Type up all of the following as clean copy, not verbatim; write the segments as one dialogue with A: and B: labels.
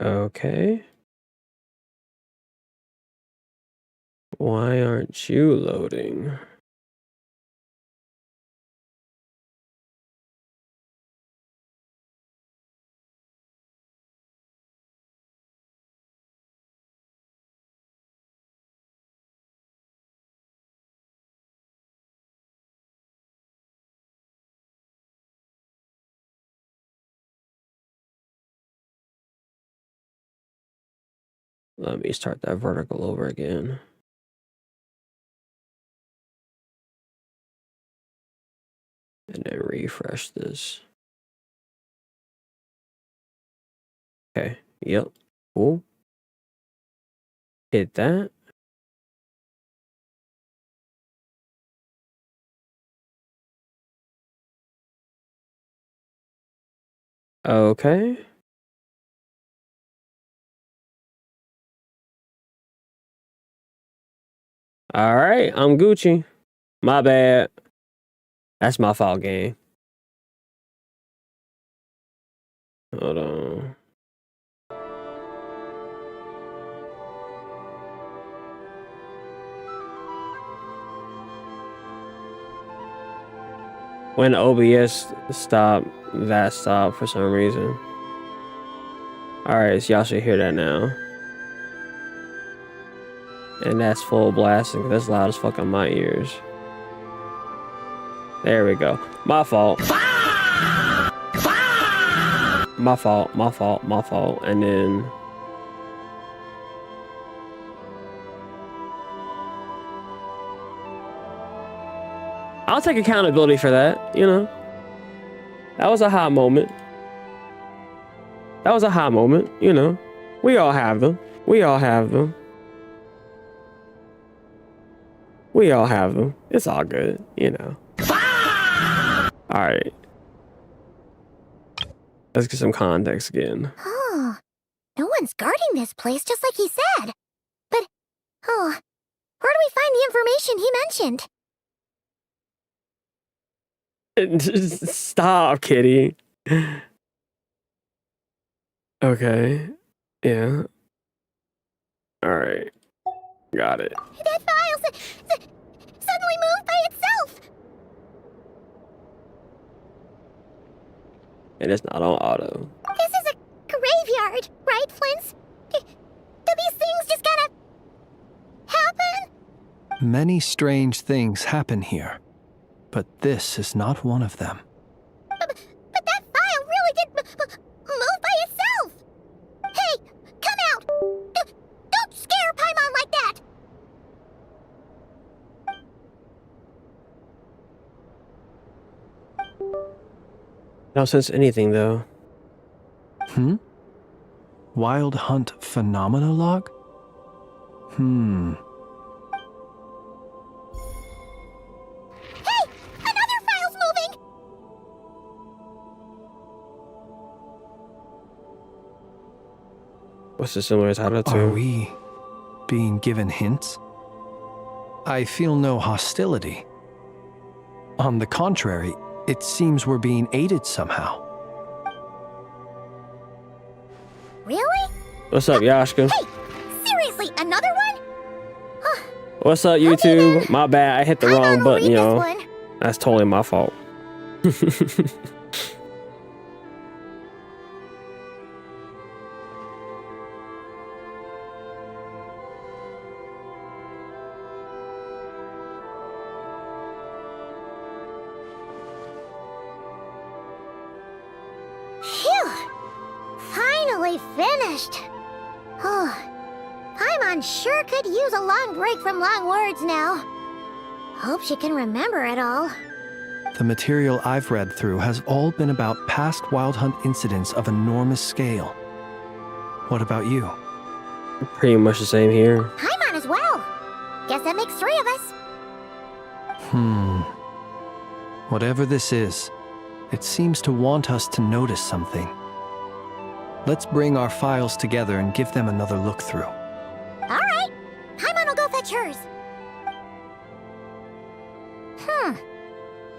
A: Okay. Why aren't you loading? Let me start that vertical over again. And then refresh this. Okay, yep, cool. Hit that. Okay. All right, I'm Gucci. My bad. That's my fault, game. Hold on. When OBS stopped, that stopped for some reason. Alright, so y'all should hear that now. And that's full blasting, 'cause that's loud as fuck in my ears. There we go. My fault. My fault, my fault, my fault. And then... I'll take accountability for that, you know. That was a high moment. That was a high moment, you know. We all have them. We all have them. We all have them. It's all good, you know. Alright. Let's get some context again.
B: Oh, no one's guarding this place just like he said. But, oh, where do we find the information he mentioned?
A: Stop, kitty. Okay. Yeah. Alright. Got it.
B: That file suddenly moved by itself.
A: And it's not on auto.
B: This is a graveyard, right, Flint's? Do these things just gotta happen?
C: Many strange things happen here, but this is not one of them.
B: But that file really did move by itself. Hey, come out! Don't scare Paimon like that!
A: No sense anything though.
C: Wild Hunt Phenomena Log?
B: Hey! Another file's moving!
A: What's the similar title to?
C: Are we being given hints? I feel no hostility. On the contrary, it seems we're being aided somehow.
B: Really?
A: What's up, Yashka?
B: Hey! Seriously, another one?
A: What's up, YouTube?
B: then.
A: My bad, I hit the
B: Paimon
A: wrong
B: will
A: button,
B: read this
A: y'all.
B: one.
A: That's totally my fault.
B: Phew! Finally finished. Oh, Paimon sure could use a long break from long words now. Hope she can remember it all.
C: The material I've read through has all been about past Wild Hunt incidents of enormous scale. What about you?
A: Pretty much the same here.
B: Paimon as well. Guess that makes 3 of us.
C: Whatever this is, it seems to want us to notice something. Let's bring our files together and give them another look through.
B: All right. Paimon will go fetch hers.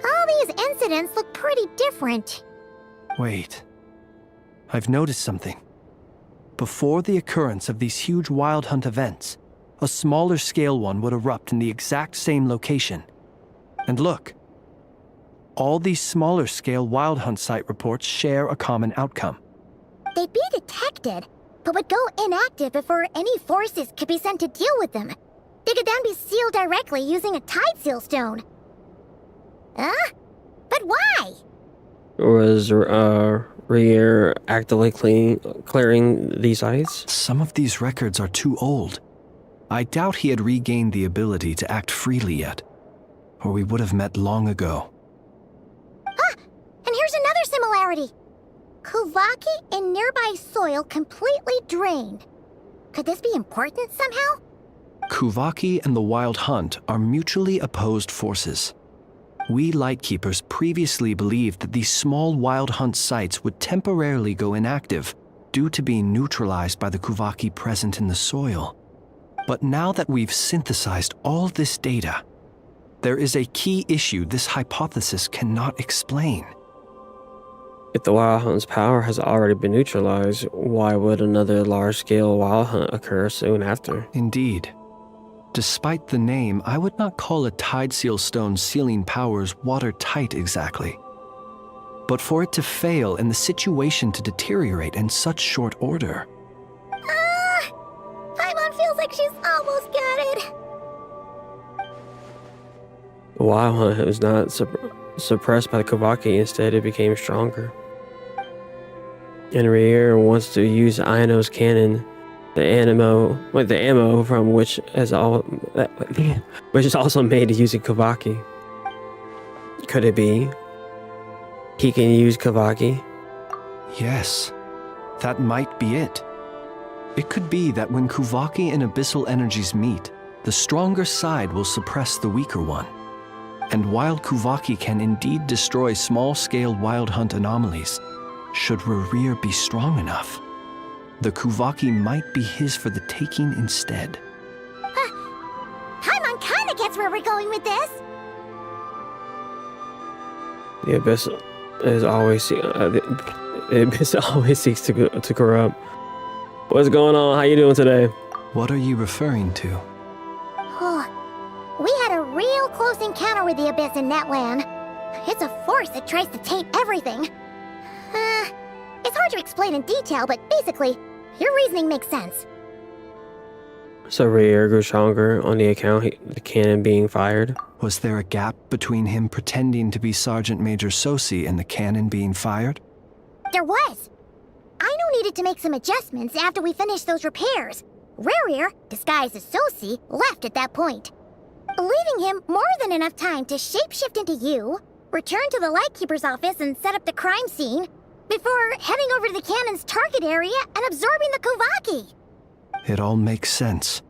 B: All these incidents look pretty different.
C: Wait. I've noticed something. before the occurrence of these huge Wild Hunt events, a smaller scale one would erupt in the exact same location. And look, all these smaller scale Wild Hunt site reports share a common outcome.
B: They'd be detected, but would go inactive before any forces could be sent to deal with them. They could then be sealed directly using a tide seal stone. Huh? But why?
A: Was Rerir actively clearing these sites?
C: Some of these records are too old. I doubt he had regained the ability to act freely yet, or we would have met long ago.
B: Ah! And here's another similarity. Kuvaki in nearby soil completely drained. Could this be important somehow?
C: Kuvaki and the Wild Hunt are mutually opposed forces. We Lightkeepers previously believed that these small Wild Hunt sites would temporarily go inactive due to being neutralized by the Kuvaki present in the soil. But now that we've synthesized all this data, there is a key issue this hypothesis cannot explain.
A: If the Wild Hunt's power has already been neutralized, why would another large-scale Wild Hunt occur soon after?
C: Indeed. Despite the name, I would not call a tide seal stone sealing powers watertight exactly. But for it to fail and the situation to deteriorate in such short order...
B: Paimon feels like she's almost got it.
A: The Wild Hunt was not suppressed by the Kuvaki, instead it became stronger. And Rerir wants to use Aino's cannon, the ammo from which is also made using Kuvaki. Could it be he can use Kuvaki?
C: Yes, that might be it. It could be that when Kuvaki and abyssal energies meet, the stronger side will suppress the weaker one. And while Kuvaki can indeed destroy small-scale Wild Hunt anomalies, should Rerir be strong enough, the Kuvaki might be his for the taking instead.
B: Paimon kinda gets where we're going with this.
A: The abyss is always seeks to corrupt. What's going on? How you doing today?
C: What are you referring to?
B: We had a real close encounter with the Abyss in Netland. It's a force that tries to taint everything. It's hard to explain in detail, but basically, your reasoning makes sense.
A: So Rerir grew stronger on the account the cannon being fired?
C: Was there a gap between him pretending to be Sergeant Major Sosi and the cannon being fired?
B: There was. Aino needed to make some adjustments after we finished those repairs. Rerir, disguised as Sosi, left at that point, leaving him more than enough time to shapeshift into you, return to the Lightkeeper's office and set up the crime scene, before heading over to the cannon's target area and absorbing the Kuvaki.
C: It all makes sense.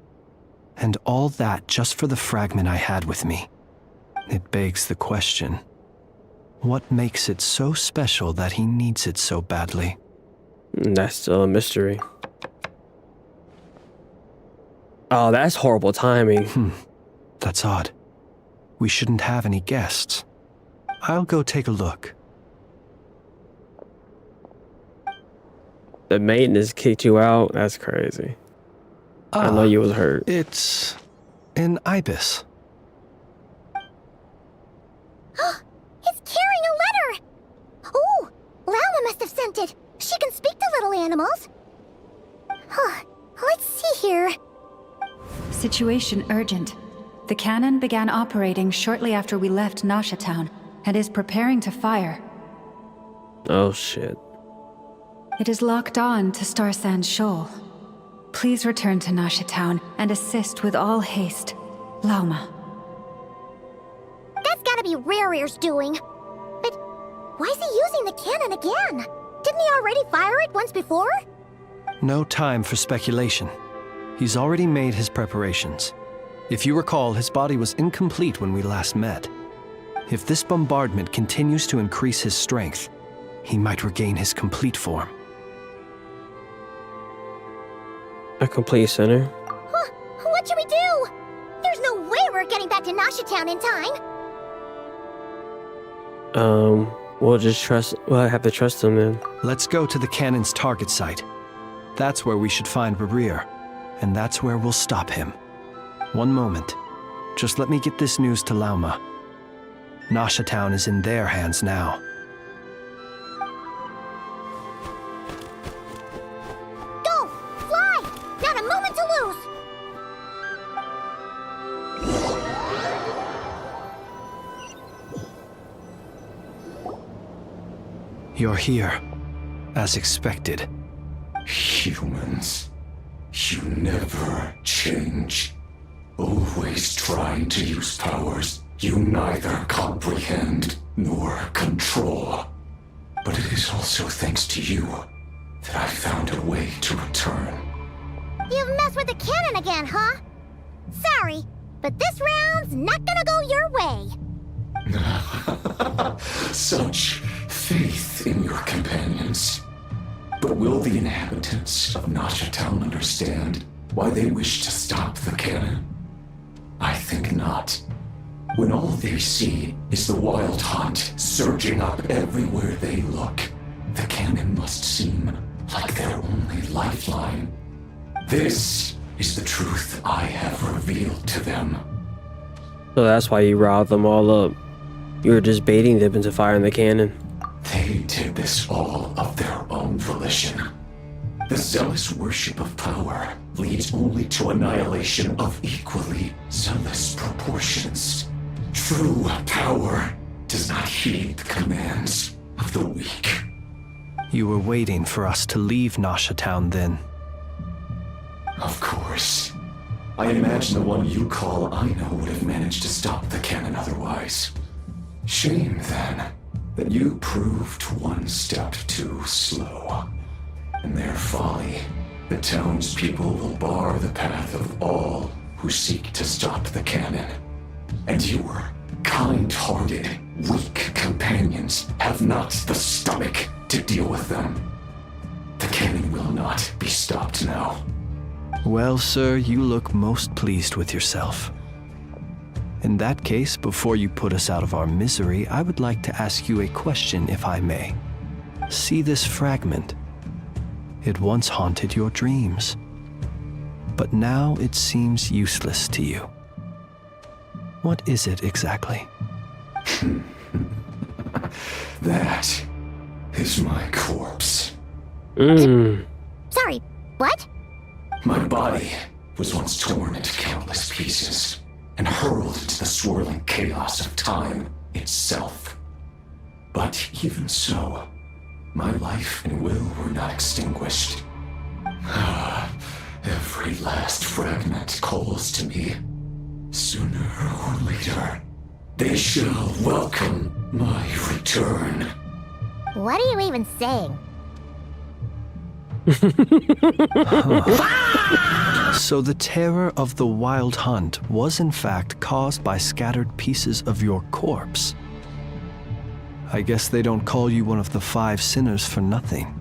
C: And all that just for the fragment I had with me. It begs the question, what makes it so special that he needs it so badly?
A: That's still a mystery. Oh, that's horrible timing.
C: That's odd. We shouldn't have any guests. I'll go take a look.
A: The maintenance kicked you out? That's crazy. I know you was hurt.
C: It's an ibis.
B: It's carrying a letter! Oh, Lala must have sent it. She can speak to little animals. Let's see here.
D: Situation urgent. The cannon began operating shortly after we left Nasha Town and is preparing to fire.
A: Oh shit.
D: It is locked on to Star Sand Shoal. Please return to Nasha Town and assist with all haste. Lauma.
B: That's gotta be Rerir's doing. But why is he using the cannon again? Didn't he already fire it once before?
C: No time for speculation. He's already made his preparations. If you recall, his body was incomplete when we last met. If this bombardment continues to increase his strength, he might regain his complete form.
A: A complete center?
B: What should we do? There's no way we're getting back to Nasha Town in time. We'll have to trust him then.
C: Let's go to the cannon's target site. That's where we should find Rerir, and that's where we'll stop him. One moment. Just let me get this news to Lauma. Nasha Town is in their hands now.
B: Go! Fly! Not a moment to lose!
C: You're here, as expected.
E: Humans, you never change. Always trying to use powers you neither comprehend nor control. But it is also thanks to you that I found a way to return.
B: You've messed with the cannon again, huh? Sorry, but this round's not gonna go your way.
E: Such faith in your companions. But will the inhabitants of Nasha Town understand why they wish to stop the cannon? I think not. When all they see is the wild hunt surging up everywhere they look, the cannon must seem like their only lifeline. This is the truth I have revealed to them.
A: So that's why you riled them all up. You were just baiting them into firing the cannon.
E: They did this all of their own volition. The zealous worship of power leads only to annihilation of equally zealous proportions. True power does not heed the commands of the weak.
C: You were waiting for us to leave Nasha Town then.
E: Of course. I imagine the one you call Aino would have managed to stop the cannon otherwise. Shame, then, that you proved one step too slow. In their folly, the townspeople will bar the path of all who seek to stop the cannon. And your kind-hearted, weak companions have not the stomach to deal with them. The cannon will not be stopped now.
C: Well, sir, you look most pleased with yourself. In that case, before you put us out of our misery, I would like to ask you a question, if I may. See this fragment? It once haunted your dreams, but now it seems useless to you. What is it exactly?
E: That is my corpse.
B: Sorry, what?
E: My body was once torn into countless pieces and hurled into the swirling chaos of time itself. But even so, my life and will were not extinguished. Every last fragment calls to me. Sooner or later, they shall welcome my return.
B: What are you even saying?
C: So the terror of the wild hunt was in fact caused by scattered pieces of your corpse. I guess they don't call you one of the 5 sinners for nothing.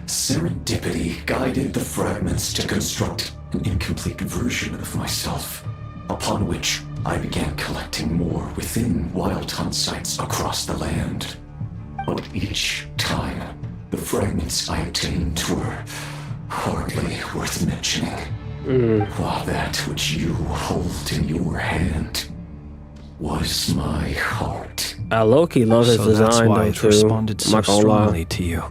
E: Serendipity guided the fragments to construct an incomplete version of myself, upon which I began collecting more within wild hunt sites across the land. But each time, the fragments I obtained were hardly worth mentioning. While that which you hold in your hand was my heart.
A: I low-key love his
C: So
A: design
C: that's why
A: though
C: it
A: too.
C: responded so
A: I'm not gonna lie.
C: strongly to you.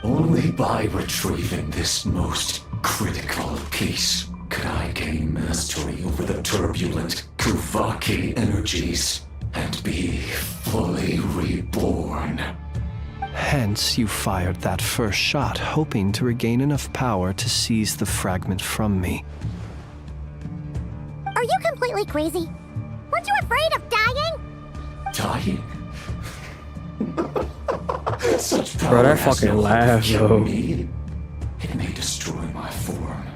E: Only by retrieving this most critical piece could I gain mastery over the turbulent Kuvaki energies and be fully reborn.
C: Hence, you fired that first shot, hoping to regain enough power to seize the fragment from me.
B: Are you completely crazy? Weren't you afraid of dying?
E: Dying? Such power
A: Bro, that
E: has
A: fucking
E: no
A: laugh,
E: hope of killing
A: though.
E: me. It may destroy my form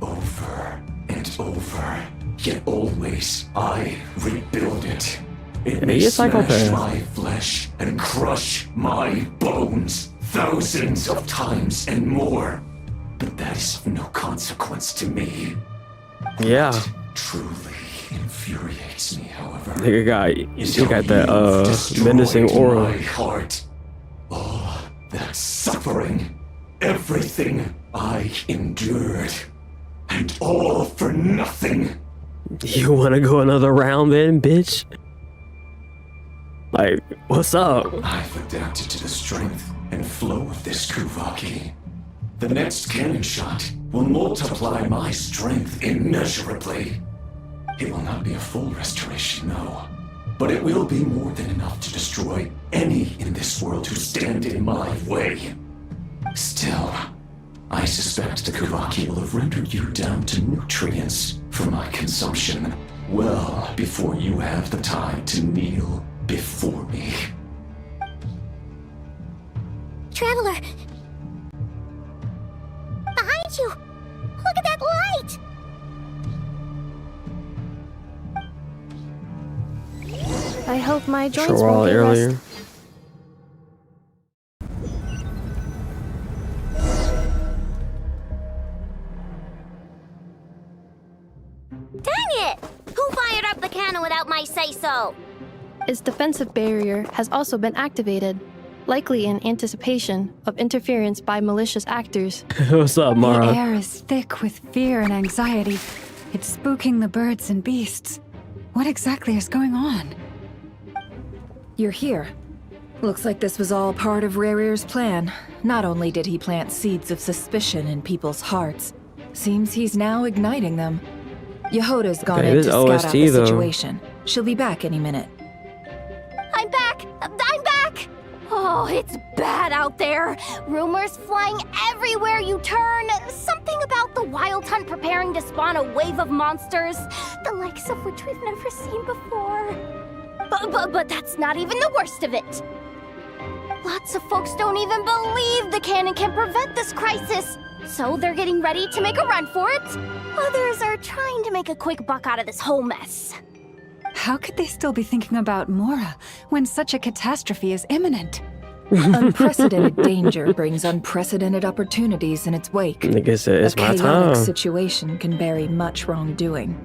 E: over and over, yet always I rebuild it. It may
A: he's a
E: smash
A: psychopath.
E: my flesh and crush my bones thousands of times and more. But that is of no consequence to me.
A: Yeah.
E: What truly infuriates me, however,
A: Nigga got
E: is
A: he
E: how
A: got that
E: you've destroyed
A: menacing aura.
E: my heart. All That suffering, everything I endured, and all for nothing.
A: You want to go another round then, bitch? Like, what's up?
E: I've adapted to the strength and flow of this Kuvaki. The next cannon shot will multiply my strength immeasurably. It will not be a full restoration, no. But it will be more than enough to destroy any in this world who stand in my way. Still, I suspect the Kuvaki will have rendered you down to nutrients for my consumption well before you have the time to kneel before me.
B: Traveler! Behind you! Look at that light! I hope my joints
A: Sure,
B: won't get
A: earlier.
B: rust. Dang it! Who fired up the cannon without my say-so?
F: Its defensive barrier has also been activated, likely in anticipation of interference by malicious actors.
A: What's up,
D: The
A: Mara?
D: air is thick with fear and anxiety. It's spooking the birds and beasts. What exactly is going on?
G: You're here. Looks like this was all part of Rerir's plan. Not only did he plant seeds of suspicion in people's hearts, seems he's now igniting them. Yehoda's gone
A: Okay,
G: in
A: this
G: to scout out
A: OST
G: the
A: though.
G: situation. She'll be back any minute.
B: I'm back! I'm back! Oh, it's bad out there. Rumors flying everywhere you turn. Something about the Wild Hunt preparing to spawn a wave of monsters, the likes of which we've never seen before. But that's not even the worst of it. Lots of folks don't even believe the cannon can prevent this crisis, so they're getting ready to make a run for it. Others are trying to make a quick buck out of this whole mess.
D: How could they still be thinking about Mora when such a catastrophe is imminent?
G: Unprecedented danger brings unprecedented opportunities in its wake.
A: Nigga said it's
G: a
A: my
G: chaotic
A: time.
G: situation can bury much wrongdoing.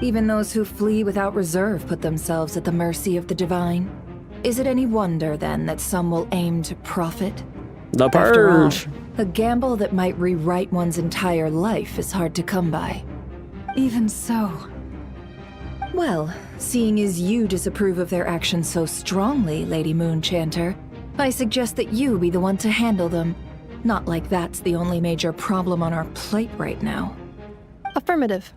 G: Even those who flee without reserve put themselves at the mercy of the divine. Is it any wonder, then, that some will aim to profit?
A: The
G: After all,
A: purge.
G: a gamble that might rewrite one's entire life is hard to come by.
D: Even so,
G: Well, seeing as you disapprove of their actions so strongly, Lady Moonchanter, I suggest that you be the one to handle them. Not like that's the only major problem on our plate right now.
F: Affirmative.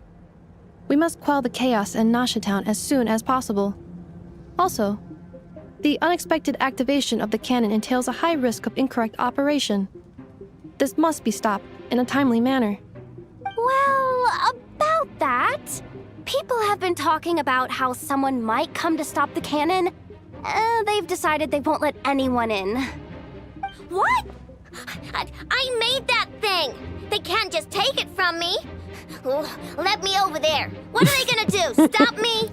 F: We must quell the chaos in Nasha Town as soon as possible. Also, the unexpected activation of the cannon entails a high risk of incorrect operation. This must be stopped in a timely manner.
B: Well, about that, people have been talking about how someone might come to stop the cannon. They've decided they won't let anyone in. What? I made that thing! They can't just take it from me! Let me over there. What are they gonna do? Stop me?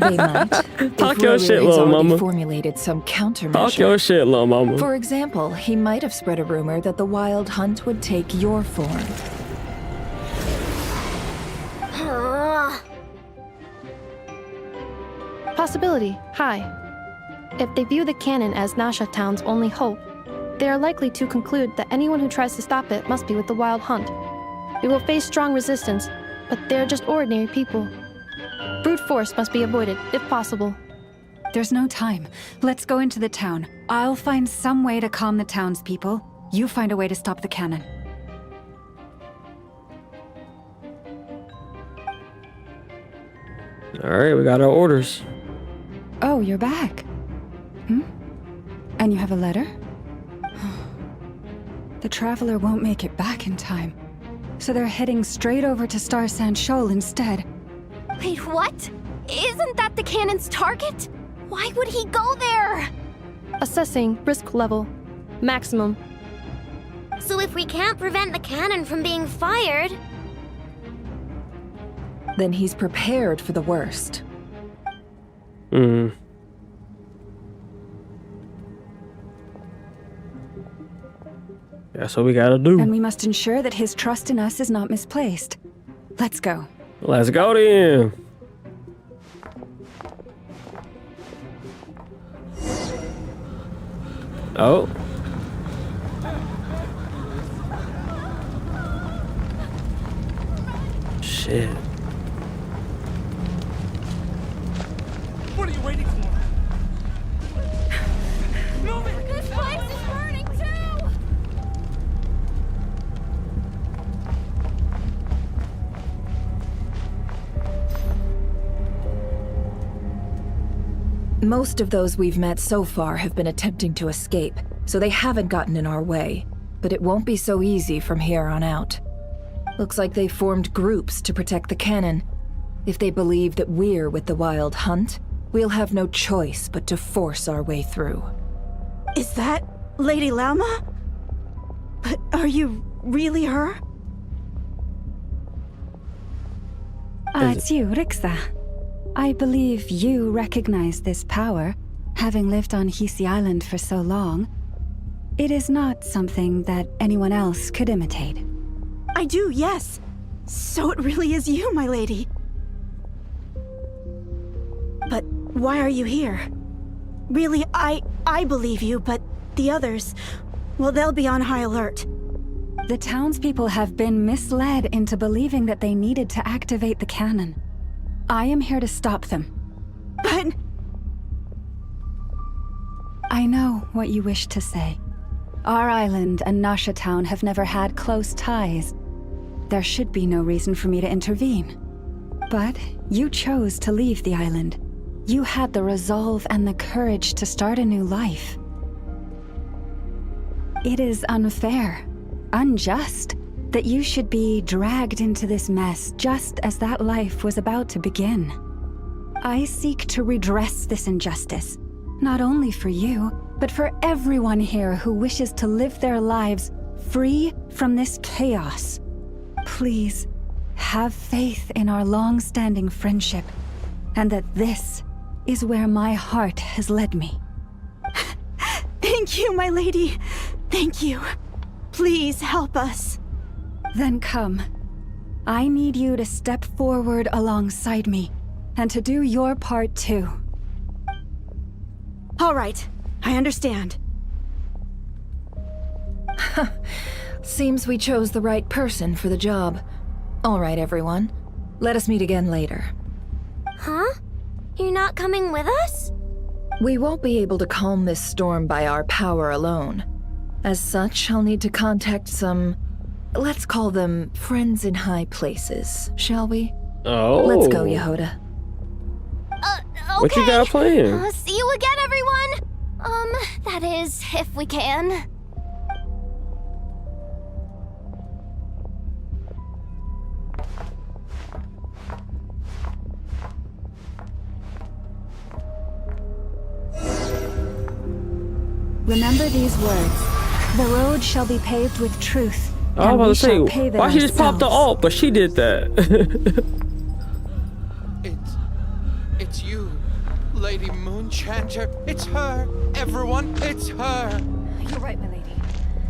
G: They might.
A: Talk
G: if
A: your
G: Rerir
A: shit,
G: has
A: little
G: already
A: mama.
G: formulated some countermeasure.
A: Talk your shit, little mama.
G: For example, he might have spread a rumor that the Wild Hunt would take your form.
F: Possibility high. If they view the cannon as Nasha Town's only hope, they are likely to conclude that anyone who tries to stop it must be with the Wild Hunt. We will face strong resistance, but they're just ordinary people. Brute force must be avoided, if possible.
D: there's no time. Let's go into the town. I'll find some way to calm the townspeople. You find a way to stop the cannon.
A: Alright, we got our orders.
D: Oh, you're back. And you have a letter? The traveler won't make it back in time. So they're heading straight over to Star Sand Shoal instead.
B: Wait, what? Isn't that the cannon's target? Why would he go there?
F: Assessing risk level. Maximum.
B: So if we can't prevent the cannon from being fired...
G: Then he's prepared for the worst.
A: Yeah, that's what we gotta do.
D: And we must ensure that his trust in us is not misplaced. Let's go.
A: Let's go then. Oh. shit.
H: What are you waiting for? Move it!
B: This place is burning too!
G: Most of those we've met so far have been attempting to escape, so they haven't gotten in our way. But it won't be so easy from here on out. Looks like they formed groups to protect the cannon. If they believe that we're with the Wild Hunt, we'll have no choice but to force our way through.
I: Is that Lady Lauma? But are you really her?
D: It's you, Rixa. I believe you recognize this power, having lived on Hisi Island for so long. It is not something that anyone else could imitate.
I: I do, yes. So it really is you, my lady. But why are you here? Really, I believe you, but the others, well, they'll be on high alert.
D: The townspeople have been misled into believing that they needed to activate the cannon. I am here to stop them.
I: But...
D: I know what you wish to say. Our island and Nasha Town have never had close ties. There should be no reason for me to intervene. But you chose to leave the island. You had the resolve and the courage to start a new life. It is unfair, unjust, that you should be dragged into this mess just as that life was about to begin. I seek to redress this injustice, not only for you, but for everyone here who wishes to live their lives free from this chaos. Please, have faith in our long-standing friendship, and that this is where my heart has led me.
I: Thank you, my lady. Thank you. Please help us.
D: Then come. I need you to step forward alongside me, and to do your part too.
I: All right, I understand.
G: Seems we chose the right person for the job. All right, everyone. Let us meet again later.
B: Huh? You're not coming with us?
G: We won't be able to calm this storm by our power alone. As such, I'll need to contact some... let's call them friends in high places, shall we?
A: Oh.
G: Let's go, Yehoda.
B: Okay.
A: What you got planned?
B: See you again, everyone! That is, if we can.
D: Remember these words. The road shall be paved with truth.
A: I was
D: and we
A: about to
D: shall
A: say,
D: pave it
A: why she just popped the
D: ourselves.
A: alt, but she did that.
H: It's you, Lady Moonchanter. It's her. Everyone, it's her.
J: You're right, my lady.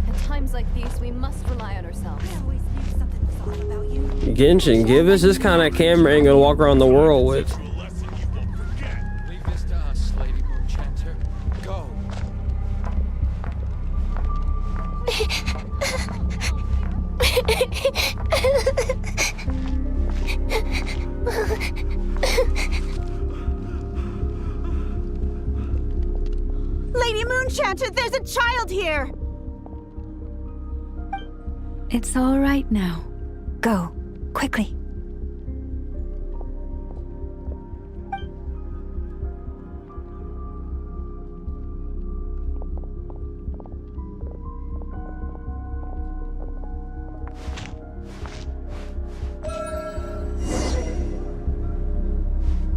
J: At times like these, we must rely on ourselves.
I: I always knew something was off about you.
A: Genshin, give us this kind of camera angle to walk around the world with.
H: Leave this to us, Lady Moonchanter. Go.
I: Lady Moonchanter, there's a child here!
D: It's all right now. Go, quickly.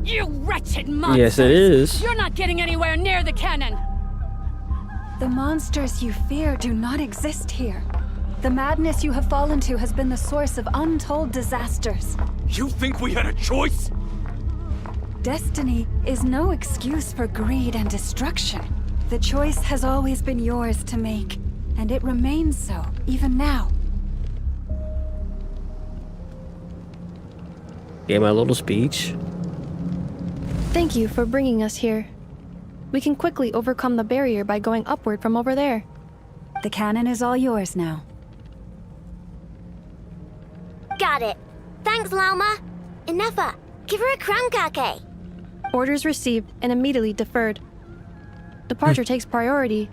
J: You wretched monsters!
A: Yes, it is.
J: You're not getting anywhere near the cannon!
D: The monsters you fear do not exist here. The madness you have fallen to has been the source of untold disasters.
H: You think we had a choice?
D: Destiny is no excuse for greed and destruction. The choice has always been yours to make, and it remains so, even now.
A: Gave my little speech.
F: Thank you for bringing us here. We can quickly overcome the barrier by going upward from over there.
D: The cannon is all yours now.
B: Got it. Thanks, Lauma. Inefa, give her a crunkake.
F: Orders received and immediately deferred. Departure takes priority.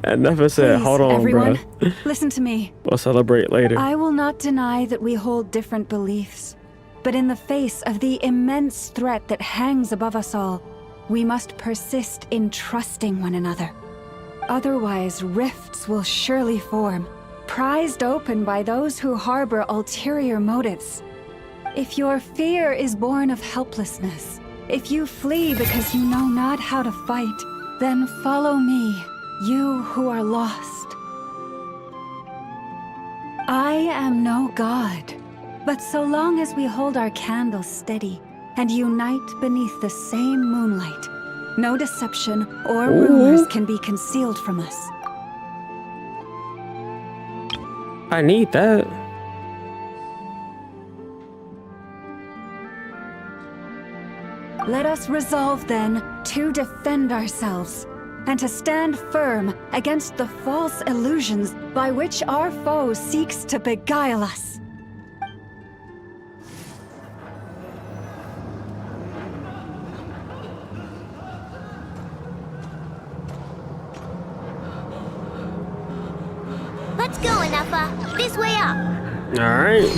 A: And never said,
D: Please,
A: hold on,
D: everyone,
A: bro.
D: listen to me.
A: We'll celebrate later.
D: I will not deny that we hold different beliefs. But in the face of the immense threat that hangs above us all, we must persist in trusting one another. Otherwise, rifts will surely form, prized open by those who harbor ulterior motives. If your fear is born of helplessness, if you flee because you know not how to fight, then follow me, you who are lost. I am no god, but so long as we hold our candles steady and unite beneath the same moonlight, no deception or rumors can be concealed from us.
A: I need that.
D: Let us resolve then to defend ourselves and to stand firm against the false illusions by which our foe seeks to beguile us.
B: Let's go, Inefa. This way up.
A: All right.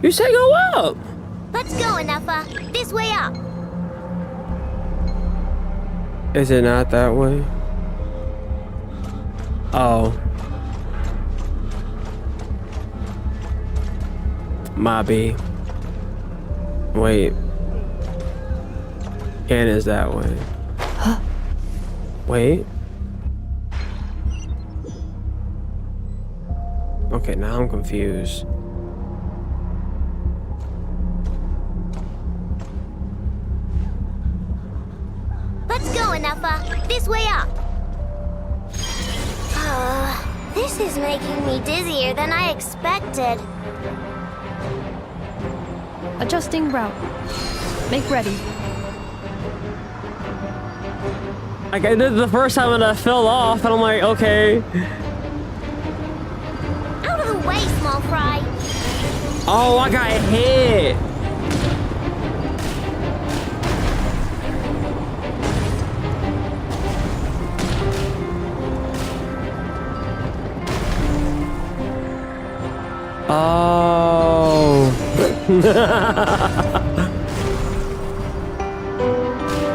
A: You say go up.
B: Let's go, Inefa. This way up.
A: Is it not that way? Oh. Mobby. Wait. Ken is that way. Wait. Okay, now I'm confused.
B: Let's go, Inefa. This way up. This is making me dizzier than I expected.
F: Adjusting route. Make ready.
A: Like I did the first time and I fell off and I'm like, okay.
B: Out of the way, small fry.
A: Oh, I got hit. Oh.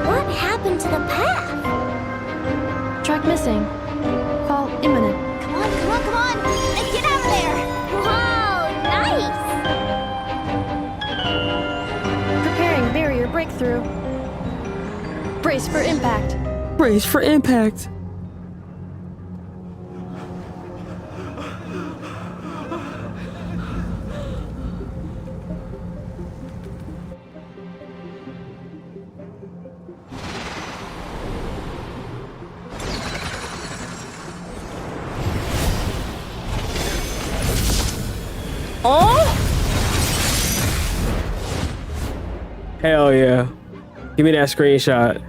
B: What happened to the path?
F: Track missing. Fall imminent.
B: Come on, come on, come on! Let's get out of there! Whoa, nice!
F: Preparing barrier breakthrough. Brace for impact.
A: Brace for impact. Oh! Hell yeah. Give me that screenshot.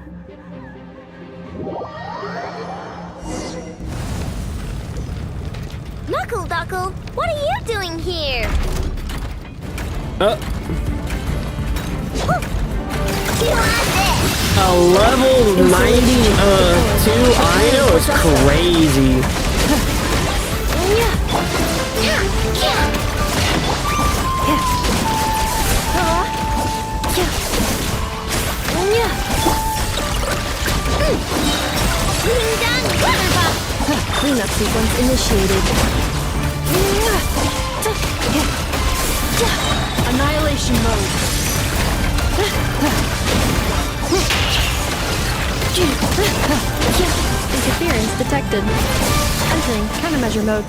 B: Knuckle Duckle, what are you doing here? You want this?
A: A level 92 Arlino is crazy.
F: Cleanup sequence initiated. Annihilation mode. Interference detected. Entering countermeasure mode.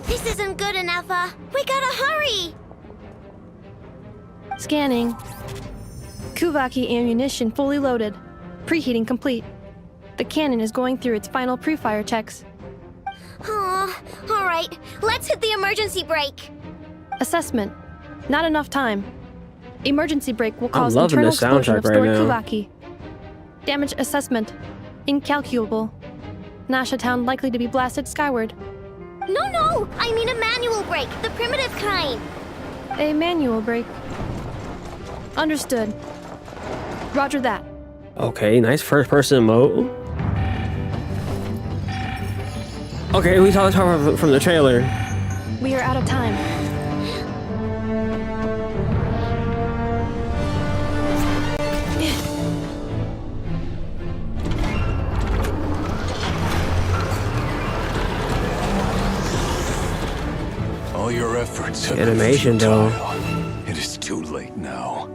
B: This isn't good enough, we gotta hurry!
F: Scanning. Kuvaki ammunition fully loaded. Preheating complete. The cannon is going through its final pre-fire checks.
B: Alright, let's hit the emergency brake.
F: Assessment. Not enough time. Emergency brake will cause
A: loving
F: internal
A: this
F: explosion
A: soundtrack
F: of stored
A: right now.
F: Kuvaki. Damage assessment. Incalculable. Nasha Town likely to be blasted skyward.
B: No! I mean a manual brake, the primitive kind.
F: A manual brake. Understood. Roger that.
A: Okay, nice first person mode. Okay, we saw this part from the trailer.
F: We are out of time.
E: All your efforts have
A: Animation,
E: been
A: though.
E: futile. It is too late now.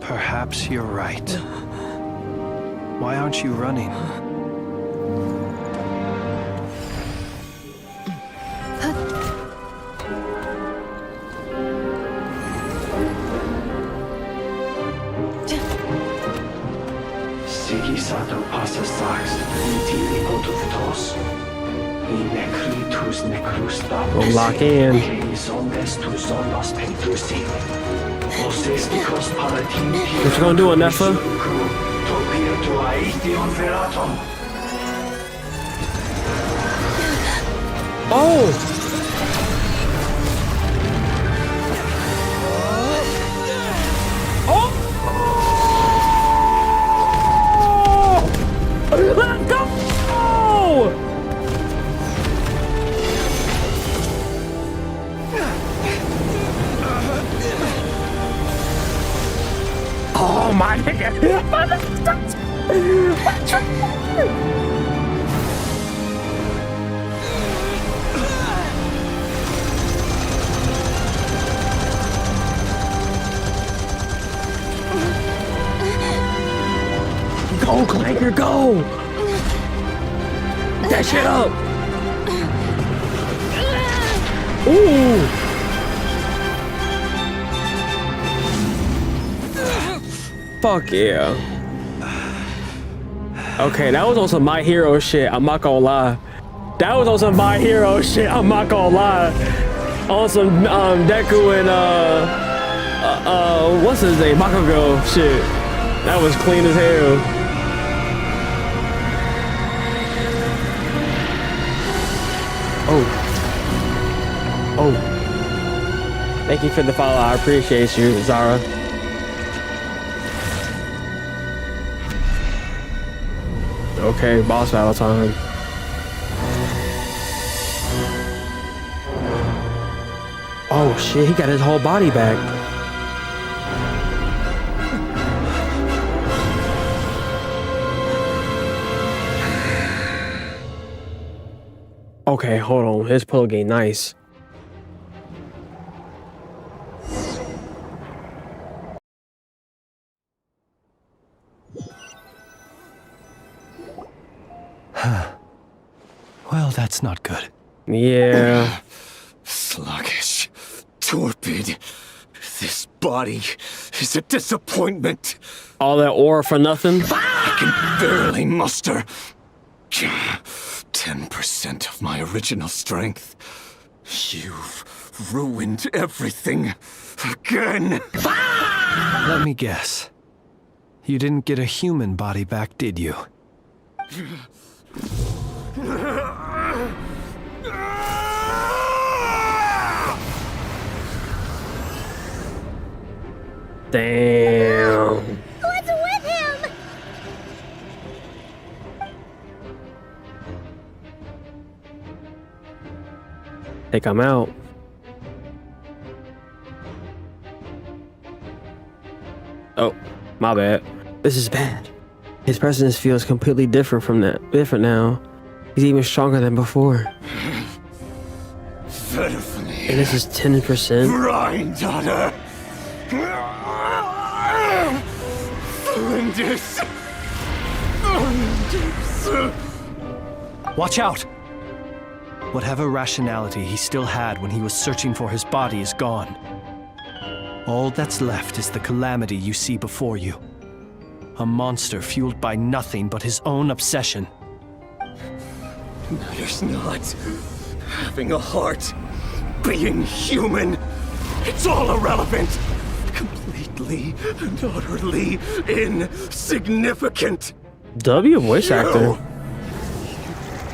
C: Perhaps you're right. Why aren't you running?
K: Sigi sato passa sax, nitili potuvitos. Necritus necrusta.
A: We'll lock in. What you gonna do, Anefa? Oh! Let's go! Oh my God! Go, Clanker, go! Get that shit up! Ooh! Fuck yeah. Okay, that was on some My Hero shit, I'm not gonna lie. That was on some My Hero shit, I'm not gonna lie. On some Deku and what's his name? Bakugo shit. That was clean as hell. Oh. Thank you for the follow. I appreciate you, Zara. Okay, boss battle time. Oh shit, he got his whole body back. Okay, hold on. His pull game nice.
C: Well, that's not good.
A: Yeah.
E: Sluggish. Torpid. This body is a disappointment.
A: All that aura for nothing?
E: I can barely muster 10% of my original strength. You've ruined everything again.
C: Let me guess. You didn't get a human body back, did you?
A: Damn.
B: What's with him?
A: Think I'm out. Oh, my bad. This is bad. His presence feels completely different now. He's even stronger than before. And this is 10%.
E: Granddaughter!
C: Watch out! Whatever rationality he still had when he was searching for his body is gone. All that's left is the calamity you see before you. A monster fueled by nothing but his own obsession.
E: Matters not. Having a heart. Being human.
L: It's all irrelevant. Completely and utterly insignificant.
A: W voice actor.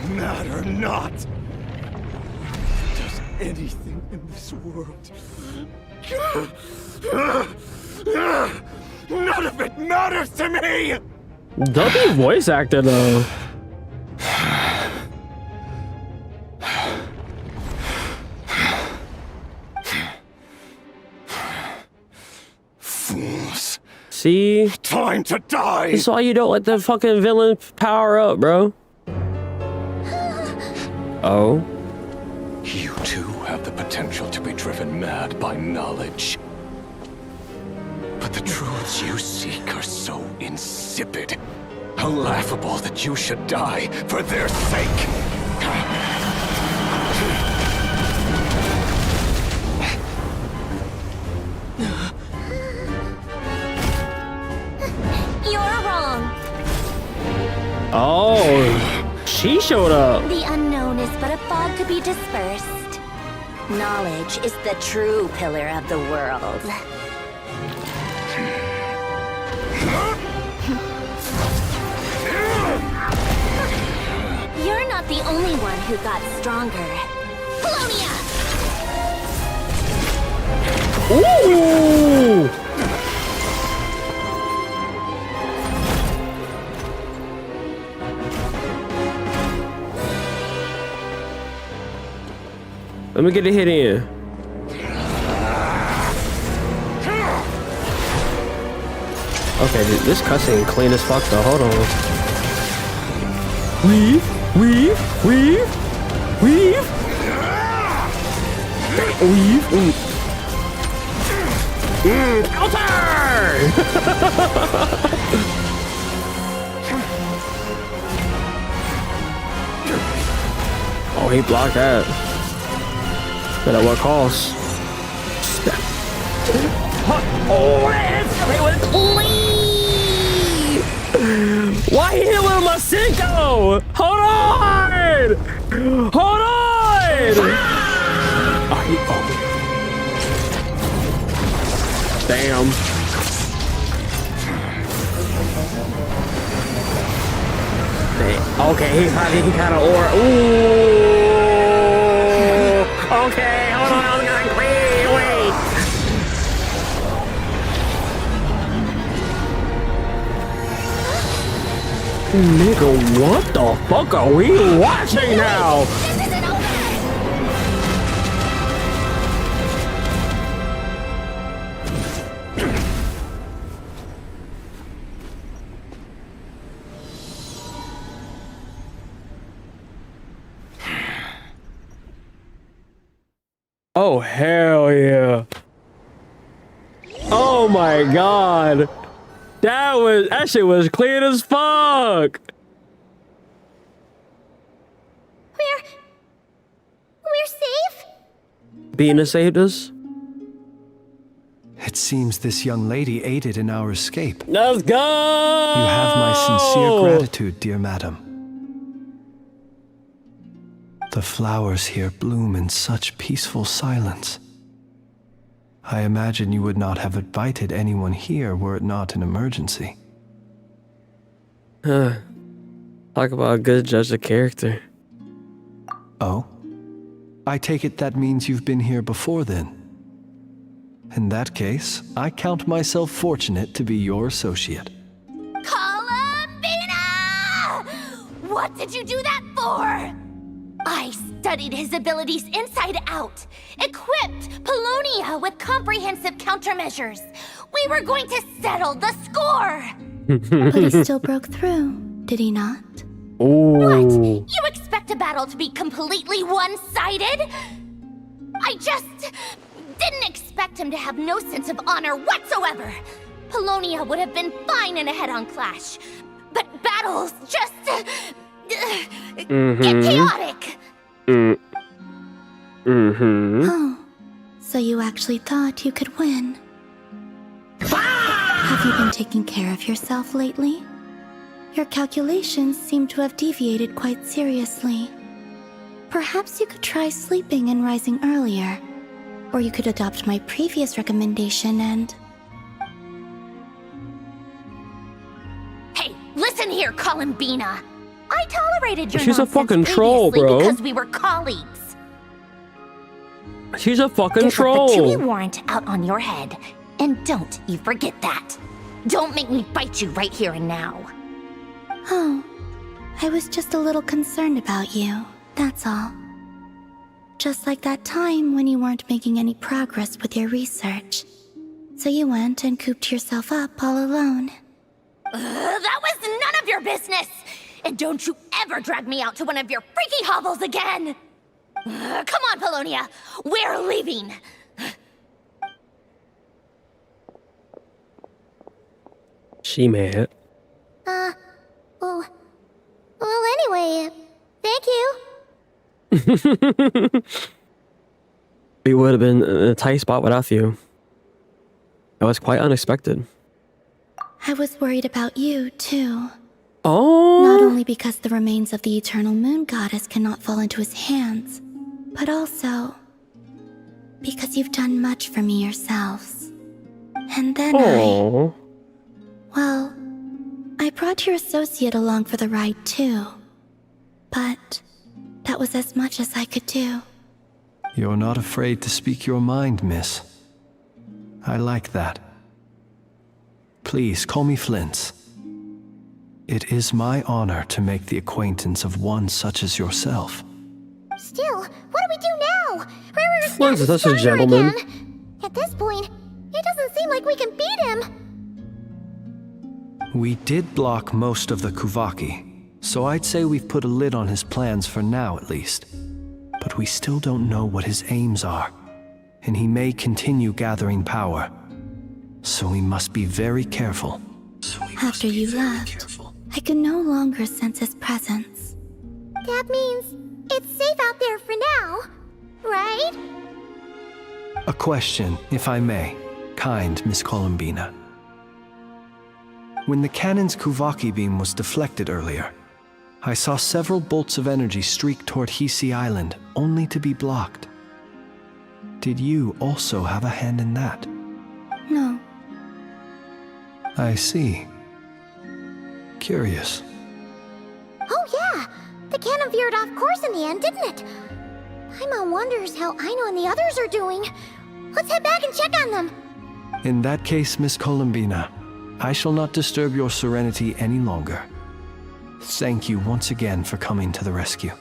L: You matter not. Does anything in this world? None of it matters to me.
A: W voice actor though.
L: Fools.
A: See?
L: Time to die.
A: That's why you don't let the fucking villain power up, bro. Oh.
E: You too have the potential to be driven mad by knowledge. But the truths you seek are so insipid, how laughable that you should die for their sake.
B: You're wrong.
A: Oh, she showed up.
B: The unknown is but a fog to be dispersed. Knowledge is the true pillar of the world. You're not the only one who got stronger. Polonia!
A: Ooh! Let me get a hit in. Okay, this cutscene clean as fuck though. Hold on. Weave. Weave. Counter! Oh, he blocked that. But at what cost? Oh, it was clean! Why he hit with my Cinco? Hold on! Hold on! Damn. Okay, he kind of or. Ooh. Okay, hold on. I was gonna wait. Nigga, what the fuck are we watching now?
B: This isn't over!
A: Oh, hell yeah. Oh my god. That shit was clean as fuck.
B: We're safe?
A: Bina saved us?
C: It seems this young lady aided in our escape.
A: Let's go!
C: You have my sincere gratitude, dear madam. The flowers here bloom in such peaceful silence. I imagine you would not have invited anyone here were it not an emergency.
A: Talk about a good judge of character.
C: Oh? I take it that means you've been here before then. In that case, I count myself fortunate to be your associate.
B: Columbina! What did you do that for? I studied his abilities inside out, equipped Polonia with comprehensive countermeasures. We were going to settle the score.
M: But he still broke through, did he not?
A: Ooh.
B: What? You expect a battle to be completely one-sided? I just didn't expect him to have no sense of honor whatsoever. Polonia would have been fine in a head-on clash, but battles just get chaotic.
M: Oh, so you actually thought you could win. Have you been taking care of yourself lately? Your calculations seem to have deviated quite seriously. Perhaps you could try sleeping and rising earlier. Or you could adopt my previous recommendation and...
B: Hey, listen here, Columbina. I tolerated your
A: She's a
B: nonsense
A: fucking troll,
B: previously
A: bro.
B: because we were colleagues.
A: She's a fucking
B: There's
A: troll.
B: a Patui warrant out on your head. And don't you forget that. Don't make me fight you right here and now.
M: Oh, I was just a little concerned about you, that's all. Just like that time when you weren't making any progress with your research. So you went and cooped yourself up all alone.
B: That was none of your business! And don't you ever drag me out to one of your freaky hovels again! Come on, Polonia! We're leaving!
A: She mad.
B: Well, anyway, thank you.
A: We would have been in a tight spot without you. That was quite unexpected.
M: I was worried about you, too.
A: Oh!
M: Not only because the remains of the eternal moon goddess cannot fall into his hands, but also because you've done much for me yourselves. And then Well, I brought your associate along for the ride too. But that was as much as I could do.
C: You're not afraid to speak your mind, miss. I like that. Please call me Flint's. It is my honor to make the acquaintance of one such as yourself.
B: Still, what do we do now? Rerir's
A: Flint's such a
B: stronger
A: gentleman.
B: again. At this point, it doesn't seem like we can beat him.
C: We did block most of the Kuvaki, so I'd say we've put a lid on his plans for now at least. But we still don't know what his aims are, and he may continue gathering power. So we must be very careful.
M: After you left, I could no longer sense his presence.
B: That means it's safe out there for now, right?
C: A question, if I may, kind Miss Columbina. When the cannon's Kuvaki beam was deflected earlier, I saw several bolts of energy streak toward Hisi Island, only to be blocked. Did you also have a hand in that?
M: No.
C: I see. Curious.
B: Oh yeah, the cannon veered off course in the end, didn't it? Paimon wonders how Aino and the others are doing. Let's head back and check on them.
C: In that case, Miss Columbina, I shall not disturb your serenity any longer. Thank you once again for coming to the rescue.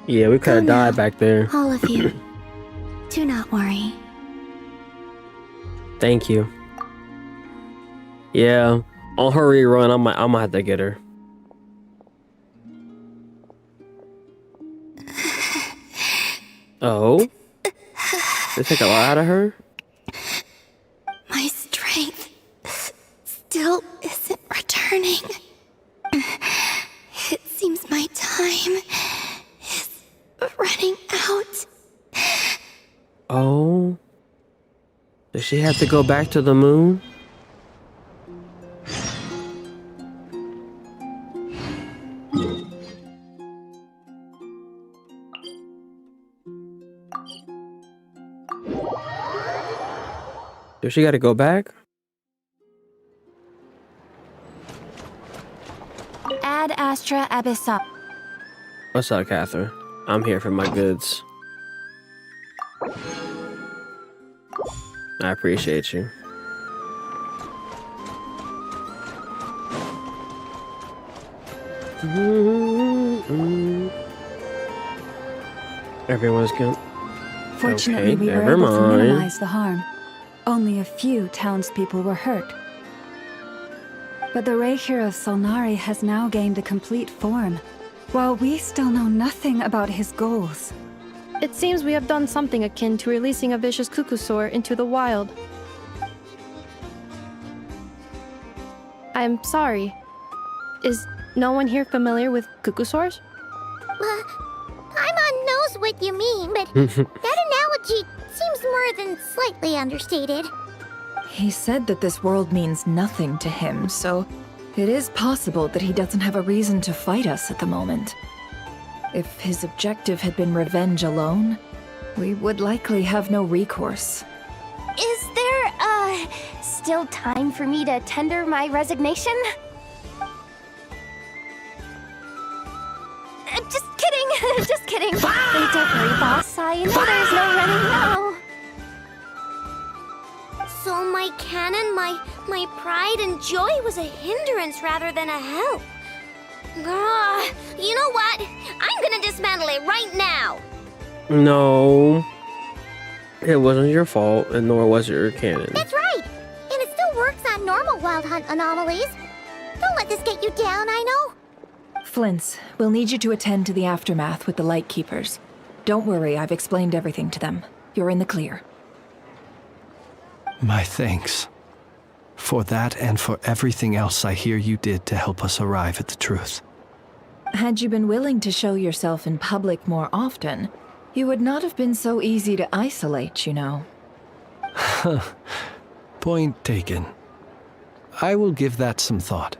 A: Yeah, we could have died back there.
M: All of you. Do not worry.
A: Thank you. Yeah, on her rerun, I'm gonna have to get her. Oh? They take a lot out of her?
M: My strength still isn't returning. It seems my time is running out.
A: Oh? Does she have to go back to the moon? Does she gotta go back?
J: Ad Astra Abyssa.
A: What's up, Catherine? I'm here for my goods. I appreciate you. Everyone's good.
D: Fortunately, we were able to minimize the harm. Only a few townspeople were hurt. But the Rerir of Solnari has now gained a complete form, while we still know nothing about his goals.
F: It seems we have done something akin to releasing a vicious cuckoosaur into the wild. I'm sorry. Is no one here familiar with cuckoosaurs?
B: Paimon knows what you mean, but that analogy seems more than slightly understated.
G: He said that this world means nothing to him, so it is possible that he doesn't have a reason to fight us at the moment. If his objective had been revenge alone, we would likely have no recourse.
J: Is there, still time for me to tender my resignation? Just kidding, just kidding. Don't worry, boss. I know there's no running now.
B: So my cannon, my pride and joy was a hindrance rather than a help. You know what? I'm gonna dismantle it right now.
A: No. It wasn't your fault, and nor was it your cannon.
B: That's right. And it still works on normal Wild Hunt anomalies. Don't let this get you down, I know.
G: Flints, we'll need you to attend to the aftermath with the Lightkeepers. Don't worry, I've explained everything to them. You're in the clear.
C: My thanks. For that and for everything else I hear you did to help us arrive at the truth.
G: Had you been willing to show yourself in public more often, you would not have been so easy to isolate, you know.
C: Point taken. I will give that some thought.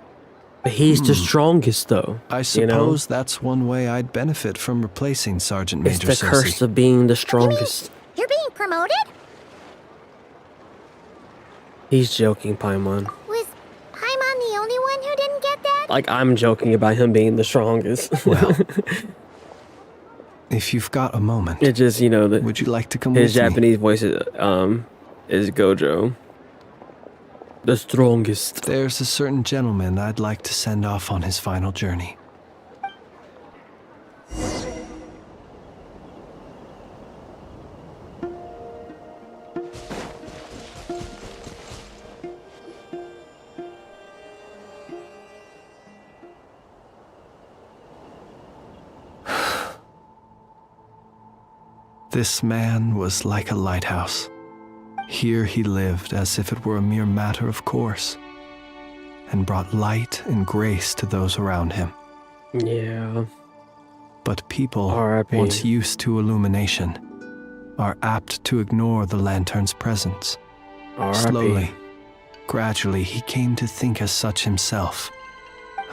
A: But he's the strongest, though.
C: I suppose that's one way I'd benefit from replacing Sergeant Major
A: It's the
C: Sosi.
A: curse of being the strongest.
B: You're being promoted?
A: He's joking, Paimon.
B: Was Paimon the only one who didn't get that?
A: Like, I'm joking about him being the strongest.
C: Well, if you've got a moment,
A: it just, you know,
C: would you like to come
A: his
C: with
A: Japanese voice is Gojo. The strongest.
C: There's a certain gentleman I'd like to send off on his final journey. This man was like a lighthouse. Here he lived as if it were a mere matter of course, and brought light and grace to those around him.
A: Yeah.
C: But people,
A: R.I.P.
C: once used to illumination, are apt to ignore the lantern's presence.
A: R.I.P.
C: Slowly, gradually, he came to think as such himself.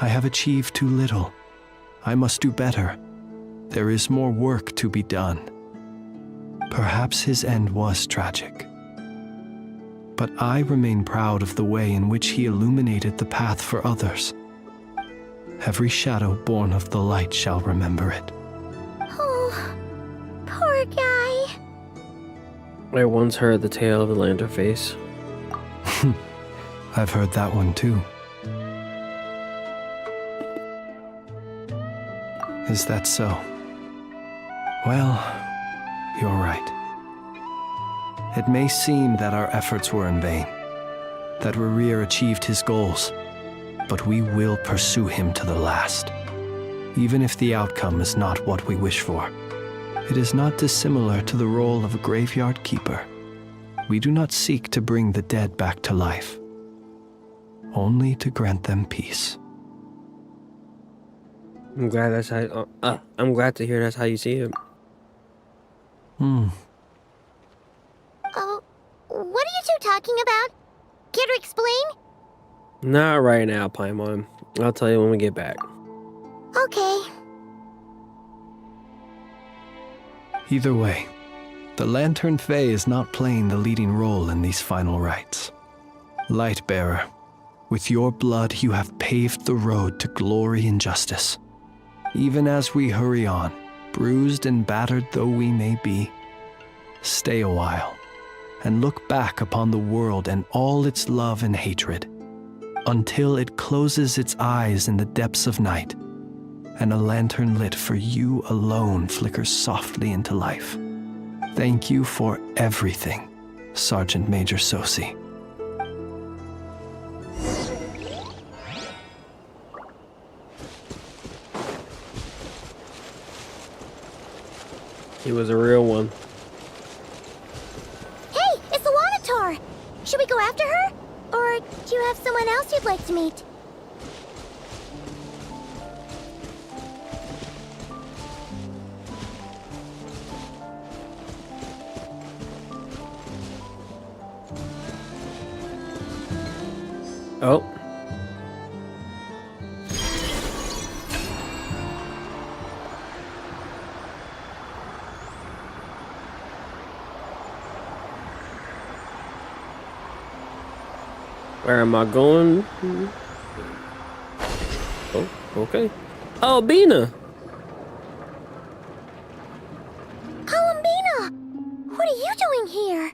C: I have achieved too little. I must do better. There is more work to be done. Perhaps his end was tragic. But I remain proud of the way in which he illuminated the path for others. Every shadow born of the light shall remember it.
B: Oh, poor guy.
A: I once heard the tale of the lantern face.
C: I've heard that one too. Is that so? Well, you're right. It may seem that our efforts were in vain, that Rerir achieved his goals, but we will pursue him to the last, even if the outcome is not what we wish for. It is not dissimilar to the role of a graveyard keeper. We do not seek to bring the dead back to life, only to grant them peace.
A: I'm glad that's how. I'm glad to hear that's how you see it.
B: What are you two talking about? Care to explain?
A: Not right now, Paimon. I'll tell you when we get back.
B: Okay.
C: Either way, the Lantern Fae is not playing the leading role in these final rites. Lightbearer, with your blood you have paved the road to glory and justice. Even as we hurry on, bruised and battered though we may be, stay a while and look back upon the world and all its love and hatred, until it closes its eyes in the depths of night, and a lantern lit for you alone flickers softly into life. Thank you for everything, Sergeant Major Sosi.
A: He was a real one.
B: Hey, it's the Wanator! Should we go after her? Or do you have someone else you'd like to meet?
A: Oh. Where am I going? Oh, okay. Oh, Bina.
B: Columbina! What are you doing here?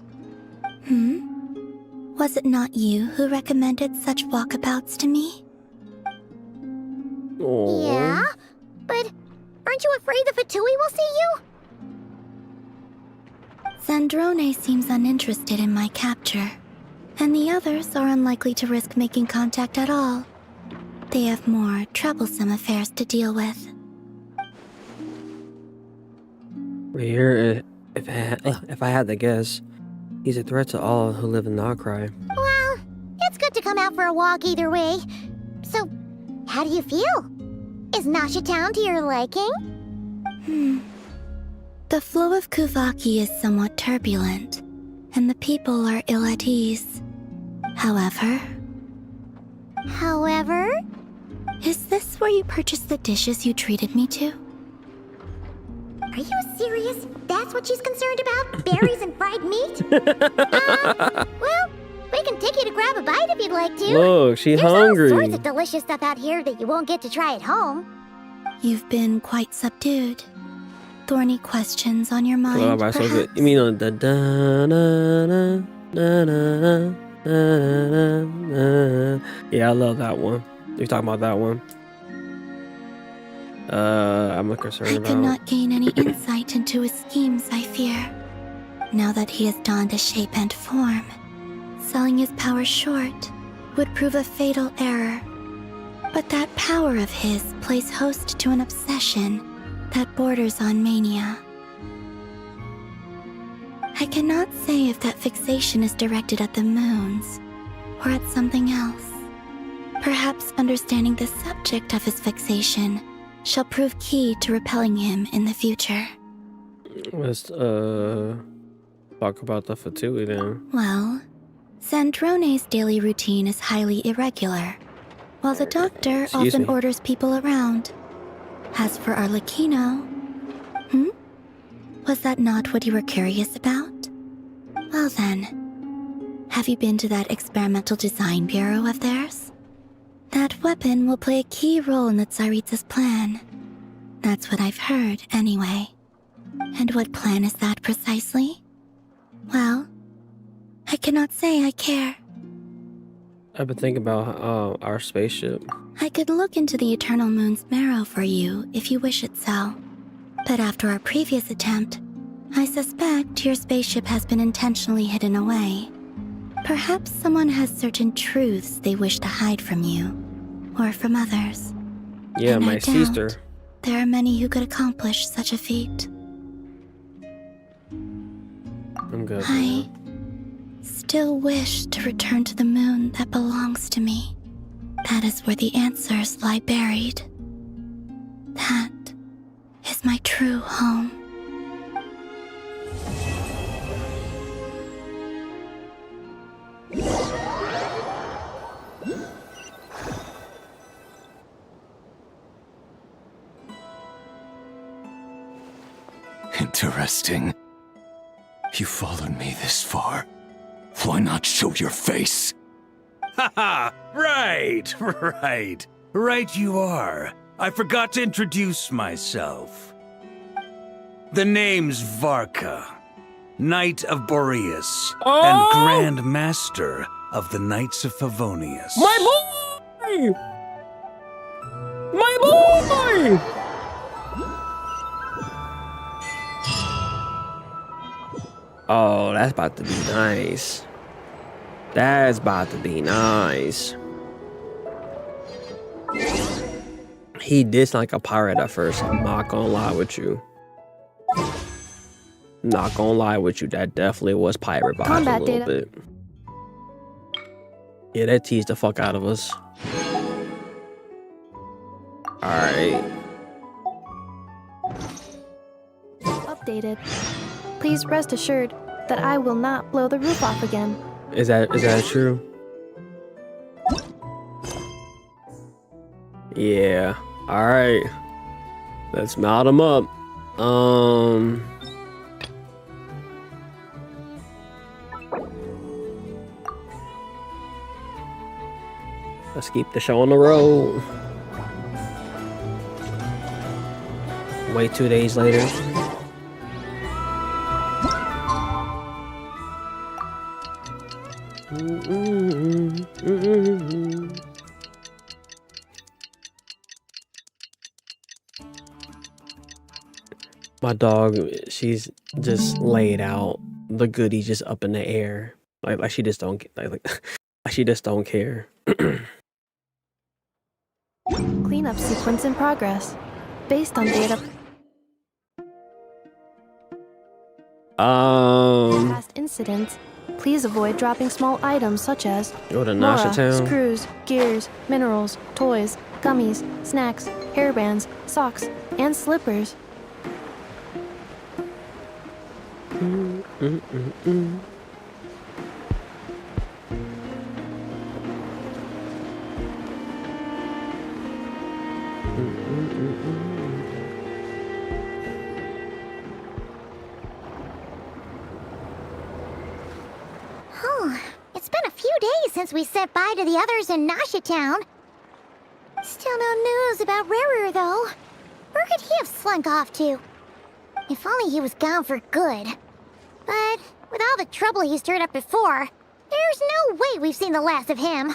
M: Was it not you who recommended such walkabouts to me?
A: Aww.
B: Yeah? But aren't you afraid the Fatui will see you?
M: Sandron seems uninterested in my capture, and the others are unlikely to risk making contact at all. They have more troublesome affairs to deal with.
A: Rerir, if I had to guess, he's a threat to all who live in Nod Krai.
B: Well, it's good to come out for a walk either way. So, how do you feel? Is Nasha Town to your liking?
M: The flow of Kuvaki is somewhat turbulent, and the people are ill at ease. However... Is this where you purchased the dishes you treated me to?
B: Are you serious? That's what she's concerned about? Berries and fried meat? Well, we can take you to grab a bite if you'd like to.
A: Look, she's
B: There's
A: hungry.
B: all sorts of delicious stuff out here that you won't get to try at home.
M: You've been quite subdued. Thorny questions on your mind,
A: Oh, so good.
M: perhaps?
A: You mean on the da na na na na na na? Yeah, I love that one. You're talking about that one. I'm concerned
M: I
A: about.
M: could not gain any insight into his schemes, I fear. Now that he has donned a shape and form, selling his power short would prove a fatal error. But that power of his plays host to an obsession that borders on mania. I cannot say if that fixation is directed at the moons or at something else. Perhaps understanding the subject of his fixation shall prove key to repelling him in the future.
A: Let's talk about the Fatui then.
M: Well, Sandrone's daily routine is highly irregular, while the doctor
A: Excuse
M: often
A: me.
M: orders people around. As for Arlecchino... Was that not what you were curious about? Well then, have you been to that experimental design bureau of theirs? That weapon will play a key role in the Tsaritsa's plan. That's what I've heard, anyway. And what plan is that precisely? Well, I cannot say I care.
A: I've been thinking about our spaceship.
M: I could look into the Eternal Moon's marrow for you if you wish it so. But after our previous attempt, I suspect your spaceship has been intentionally hidden away. Perhaps someone has certain truths they wish to hide from you, or from others.
A: Yeah,
M: And
A: my
M: I
A: sister.
M: doubt there are many who could accomplish such a feat.
A: I'm good.
M: I still wish to return to the moon that belongs to me. That is where the answers lie buried. That is my true home.
E: Interesting. You followed me this far. Why not show your face?
L: Haha! Right you are. I forgot to introduce myself. The name's Varka, Knight of Boreas, and Grand Master of the Knights of Favonius.
A: My boy! My boy! Oh, that's about to be nice. That's about to be nice. He did sound like a pirate at first. I'm not gonna lie with you. Not gonna lie with you. That definitely was pirate vibes
F: Combat
A: a little
F: data.
A: bit. Yeah, that teased the fuck out of us. Alright.
F: Updated. Please rest assured that I will not blow the roof off again.
A: Is that true? Yeah. Alright. Let's mount them up. Let's keep the show on the road. Wait 2 days later. My dog, she's just laid out. The goodie just up in the air, like she just don't like she just don't care.
F: Cleanup sequence in progress. Based on data past incidents, please avoid dropping small items such as
A: Go to Nasha Town.
F: screws, gears, minerals, toys, gummies, snacks, hairbands, socks, and slippers.
B: Oh, it's been a few days since we said bye to the others in Nasha Town. Still no news about Rerir, though. Where could he have slunk off to? If only he was gone for good. But with all the trouble he stirred up before, there's no way we've seen the last of him.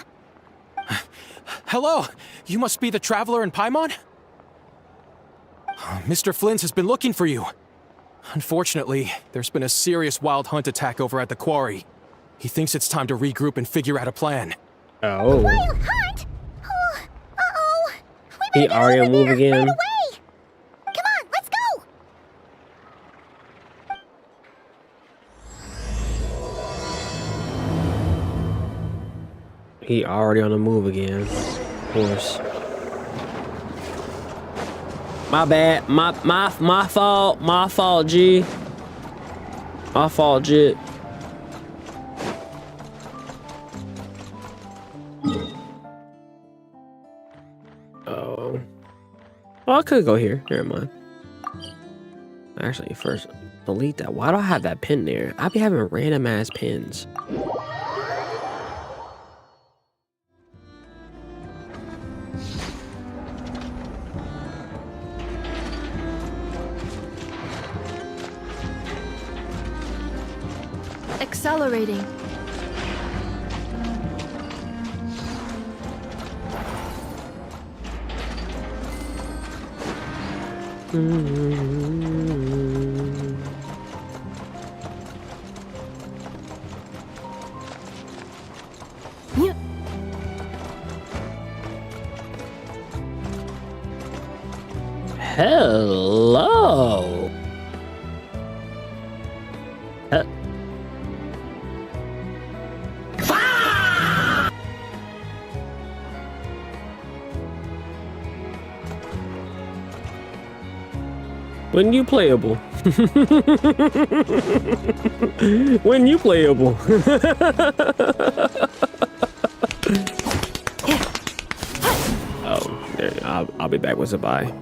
N: Hello, you must be the traveler in Paimon? Mr. Flint has been looking for you. Unfortunately, there's been a serious wild hunt attack over at the quarry. He thinks it's time to regroup and figure out a plan.
A: Oh.
B: Wild hunt? Oh, uh-oh.
A: He already on move again.
B: Right away. Come on, let's go.
A: He already on the move again. Of course. My bad. My fault. My fault, G. My fault, Jit. Oh. Oh, I could go here. Never mind. Actually, first, delete that. Why do I have that pin there? I be having random ass pins.
F: Accelerating.
A: Hello. When you playable. When you playable. Oh, there, I'll be back with Zabai.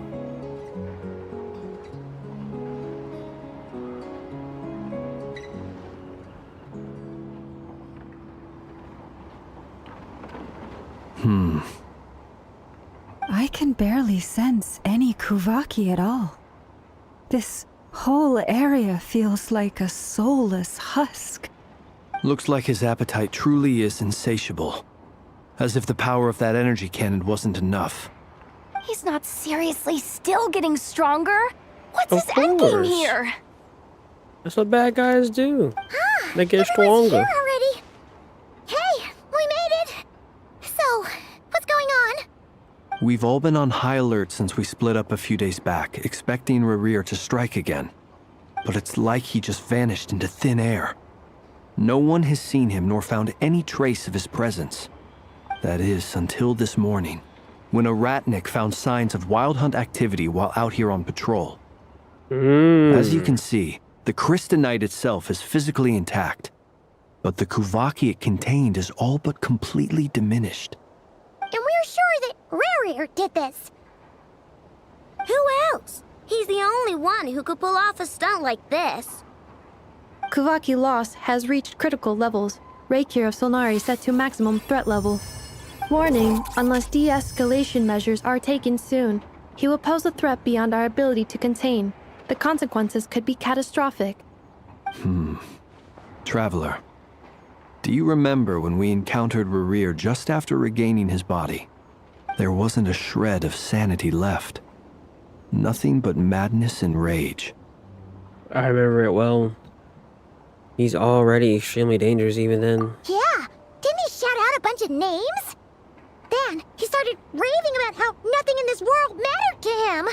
D: I can barely sense any Kuvaki at all. This whole area feels like a soulless husk.
C: Looks like his appetite truly is insatiable. As if the power of that energy cannon wasn't enough.
J: He's not seriously still getting stronger? What's
A: Of
J: his endgame
A: course.
J: here?
A: That's what bad guys do. They get
B: Everyone's
A: stronger.
B: here already. Hey, we made it. So, what's going on?
C: We've all been on high alert since we split up a few days back, expecting Rerir to strike again. But it's like he just vanished into thin air. No one has seen him nor found any trace of his presence. That is, until this morning, when a ratnik found signs of wild hunt activity while out here on patrol. As you can see, the crystalline itself is physically intact, but the Kuvaki it contained is all but completely diminished.
B: And we're sure that Rerir did this. Who else? He's the only one who could pull off a stunt like this.
F: Kuvaki loss has reached critical levels. Reikir of Solnari set to maximum threat level. Warning, unless de-escalation measures are taken soon, he will pose a threat beyond our ability to contain. The consequences could be catastrophic.
C: Traveler, do you remember when we encountered Rerir just after regaining his body? There wasn't a shred of sanity left. Nothing but madness and rage.
A: I remember it well. He's already extremely dangerous even then.
B: Yeah, didn't he shout out a bunch of names? Then he started raving about how nothing in this world mattered to him.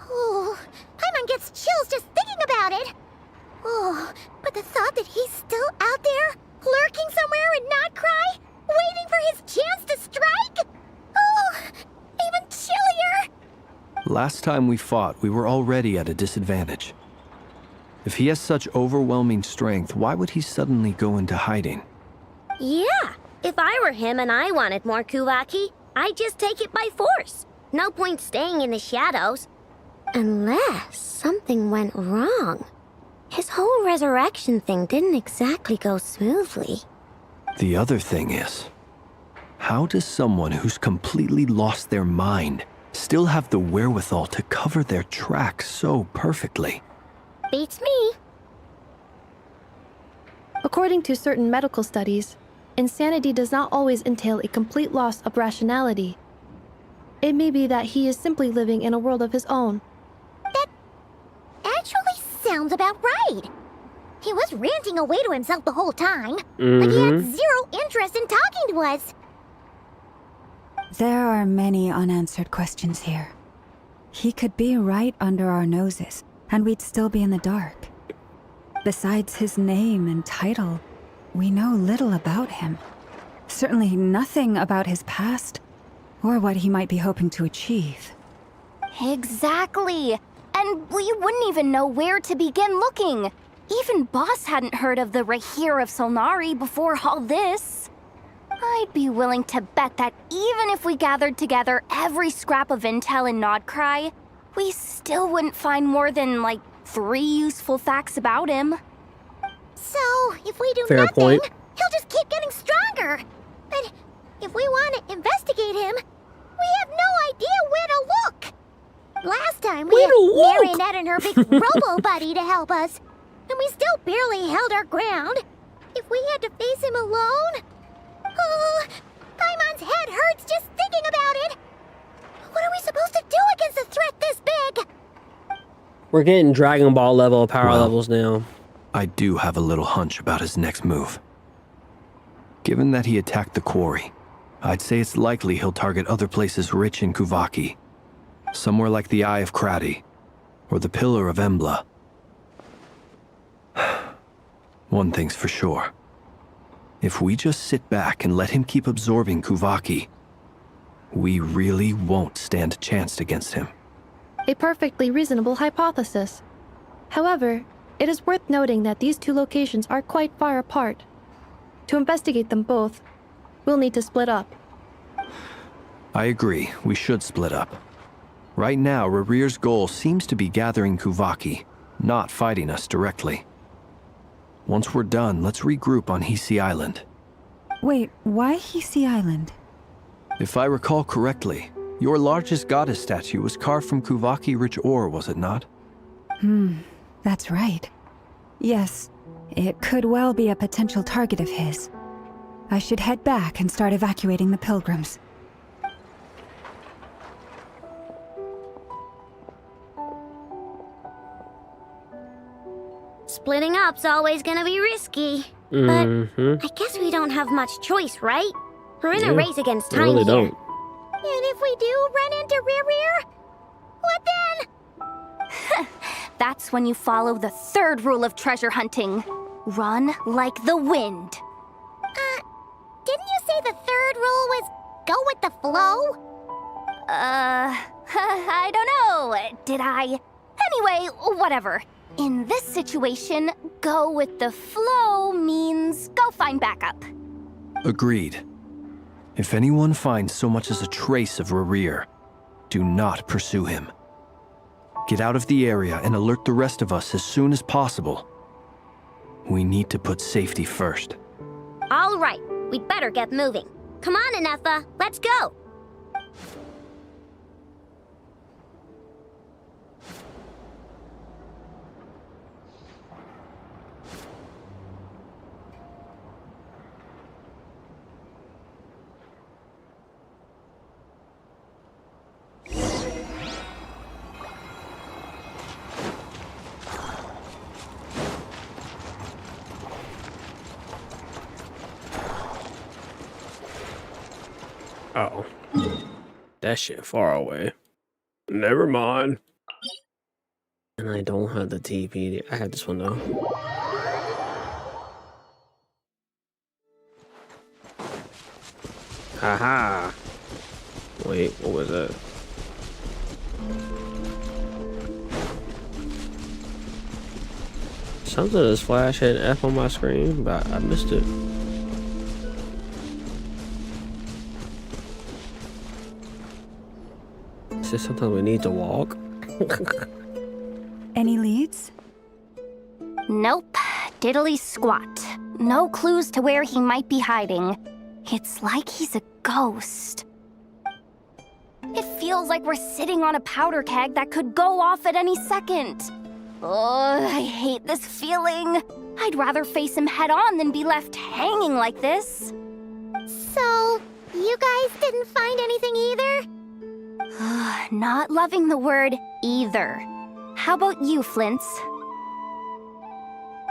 B: Oh, Paimon gets chills just thinking about it. Oh, but the thought that he's still out there, lurking somewhere in Nod Krai, waiting for his chance to strike? Oh, even chillier.
C: Last time we fought, we were already at a disadvantage. If he has such overwhelming strength, why would he suddenly go into hiding?
O: Yeah, if I were him and I wanted more Kuvaki, I'd just take it by force. No point staying in the shadows. Unless something went wrong. His whole resurrection thing didn't exactly go smoothly.
C: The other thing is, how does someone who's completely lost their mind still have the wherewithal to cover their tracks so perfectly?
O: Beats me.
F: According to certain medical studies, insanity does not always entail a complete loss of rationality. It may be that he is simply living in a world of his own.
B: That actually sounds about right. He was ranting away to himself the whole time, but he had zero interest in talking to us.
D: There are many unanswered questions here. He could be right under our noses, and we'd still be in the dark. Besides his name and title, we know little about him. Certainly nothing about his past, or what he might be hoping to achieve.
J: Exactly. And we wouldn't even know where to begin looking. Even Boss hadn't heard of the Rerir of Solnari before all this. I'd be willing to bet that even if we gathered together every scrap of intel in Nod Krai, we still wouldn't find more than, 3 useful facts about him.
B: So, if we do
A: Fair
B: nothing,
A: point.
B: he'll just keep getting stronger. But if we want to investigate him, we have no idea where to look. Last time we had Marionette and her big robo buddy to help us, and we still barely held our ground. If we had to face him alone... Oh, Paimon's head hurts just thinking about it. What are we supposed to do against a threat this big?
A: We're getting Dragon Ball level power levels now.
C: I do have a little hunch about his next move. Given that he attacked the quarry, I'd say it's likely he'll target other places rich in Kuvaki. Somewhere like the Eye of Krati, or the Pillar of Embla. One thing's for sure. If we just sit back and let him keep absorbing Kuvaki, we really won't stand a chance against him.
F: A perfectly reasonable hypothesis. However, it is worth noting that these two locations are quite far apart. To investigate them both, we'll need to split up.
C: I agree, we should split up. Right now, Rerir's goal seems to be gathering Kuvaki, not fighting us directly. Once we're done, let's regroup on Hisi Island.
D: Wait, why Hisi Island?
C: If I recall correctly, your largest goddess statue was carved from Kuvaki-rich ore, was it not?
D: That's right. Yes, it could well be a potential target of his. I should head back and start evacuating the pilgrims.
O: Splitting up's always gonna be risky. But I guess we don't have much choice, right? We're in a race against time
A: really
O: here.
A: don't.
B: And if we do run into Rerir, what then?
J: That's when you follow the third rule of treasure hunting. Run like the wind.
B: Didn't you say the third rule was go with the flow?
J: I don't know. Did I? Anyway, whatever. In this situation, go with the flow means go find backup.
C: Agreed. If anyone finds so much as a trace of Rerir, do not pursue him. Get out of the area and alert the rest of us as soon as possible. We need to put safety first.
O: All right, we'd better get moving. Come on, Anefa, let's go.
A: Oh, that shit far away. Never mind. And I don't have the TP. I have this one though. Haha. Wait, what was that? Something is flashing F on my screen, but I missed it. Is this something we need to walk?
D: Any leads?
J: Nope. Diddly squat. No clues to where he might be hiding. It's like he's a ghost. It feels like we're sitting on a powder keg that could go off at any second. Ugh, I hate this feeling. I'd rather face him head on than be left hanging like this.
B: So, you guys didn't find anything either?
J: Not loving the word either. How about you, Flint's?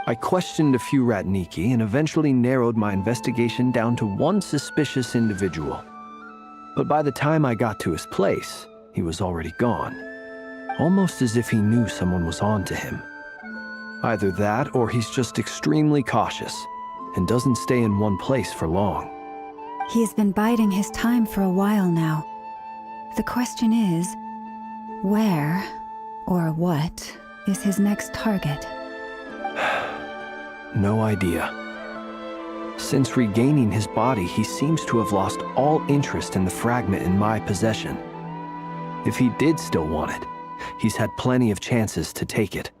C: I questioned a few Ratniki and eventually narrowed my investigation down to one suspicious individual. But by the time I got to his place, he was already gone. Almost as if he knew someone was on to him. Either that or he's just extremely cautious and doesn't stay in one place for long.
D: He's been biding his time for a while now. The question is, where or what is his next target?
C: No idea. Since regaining his body, he seems to have lost all interest in the fragment in my possession. If he did still want it, he's had plenty of chances to take it.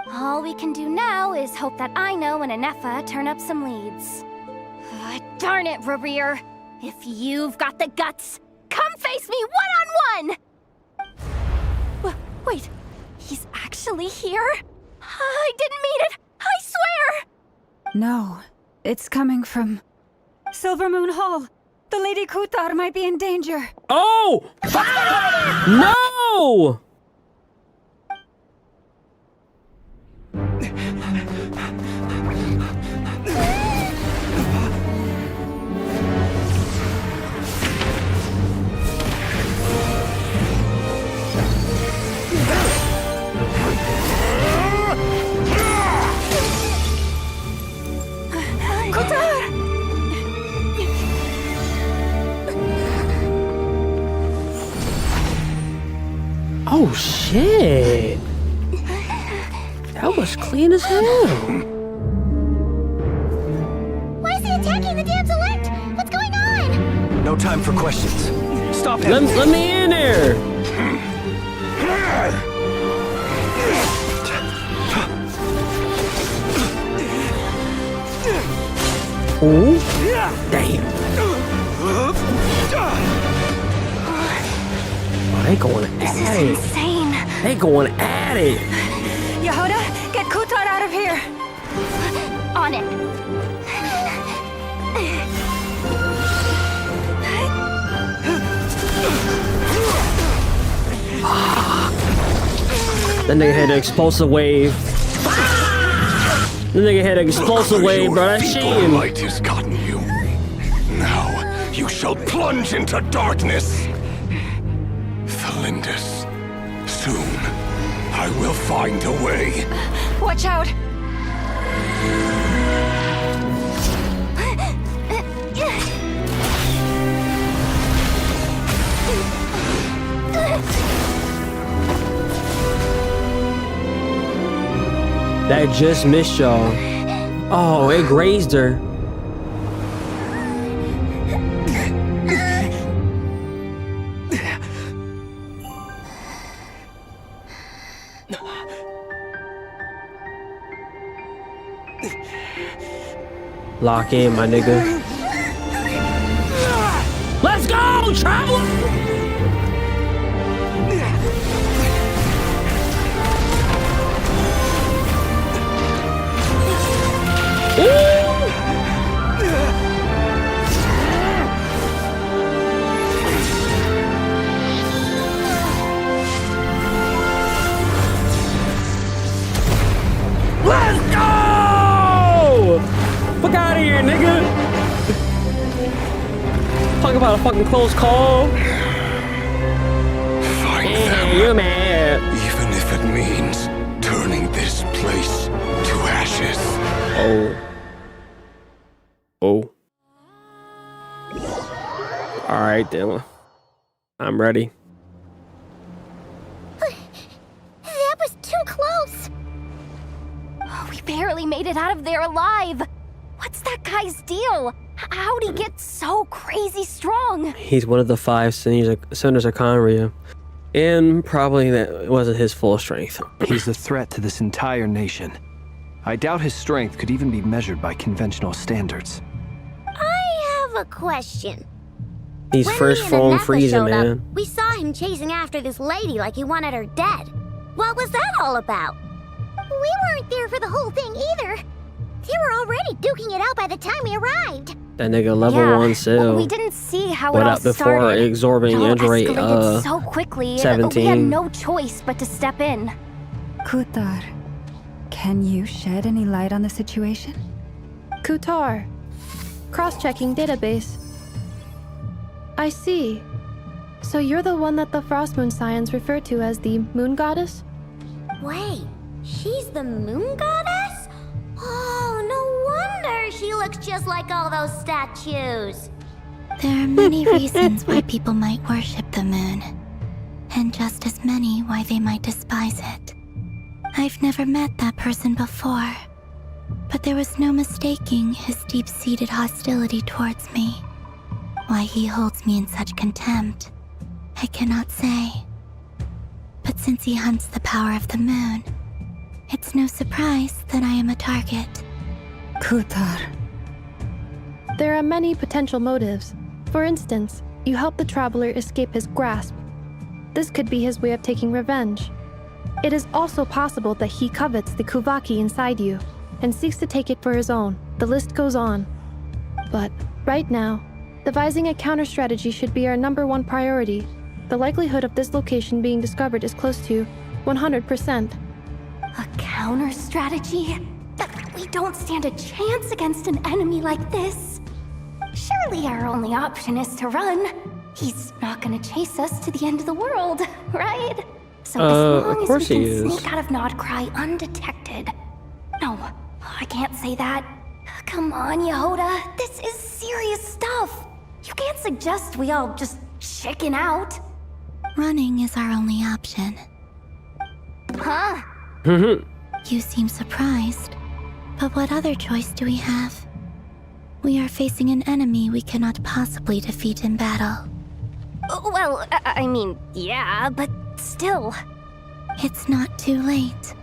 J: All we can do now is hope that Aino and Anefa turn up some leads. Darn it, Rerir. If you've got the guts, come face me one-on-one! Wait, he's actually here? I didn't mean it, I swear!
D: No, it's coming from Silver Moon Hall. The Lady Kutar might be in danger.
A: Oh! No! Oh shit! That was clean as hell.
B: Why is he attacking the damselette? What's going on?
C: No time for questions. Stop him!
A: Let me in there! Ooh! Damn! Oh, they going at
J: This is
A: it.
J: insane.
A: They going at it.
D: Yehuda, get Kutar out of here.
J: On it.
A: That nigga had an explosive wave. That nigga had an explosive wave, bro. That's cheating.
E: Light has gotten you. Now you shall plunge into darkness. Thelindis, soon I will find a way.
D: Watch out.
A: That just missed y'all. Oh, it grazed her. Lock in, my nigga. Let's go, traveler! Let's go! Fuck out of here, nigga! Talk about a fucking close call.
E: Fight
A: them. You're mad.
E: Even if it means turning this place to ashes.
A: Oh. Alright, then. I'm ready.
B: That was too close.
J: Oh, we barely made it out of there alive. What's that guy's deal? How'd he get so crazy strong?
A: He's one of the 5 centers of Conria. And probably that wasn't his full strength.
C: He's a threat to this entire nation. I doubt his strength could even be measured by conventional standards.
O: I have a question.
A: He's
O: When
A: first
O: me and
A: form
O: Anefa
A: Frieza,
O: showed up,
A: man.
O: we saw him chasing after this lady like he wanted her dead. What was that all about?
B: We weren't there for the whole thing either. They were already duking it out by the time we arrived.
A: That nigga level 1 cell.
J: We didn't see how
A: What
J: it all
A: up before
J: started.
A: exorbitant
J: It all
A: injury rate
J: escalated so quickly.
A: 17.
J: We had no choice but to step in.
D: Kutar, can you shed any light on the situation?
F: Kutar. Cross-checking database. I see. So you're the one that the Frost Moon Scions refer to as the Moon Goddess?
O: Wait, she's the moon goddess? Oh, no wonder she looks just like all those statues.
M: There are many reasons why people might worship the moon, and just as many why they might despise it. I've never met that person before, but there was no mistaking his deep-seated hostility towards me. Why he holds me in such contempt, I cannot say. But since he hunts the power of the moon, it's no surprise that I am a target.
D: Kutar.
F: There are many potential motives. For instance, you help the traveler escape his grasp. This could be his way of taking revenge. It is also possible that he covets the Kuvaki inside you and seeks to take it for his own. The list goes on. But right now, devising a counter strategy should be our #1 priority. The likelihood of this location being discovered is close to 100%.
J: A counter strategy? We don't stand a chance against an enemy like this. Surely our only option is to run. He's not gonna chase us to the end of the world, right? So as long as we can sneak out of Nod Krai undetected. No, I can't say that. Come on, Yehoda, this is serious stuff. You can't suggest we all just chicken out.
M: Running is our only option.
J: Huh?
M: You seem surprised, but what other choice do we have? We are facing an enemy we cannot possibly defeat in battle.
J: Well, I mean, yeah, but still.
M: It's not too late.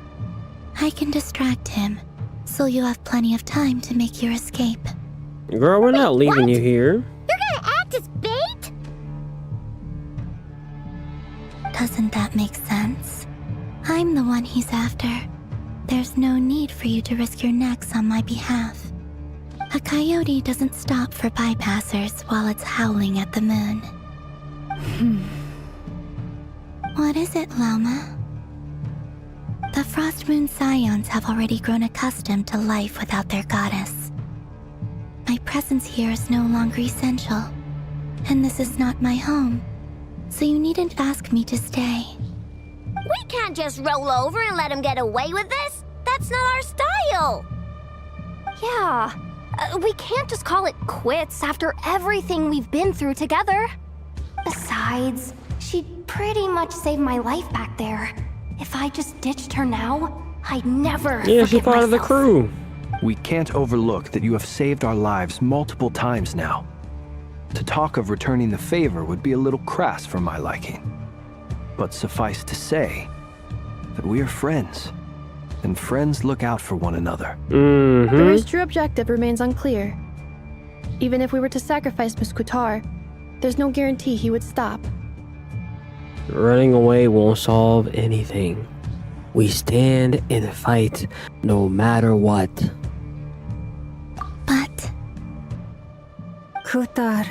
M: I can distract him, so you have plenty of time to make your escape.
A: Girl, we're not leaving you here.
B: You're gonna act as bait?
M: Doesn't that make sense? I'm the one he's after. There's no need for you to risk your necks on my behalf. A coyote doesn't stop for bypassers while it's howling at the moon. What is it, Loma? The Frost Moon Scions have already grown accustomed to life without their goddess. My presence here is no longer essential, and this is not my home, so you needn't ask me to stay.
O: We can't just roll over and let him get away with this. That's not our style.
J: Yeah, we can't just call it quits after everything we've been through together. Besides, she'd pretty much saved my life back there. If I just ditched her now, I'd never
A: Yeah, she's
J: forgive
A: part of the
J: myself.
A: crew.
C: We can't overlook that you have saved our lives multiple times now. To talk of returning the favor would be a little crass for my liking. But suffice to say that we are friends, and friends look out for one another.
A: Mm-hmm.
F: The true objective remains unclear. Even if we were to sacrifice Miss Kutar, There's no guarantee he would stop.
A: Running away won't solve anything. We stand and fight no matter what.
M: But...
D: Kutar,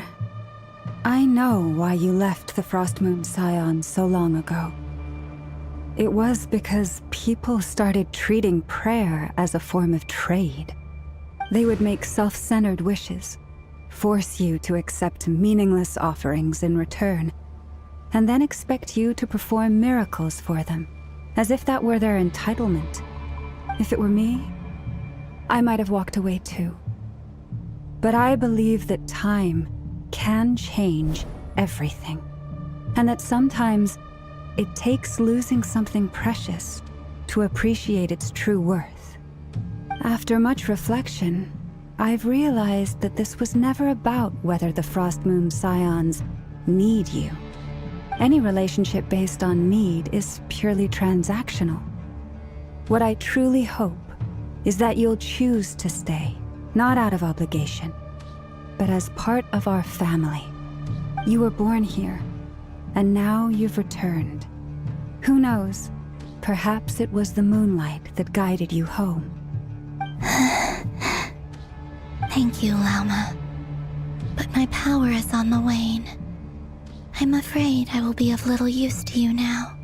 D: I know why you left the Frost Moon Scions so long ago. It was because people started treating prayer as a form of trade. They would make self-centered wishes, force you to accept meaningless offerings in return, and then expect you to perform miracles for them, as if that were their entitlement. If it were me, I might have walked away too. But I believe that time can change everything, and that sometimes it takes losing something precious to appreciate its true worth. After much reflection, I've realized that this was never about whether the Frost Moon Scions need you. Any relationship based on need is purely transactional. What I truly hope is that you'll choose to stay, not out of obligation, but as part of our family. You were born here, and now you've returned. Who knows? Perhaps it was the moonlight that guided you home.
M: Thank you, Lauma. But my power is on the wane. I'm afraid I will be of little use to you now.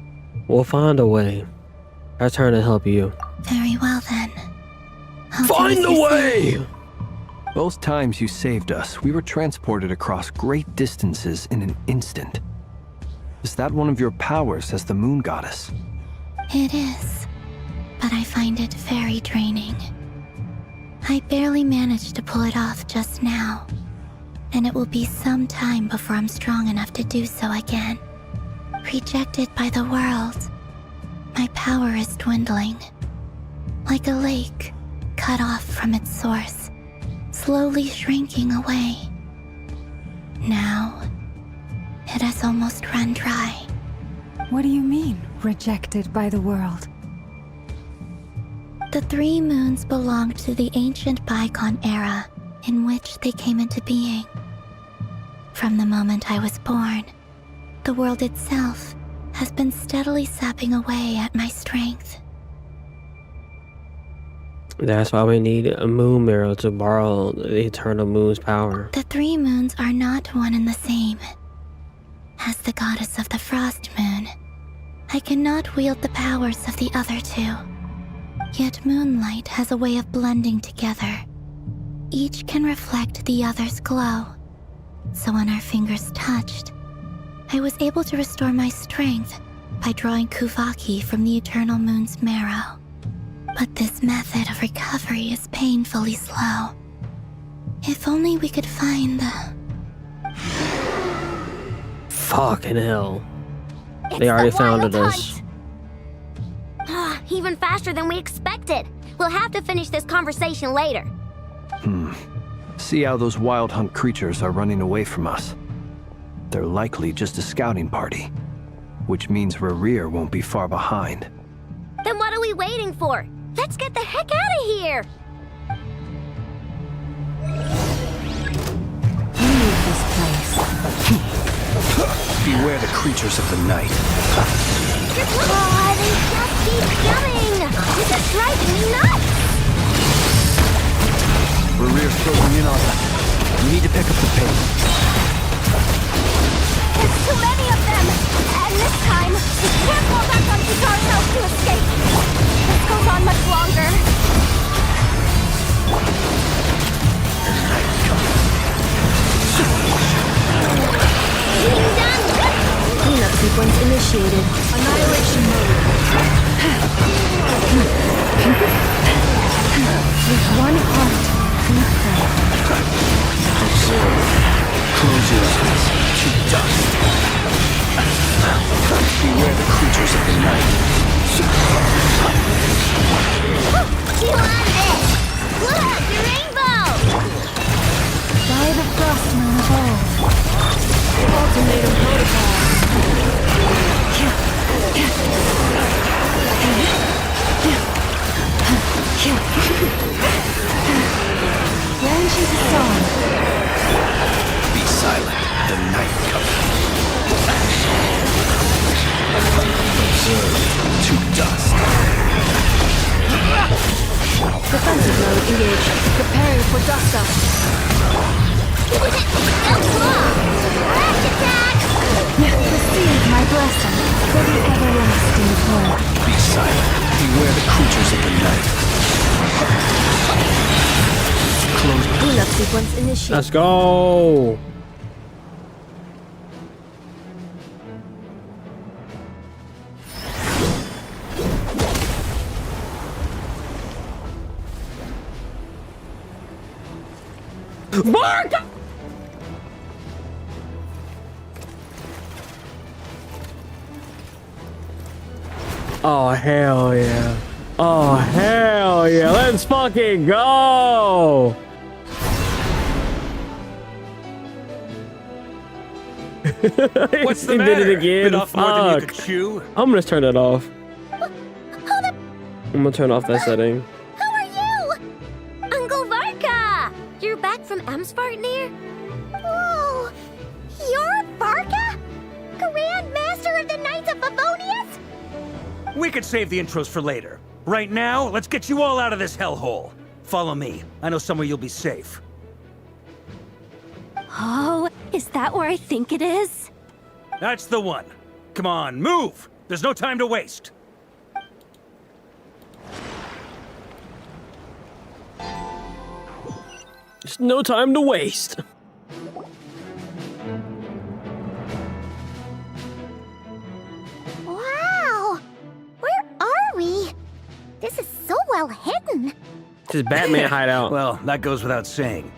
A: We'll find a way. Our turn to help you.
M: Very well then.
C: Find a way! Both times you saved us, we were transported across great distances in an instant. Is that one of your powers as the moon goddess?
M: It is, but I find it very draining. I barely managed to pull it off just now, and it will be some time before I'm strong enough to do so again. Rejected by the world, my power is dwindling. Like a lake, cut off from its source, slowly shrinking away. Now, it has almost run dry.
D: What do you mean, rejected by the world?
M: The 3 moons belonged to the ancient bygone era in which they came into being. From the moment I was born, the world itself has been steadily sapping away at my strength.
A: That's why we need a moon mirror to borrow the eternal moon's power.
M: The 3 moons are not one and the same. As the goddess of the Frost Moon, I cannot wield the powers of the other 2. Yet moonlight has a way of blending together. Each can reflect the other's glow. So when our fingers touched, I was able to restore my strength by drawing Kuvaki from the eternal moon's marrow. But this method of recovery is painfully slow. If only we could find the...
A: Fucking hell. They already founded us.
O: Even faster than we expected. We'll have to finish this conversation later.
C: See how those wild hunt creatures are running away from us. They're likely just a scouting party, which means Rerir won't be far behind.
O: Then what are we waiting for? Let's get the heck out of here!
D: Leave this place.
C: Beware the creatures of the night.
O: They just keep coming! This is driving me nuts!
C: Rerir's closing in on us. We need to pick up the pace.
O: There's too many of them! And this time, we can't fall back on Kutar's house to escape! This goes on much longer.
F: Cleanup sequence initiated. Annihilation mode. With one heart, we pray.
C: Close your eyes to dust. Beware the creatures of the night.
O: You want this? Look, the rainbow!
D: By the Frost Moon of old.
F: Ultimatum protocol.
D: Branches of song.
C: Be silent. The night
G: for dust up.
D: Receive my blessing for the everlasting world.
C: Be silent. Beware the creatures of the night. Close.
G: Cleanup sequence initiated.
A: Let's go. Varka! Oh, hell yeah. Oh, hell yeah. Let's fucking go.
L: What's the
A: He
L: matter?
A: did it again.
L: Bit off more than you
A: Fuck.
L: could chew?
A: I'm gonna turn that off. I'm gonna turn off that setting.
O: Who are you? Uncle Varka! You're back from Rerir?
B: Whoa! You're Varka? Grand Master of the Knights of Favonius?
L: We could save the intros for later. Right now, let's get you all out of this hellhole. Follow me. I know somewhere you'll be safe.
J: Oh, is that where I think it is?
L: That's the one. Come on, move! There's no time to waste.
A: There's no time to waste.
B: Wow! Where are we? This is so well hidden.
A: This is Batman hideout.
L: Well, that goes without saying.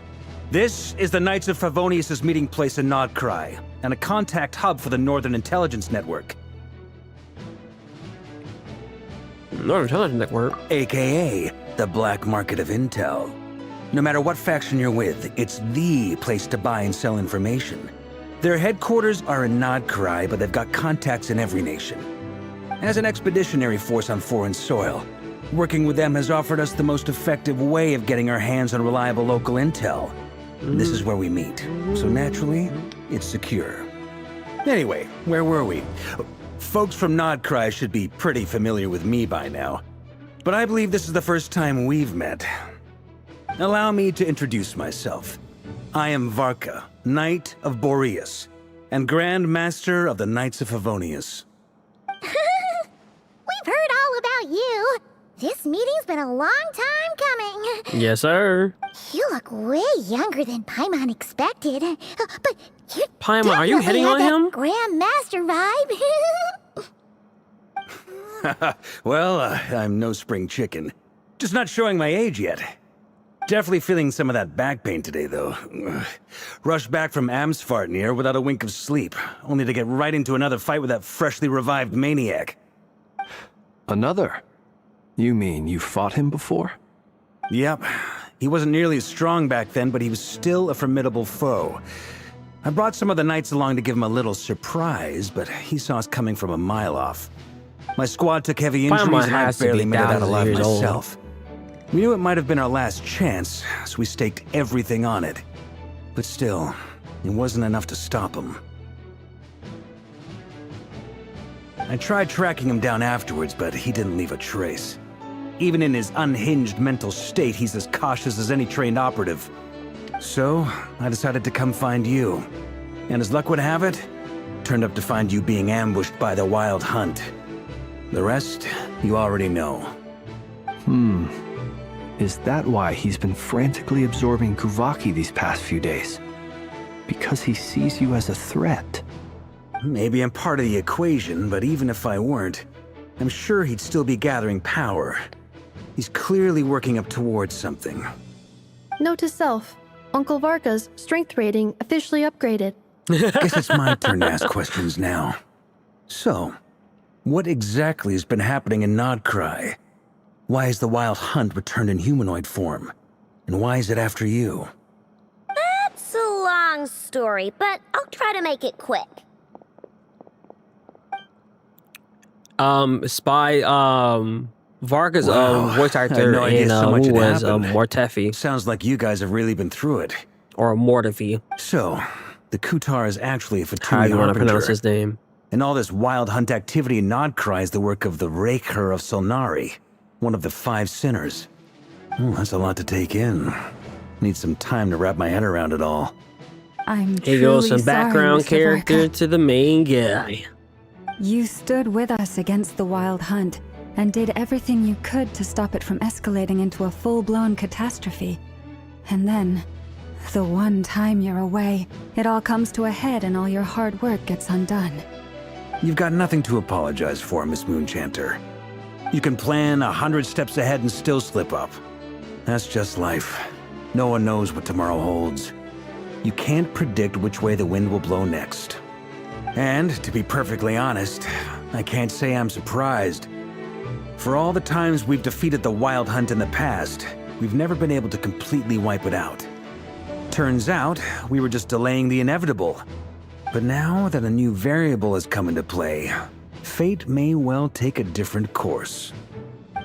L: This is the Knights of Favonius' meeting place in Nod Krai, and a contact hub for the Northern Intelligence Network.
A: Northern Intelligence Network?
L: AKA the black market of intel. No matter what faction you're with, it's the place to buy and sell information. Their headquarters are in Nod Krai, but they've got contacts in every nation. As an expeditionary force on foreign soil, working with them has offered us the most effective way of getting our hands on reliable local intel. This is where we meet, so naturally, it's secure. Anyway, where were we? Folks from Nod Krai should be pretty familiar with me by now, but I believe this is the first time we've met. Allow me to introduce myself. I am Varka, Knight of Boreas, and Grand Master of the Knights of Favonius.
B: We've heard all about you. This meeting's been a long time coming.
A: Yes, sir.
B: You look way younger than Paimon expected. But you
A: Paimon, are you hitting
B: definitely
A: on
B: have
A: him?
B: that Grand Master vibe.
L: Well, I'm no spring chicken. Just not showing my age yet. Definitely feeling some of that back pain today, though. Rushed back from Rerir without a wink of sleep, only to get right into another fight with that freshly revived maniac.
C: Another? You mean you fought him before?
L: Yep. He wasn't nearly as strong back then, but he was still a formidable foe. I brought some of the knights along to give him a little surprise, but he saw us coming from a mile off. My squad took heavy injuries and I barely made it out alive myself. We knew it might have been our last chance, so we staked everything on it. But still, it wasn't enough to stop him. I tried tracking him down afterwards, but he didn't leave a trace. Even in his unhinged mental state, he's as cautious as any trained operative. So, I decided to come find you. And as luck would have it, turned up to find you being ambushed by the Wild Hunt. The rest, you already know.
C: Is that why he's been frantically absorbing Kuvaki these past few days? Because he sees you as a threat?
L: Maybe I'm part of the equation, but even if I weren't, I'm sure he'd still be gathering power. He's clearly working up towards something.
F: Note to self, Uncle Varka's strength rating officially upgraded.
L: Guess it's my turn to ask questions now. So, what exactly has been happening in Nod Krai? Why has the Wild Hunt returned in humanoid form? And why is it after you?
O: That's a long story, but I'll try to make it quick.
A: Varka's
L: Wow.
A: voice
L: I had
A: actor
L: no idea
A: in
L: so much
A: who
L: had
A: was
L: happened.
A: Mortefi.
L: Sounds like you guys have really been through it.
A: Or Mortefi.
L: So, the Kutar is actually a
A: How
L: Fatui
A: you want to
L: Harbinger.
A: pronounce his name?
L: And all this Wild Hunt activity in Nod Krai is the work of the Rerir of Solnari, one of the 5 sinners. That's a lot to take in. Need some time to wrap my head around it all.
D: I'm
A: Here goes
D: truly
A: some background
D: sorry, Mr.
A: character
D: Varka.
A: to the main guy.
D: You stood with us against the Wild Hunt and did everything you could to stop it from escalating into a full-blown catastrophe. And then, the one time you're away, it all comes to a head and all your hard work gets undone.
L: You've got nothing to apologize for, Miss Moonchanter. You can plan 100 steps ahead and still slip up. That's just life. No one knows what tomorrow holds. You can't predict which way the wind will blow next. And, to be perfectly honest, I can't say I'm surprised. For all the times we've defeated the Wild Hunt in the past, we've never been able to completely wipe it out. Turns out, we were just delaying the inevitable. But now that a new variable has come into play, fate may well take a different course.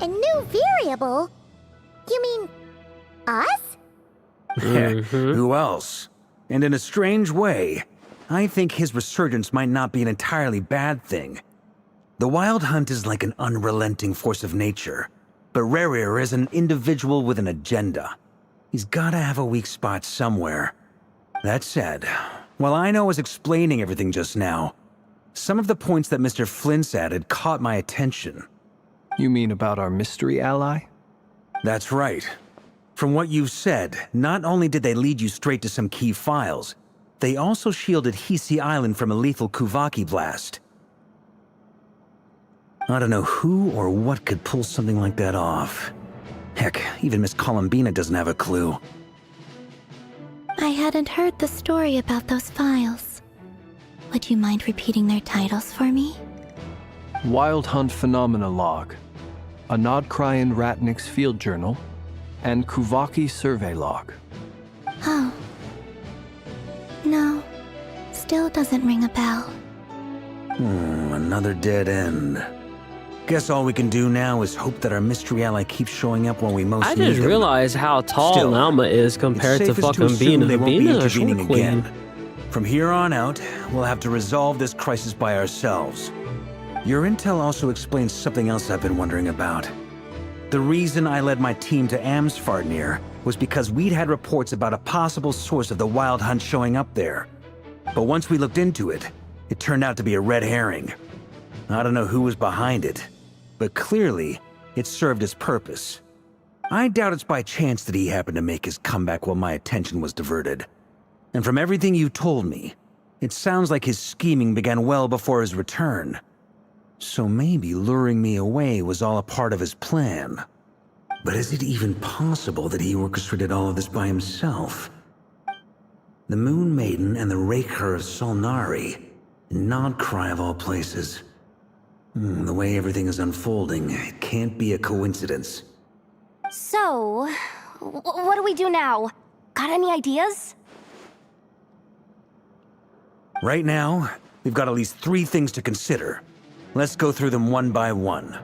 B: A new variable? You mean us?
L: Who else? And in a strange way, I think his resurgence might not be an entirely bad thing. The Wild Hunt is like an unrelenting force of nature, but Rerir is an individual with an agenda. He's gotta have a weak spot somewhere. That said, while Aino was explaining everything just now, some of the points that Mr. Flint's added caught my attention.
C: You mean about our mystery ally?
L: That's right. From what you've said, not only did they lead you straight to some key files, they also shielded Hisi Island from a lethal Kuvaki blast. I don't know who or what could pull something like that off. Heck, even Miss Columbina doesn't have a clue.
M: I hadn't heard the story about those files. Would you mind repeating their titles for me?
C: Wild Hunt Phenomena Log, a Nod Krai and Ratnik's Field Journal, and Kuvaki Survey Log.
M: Oh. No. Still doesn't ring a bell.
L: Another dead end. Guess all we can do now is hope that our mystery ally keeps showing up when we most
A: I
L: need him.
A: just realized how tall
L: Still,
A: Nalma is compared
L: it's
A: to
L: safest
A: fucking
L: assume
A: being
L: they won't be
A: a
L: intervening
A: short queen.
L: again. From here on out, we'll have to resolve this crisis by ourselves. Your intel also explains something else I've been wondering about. The reason I led my team to Amsfarnir was because we'd had reports about a possible source of the Wild Hunt showing up there. But once we looked into it, it turned out to be a red herring. I don't know who was behind it, but clearly, it served its purpose. I doubt it's by chance that he happened to make his comeback while my attention was diverted. And from everything you told me, it sounds like his scheming began well before his return. So maybe luring me away was all a part of his plan. But is it even possible that he orchestrated all of this by himself? The Moon Maiden and the Raker of Solnari, Nod Krai of all places. The way everything is unfolding, it can't be a coincidence.
J: So, what do we do now? Got any ideas?
L: Right now, we've got at least 3 things to consider. Let's go through them one by one.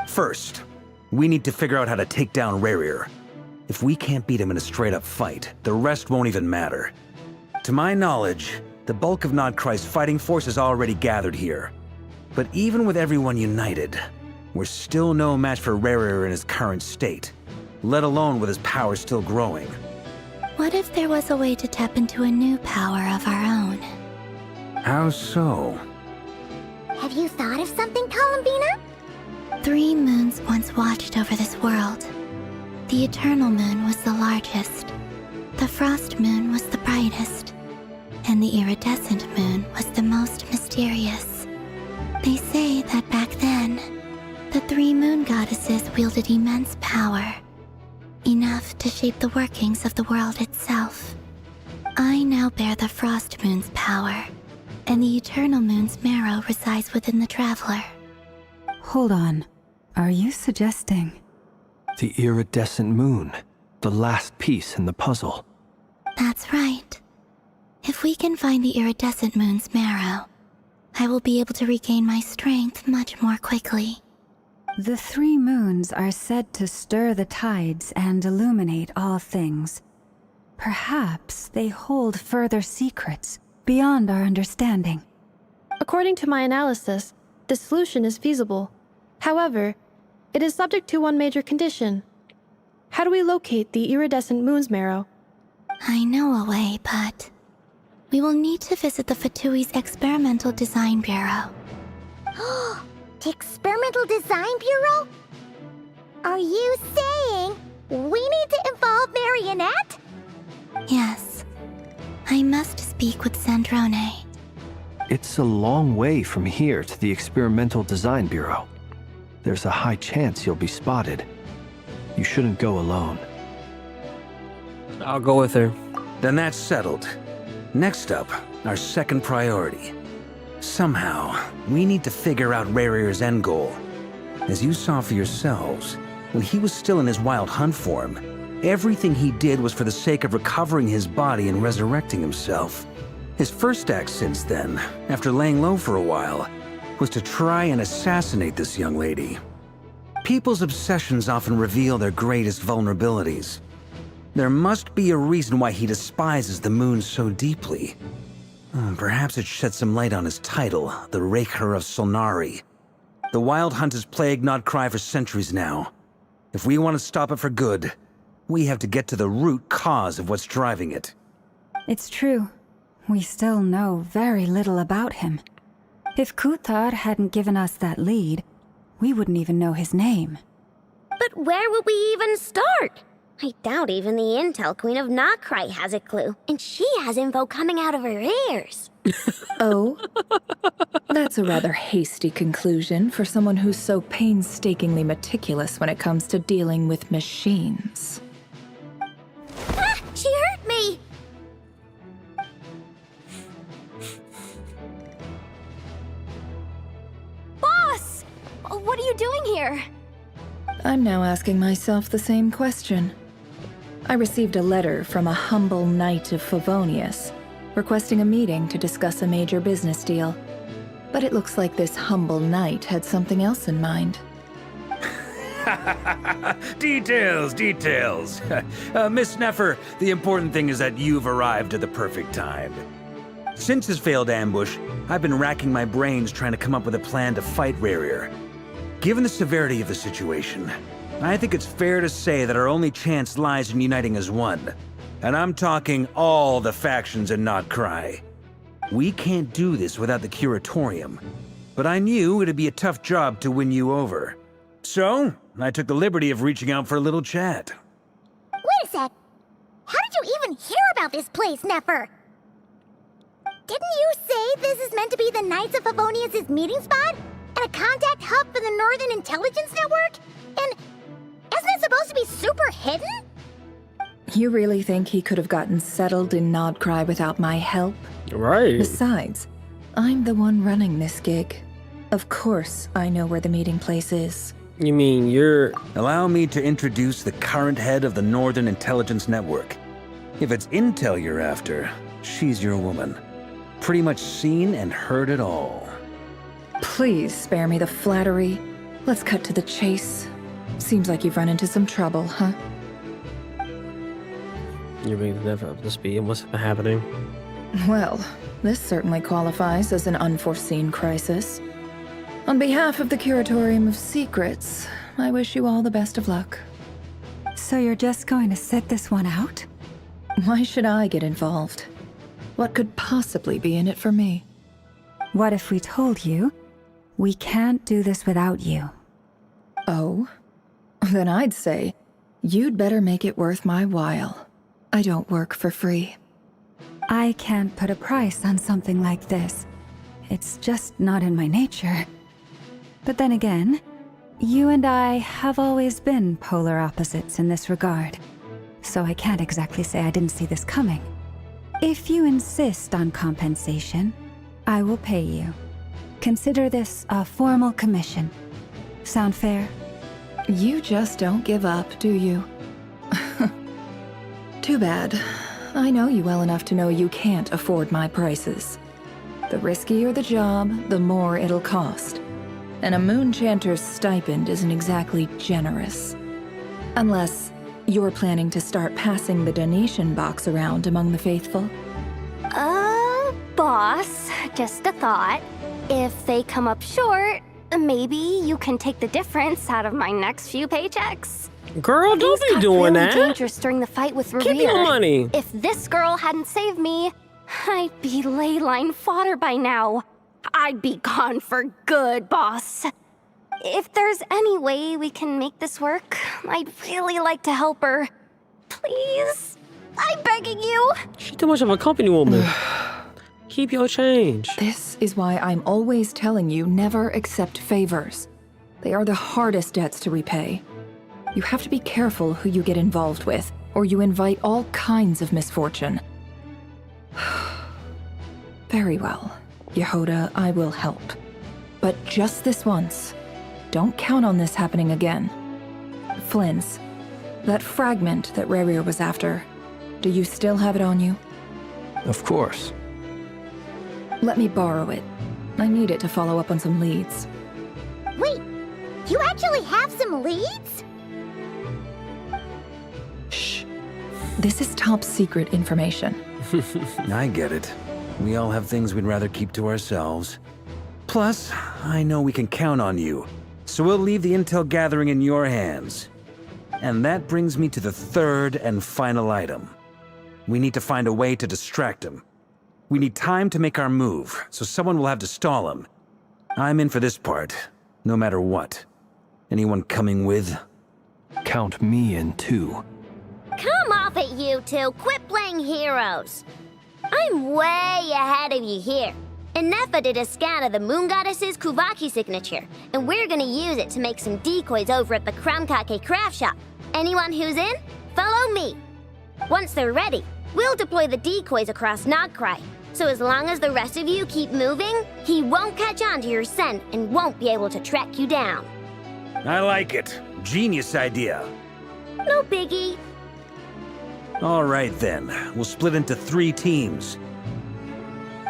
L: First, we need to figure out how to take down Rerir. If we can't beat him in a straight-up fight, the rest won't even matter. To my knowledge, the bulk of Nod Krai's fighting force is already gathered here. But even with everyone united, we're still no match for Rerir in his current state, let alone with his power still growing.
M: What if there was a way to tap into a new power of our own?
L: How so?
B: Have you thought of something, Columbina?
M: 3 moons once watched over this world. The Eternal Moon was the largest. The Frost Moon was the brightest. And the Iridescent Moon was the most mysterious. They say that back then, the 3 moon goddesses wielded immense power. Enough to shape the workings of the world itself. I now bear the Frost Moon's power, and the Eternal Moon's marrow resides within the Traveler.
D: Hold on. Are you suggesting?
C: The iridescent moon, the last piece in the puzzle.
M: That's right. If we can find the Iridescent Moon's marrow, I will be able to regain my strength much more quickly.
D: The 3 moons are said to stir the tides and illuminate all things. Perhaps they hold further secrets beyond our understanding.
F: According to my analysis, this solution is feasible. However, it is subject to one major condition. How do we locate the iridescent moon's marrow
M: I know a way, but we will need to visit the Fatui's Experimental Design Bureau.
B: The Experimental Design Bureau? Are you saying we need to involve Marionette?
M: Yes. I must speak with Sandrone.
C: It's a long way from here to the Experimental Design Bureau. There's a high chance you'll be spotted. You shouldn't go alone.
A: I'll go with her.
L: Then that's settled. Next up, our second priority. Somehow, we need to figure out Rerir's end goal. As you saw for yourselves, when he was still in his wild hunt form, everything he did was for the sake of recovering his body and resurrecting himself. His first act since then, after laying low for a while, was to try and assassinate this young lady. People's obsessions often reveal their greatest vulnerabilities. There must be a reason why he despises the moon so deeply. Perhaps it sheds some light on his title, the Rerir of Solnari. The Wild Hunt has plagued Nod Krai for centuries now. If we want to stop it for good, we have to get to the root cause of what's driving it.
D: It's true. We still know very little about him. If Kuthar hadn't given us that lead, we wouldn't even know his name.
O: But where would we even start? I doubt even the Intel Queen of Nod Krai has a clue, and she has info coming out of her ears.
G: Oh? That's a rather hasty conclusion for someone who's so painstakingly meticulous when it comes to dealing with machines.
O: Ah! She hurt me!
J: Boss! What are you doing here?
G: I'm now asking myself the same question. I received a letter from a humble knight of Favonius, requesting a meeting to discuss a major business deal. But it looks like this humble knight had something else in mind.
L: Details. Miss Sneffer, the important thing is that you've arrived at the perfect time. Since his failed ambush, I've been racking my brains trying to come up with a plan to fight Rerir. Given the severity of the situation, I think it's fair to say that our only chance lies in uniting as one. And I'm talking all the factions in Nod Krai. We can't do this without the Curatorium, but I knew it'd be a tough job to win you over. So, I took the liberty of reaching out for a little chat.
B: Wait a sec. How did you even hear about this place, Nefer? Didn't you say this is meant to be the Knights of Favonius' meeting spot? And a contact hub for the Northern Intelligence Network? And isn't it supposed to be super hidden?
G: You really think he could have gotten settled in Nod Krai without my help?
A: Right.
G: Besides, I'm the one running this gig. Of course I know where the meeting place is.
A: You mean you're...
L: Allow me to introduce the current head of the Northern Intelligence Network. If it's intel you're after, she's your woman. Pretty much seen and heard it all.
G: Please spare me the flattery. Let's cut to the chase. Seems like you've run into some trouble, huh?
A: You're being never up to speed. What's happening?
G: Well, this certainly qualifies as an unforeseen crisis. On behalf of the Curatorium of Secrets, I wish you all the best of luck.
D: So you're just going to sit this one out?
G: Why should I get involved? What could possibly be in it for me?
D: What if we told you we can't do this without you?
G: Oh? Then I'd say, you'd better make it worth my while. I don't work for free.
D: I can't put a price on something like this. It's just not in my nature. But then again, you and I have always been polar opposites in this regard. So I can't exactly say I didn't see this coming. If you insist on compensation, I will pay you. Consider this a formal commission. Sound fair?
G: You just don't give up, do you? Too bad. I know you well enough to know you can't afford my prices. The riskier the job, the more it'll cost. And a Moonchanter's stipend isn't exactly generous. Unless you're planning to start passing the donation box around among the faithful.
J: Boss, just a thought. If they come up short, maybe you can take the difference out of my next few paychecks.
A: Girl, don't
J: Things
A: be
J: got
A: doing
J: really
A: that.
J: dangerous during the fight with Rerir.
A: Keep your money.
J: If this girl hadn't saved me, I'd be ley line fodder by now. I'd be gone for good, boss. If there's any way we can make this work, I'd really like to help her. Please, I'm begging you.
A: She's too much of a company woman. Keep your change.
G: This is why I'm always telling you never accept favors. They are the hardest debts to repay. You have to be careful who you get involved with, or you invite all kinds of misfortune. Very well, Yehoda, I will help. But just this once. Don't count on this happening again. Flynn's, that fragment that Rerir was after, do you still have it on you?
C: Of course.
G: Let me borrow it. I need it to follow up on some leads.
B: Wait, you actually have some leads?
G: Shh. This is top secret information.
L: I get it. We all have things we'd rather keep to ourselves. Plus, I know we can count on you, so we'll leave the intel gathering in your hands. And that brings me to the third and final item. We need to find a way to distract him. We need time to make our move, so someone will have to stall him. I'm in for this part, no matter what. Anyone coming with?
C: Count me in too.
O: Come off it, you two. Quit playing heroes. I'm way ahead of you here. Nefa did a scan of the moon goddess's Kuvaki signature, and we're gonna use it to make some decoys over at the Kramkake craft shop. Anyone who's in, follow me. Once they're ready, we'll deploy the decoys across Nod Krai. So as long as the rest of you keep moving, he won't catch on to your scent and won't be able to track you down.
L: I like it. Genius idea.
O: No biggie.
L: All right then, we'll split into 3 teams.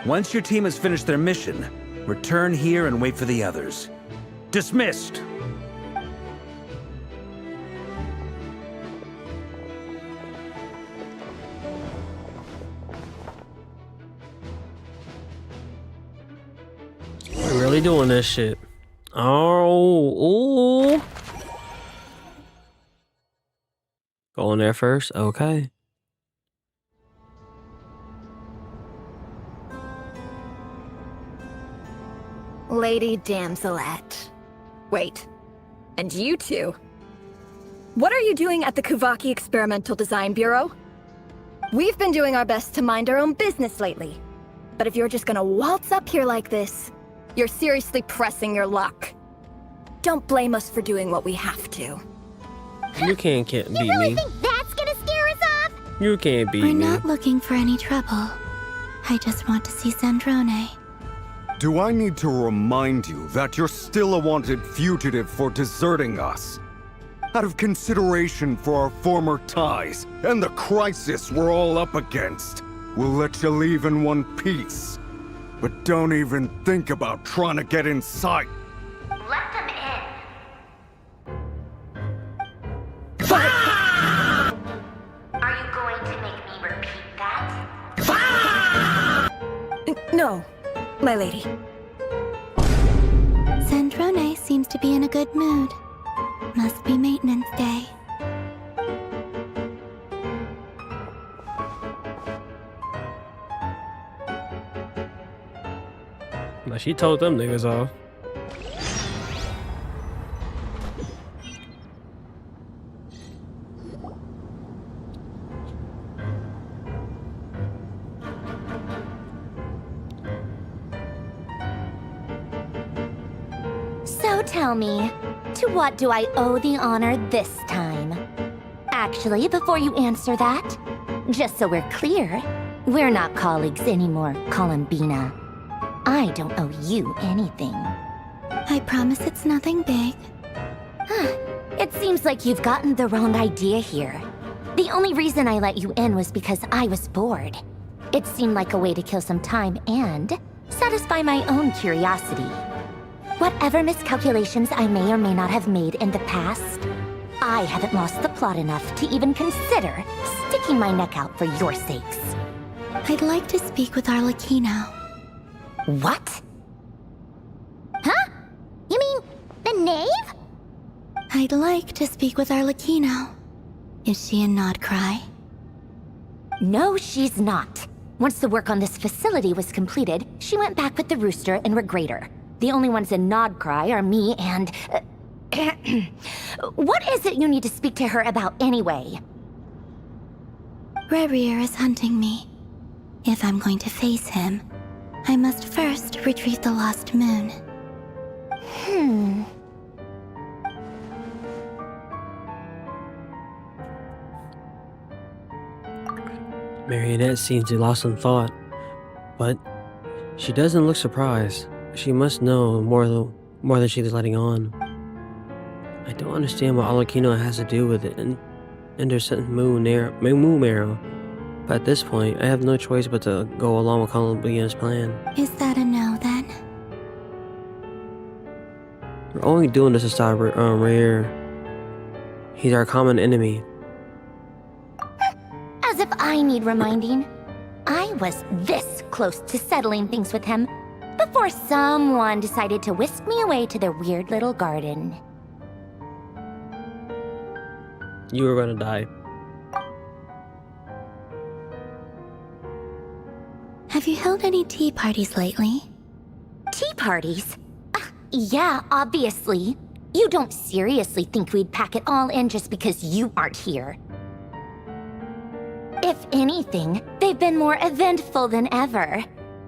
L: Once your team has finished their mission, return here and wait for the others. Dismissed!
A: We're really doing this shit. Oh, ooh. Going there first? Okay.
P: Lady Damselette. Wait, and you two? What are you doing at the Kuvaki Experimental Design Bureau? We've been doing our best to mind our own business lately. But if you're just gonna waltz up here like this, you're seriously pressing your luck. Don't blame us for doing what we have to.
A: You can't beat me.
B: You really think that's gonna scare us off?
A: You can't beat
M: We're
A: me.
M: not looking for any trouble. I just want to see Sandrone.
Q: Do I need to remind you that you're still a wanted fugitive for deserting us? Out of consideration for our former ties and the crisis we're all up against, we'll let you leave in one piece. But don't even think about trying to get inside.
O: Let them in. Are you going to make me repeat that?
P: No, my lady.
M: Sandrone seems to be in a good mood. Must be maintenance day.
A: But she told them niggas off.
J: So tell me, to what do I owe the honor this time? Actually, before you answer that, just so we're clear, we're not colleagues anymore, Columbina. I don't owe you anything.
M: I promise it's nothing big.
J: It seems like you've gotten the wrong idea here. The only reason I let you in was because I was bored. It seemed like a way to kill some time and satisfy my own curiosity. Whatever miscalculations I may or may not have made in the past, I haven't lost the plot enough to even consider sticking my neck out for your sakes.
M: I'd like to speak with Arlino.
J: What?
B: Huh? You mean the knave?
M: I'd like to speak with Arlecchino. Is she in Nod Krai?
R: No, she's not. Once the work on this facility was completed, she went back with the Rooster and Regrator. The only ones in Nod Krai are me and... What is it you need to speak to her about anyway?
M: Rerir is hunting me. If I'm going to face him, I must first retrieve the lost moon.
A: Marionette seems to be lost in thought, but she doesn't look surprised. She must know more than she's letting on. I don't understand what Arlecchino has to do with it and iridescent moon marrow, but at this point, I have no choice but to go along with Columbia's plan.
M: Is that a no, then?
A: We're only doing this to stop Rerir. He's our common enemy.
R: As if I need reminding. I was this close to settling things with him before someone decided to whisk me away to their weird little garden.
A: You were gonna die.
M: Have you held any tea parties lately?
R: Tea parties? Yeah, obviously. You don't seriously think we'd pack it all in just because you aren't here. If anything, they've been more eventful than ever.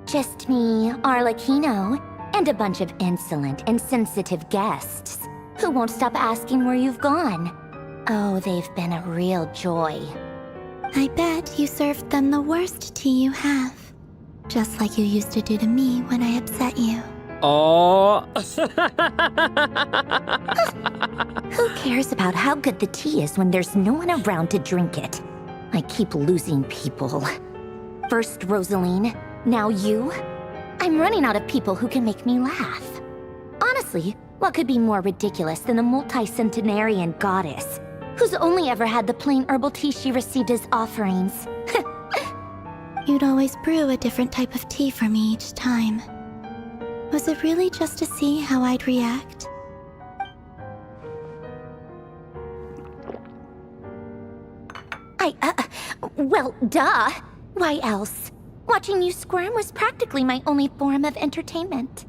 R: Just me, Arlecchino, and a bunch of insolent and sensitive guests who won't stop asking where you've gone. Oh, they've been a real joy.
M: I bet you served them the worst tea you have. Just like you used to do to me when I upset you.
A: Oh.
R: Who cares about how good the tea is when there's no one around to drink it? I keep losing people. First Rosaline, now you. I'm running out of people who can make me laugh. Honestly, what could be more ridiculous than a multi-centenarian goddess who's only ever had the plain herbal tea she received as offerings?
M: You'd always brew a different type of tea for me each time. Was it really just to see how I'd react?
R: Well, duh. Why else? Watching you squirm was practically my only form of entertainment.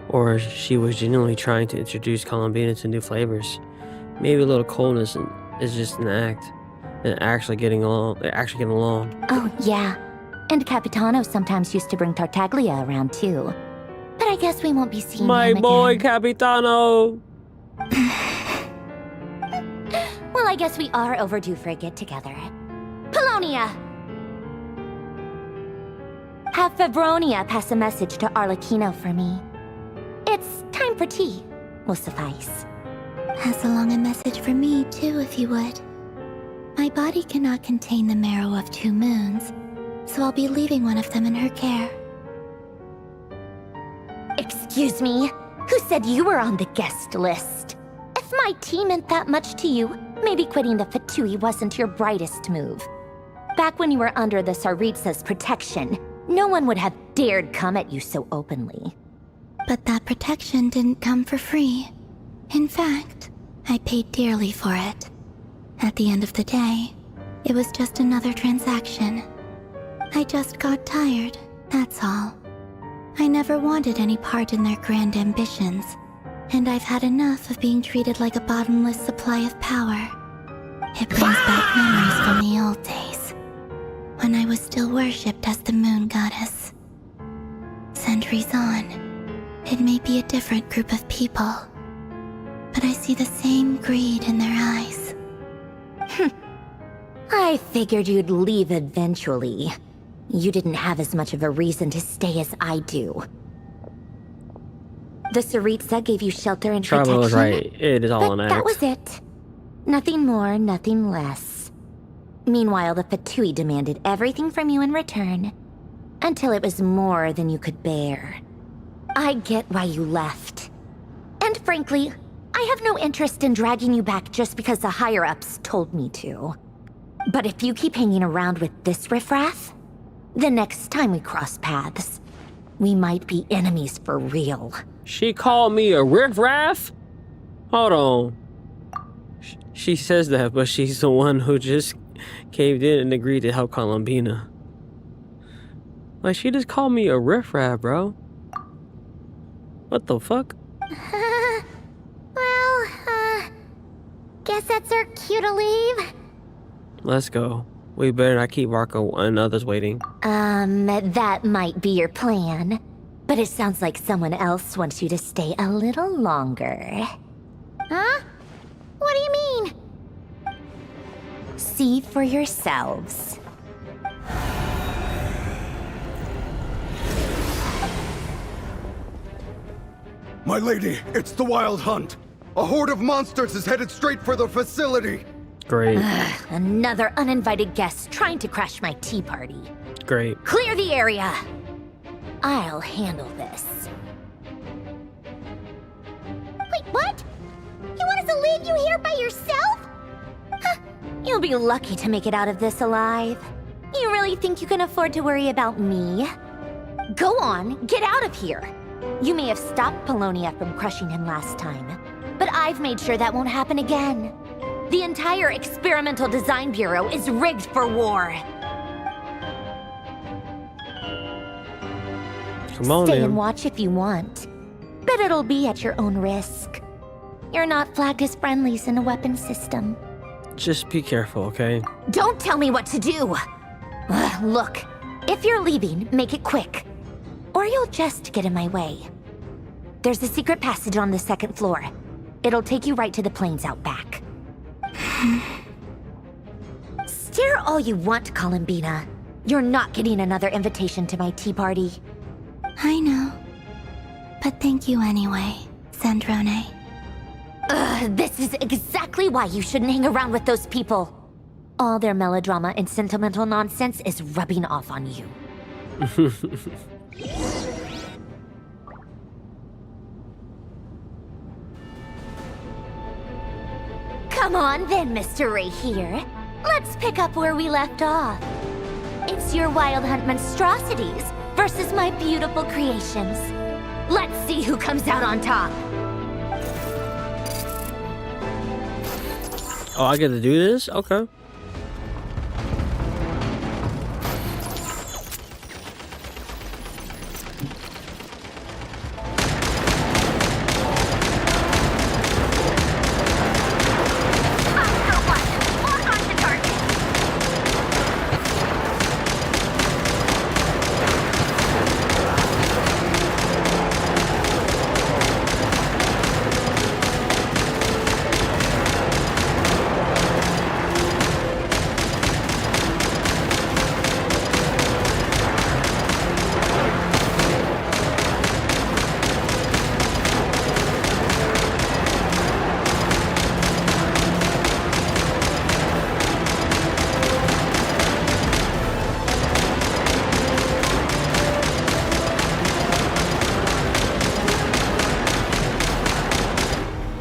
A: Or she was genuinely trying to introduce Columbina to new flavors. Maybe a little coldness is just an act, and actually getting along.
R: Oh, yeah. And Capitano sometimes used to bring Tartaglia around too. But I guess we won't be seeing
A: My
R: him
A: boy
R: again.
A: Capitano!
R: Well, I guess we are overdue for a get-together. Polonia! Have Febronia pass a message to Arlecchino for me. It's time for tea. Will suffice.
M: Pass along a message for me, too, if you would. My body cannot contain the marrow of 2 moons, so I'll be leaving one of them in her care.
R: Excuse me? Who said you were on the guest list? If my tea meant that much to you, maybe quitting the Fatui wasn't your brightest move. Back when you were under the Tsaritsa's protection, no one would have dared come at you so openly.
M: But that protection didn't come for free. In fact, I paid dearly for it. At the end of the day, it was just another transaction. I just got tired, that's all. I never wanted any part in their grand ambitions, and I've had enough of being treated like a bottomless supply of power. It brings back memories from the old days, when I was still worshipped as the moon goddess. Centuries on, it may be a different group of people, but I see the same greed in their eyes.
R: I figured you'd leave eventually. You didn't have as much of a reason to stay as I do. The Tsaritsa gave you shelter and protection.
A: Travel was right. It is all
R: but
A: an act.
R: that was it. Nothing more, nothing less. Meanwhile, the Fatui demanded everything from you in return, until it was more than you could bear. I get why you left. And frankly, I have no interest in dragging you back just because the higher-ups told me to. But if you keep hanging around with this riffraff, the next time we cross paths, we might be enemies for real.
A: She called me a riffraff? Hold on. She says that, but she's the one who just caved in and agreed to help Columbina. Like, she just called me a riffraff, bro. What the fuck?
B: Guess that's our cue to leave.
A: Let's go. We better not keep Varka and others waiting.
R: That might be your plan. But it sounds like someone else wants you to stay a little longer.
B: Huh? What do you mean?
R: See for yourselves.
Q: My lady, it's the Wild Hunt. A horde of monsters is headed straight for the facility.
A: Great.
R: Another uninvited guest trying to crash my tea party.
A: Great.
R: Clear the area. I'll handle this.
B: Wait, what? You want us to leave you here by yourself?
R: You'll be lucky to make it out of this alive. You really think you can afford to worry about me? Go on, get out of here. You may have stopped Polonia from crushing him last time, but I've made sure that won't happen again. The entire Experimental Design Bureau is rigged for war.
A: Come on,
R: Stay
A: man.
R: and watch if you want, but it'll be at your own risk. You're not flagged as friendlies in the weapons system.
A: Just be careful, okay?
R: Don't tell me what to do! Look, if you're leaving, make it quick. Or you'll just get in my way. There's a secret passage on the 2nd floor. It'll take you right to the plains out back. Stare all you want, Columbina. You're not getting another invitation to my tea party.
M: I know. But thank you anyway, Sandrone.
R: This is exactly why you shouldn't hang around with those people. All their melodrama and sentimental nonsense is rubbing off on you. Come on then, Mr. Rerir. Let's pick up where we left off. It's your Wild Hunt monstrosities versus my beautiful creations. Let's see who comes out on top.
A: Oh, I get to do this? Okay.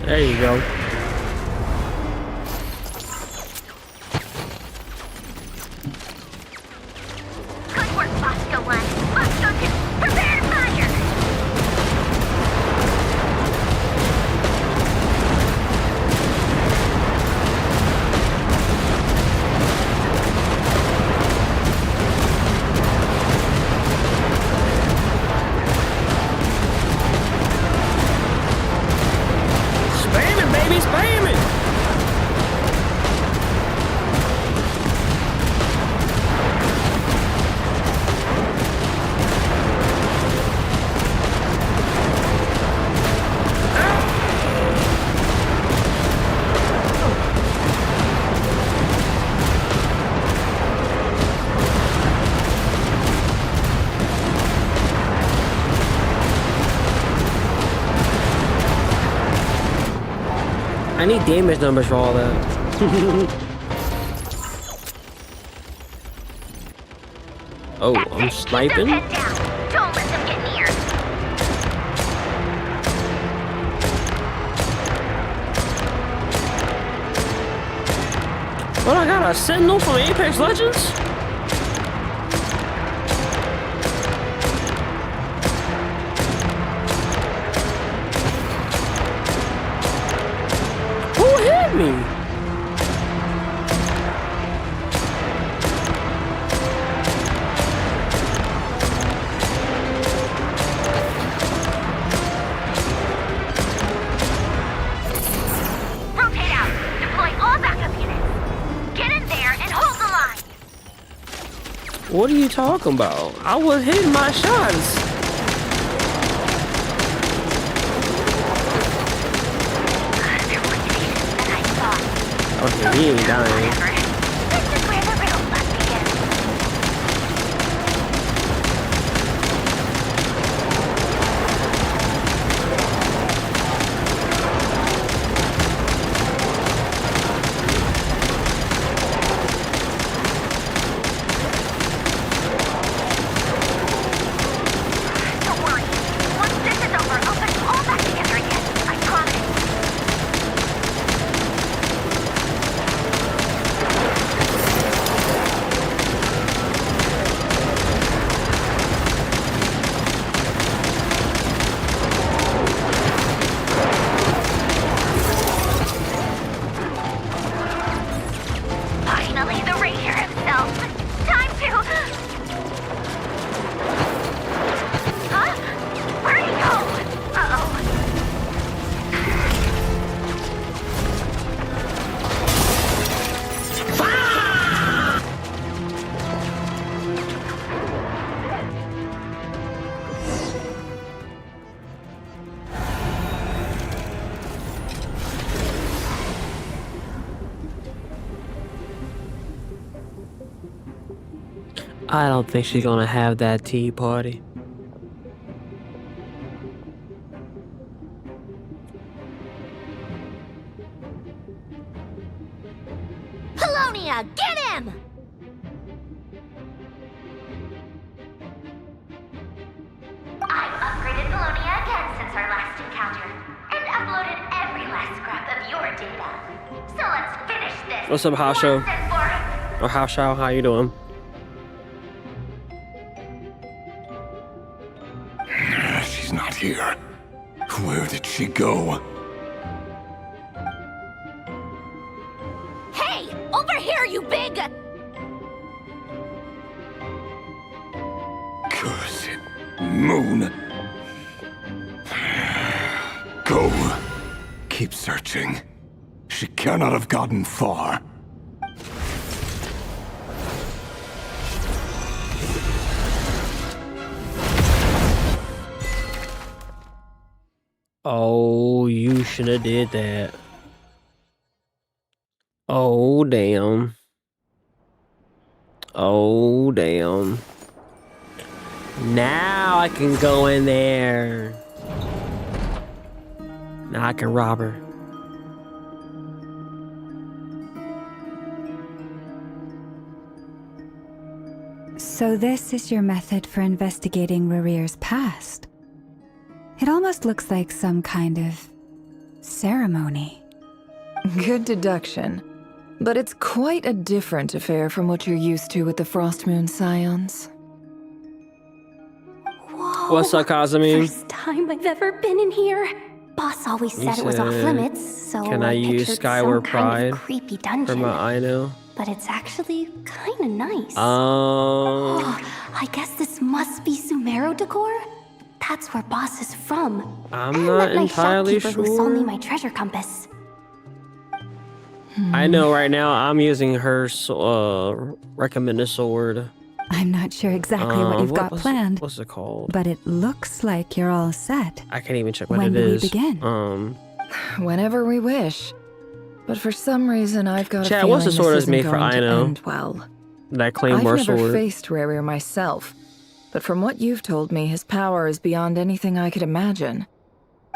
A: There you go.
B: Good work, Bosco 1. Bosco 2, prepare to fire!
A: Spam it, baby, spam it! I need damage numbers for all that. Oh, I'm sniping?
B: Don't let them get near.
A: What, I got a sentinel from Apex Legends? What are you talking about? I was hitting my shots. Okay, he ain't dying. I don't think she's gonna have that tea party.
B: Polonia, get him!
S: I've upgraded Polonia again since our last encounter, and uploaded every last scrap of your data. So let's finish this.
A: What's up, Haosho? Or Haosho, how you doing?
E: She's not here. Where did she go?
B: Hey! Over here, you big...
E: Curse it. Moon. Go. Keep searching. She cannot have gotten far.
A: Oh, you should have did that. Oh, damn. Oh, damn. Now I can go in there. Now I can rob her.
D: So this is your method for investigating Rerir's past? It almost looks like some kind of ceremony.
G: Good deduction. But it's quite a different affair from what you're used to with the Frostmoon Scions.
J: Whoa.
A: What's up, Kazumi?
J: First time I've ever been in here. Boss always said it was off limits, so
A: can I use
J: pictured
A: Skyward
J: some kind
A: Pride
J: of creepy
A: for
J: dungeon.
A: my Aino?
J: But it's actually kind of nice.
A: Oh,
J: I guess this must be Sumeru decor? That's where Boss is from.
A: I'm
J: and
A: not
J: that nice
A: entirely
J: shopkeeper who sold me
A: sure.
J: my treasure compass.
A: I know right now I'm using her recommended sword.
D: I'm not sure exactly what you've got planned.
A: What's it called?
D: But it looks like you're all set.
A: I can't even check what
D: When
A: it
D: do we
A: is.
D: begin?
G: Whenever we wish. But for some reason, I've got a
A: Chat,
G: feeling
A: what's the sword
G: this
A: that's made
G: isn't
A: for
G: going to
A: Aino?
G: end well.
A: That Claymore
G: I've never
A: sword.
G: faced Rerir myself, but from what you've told me, his power is beyond anything I could imagine.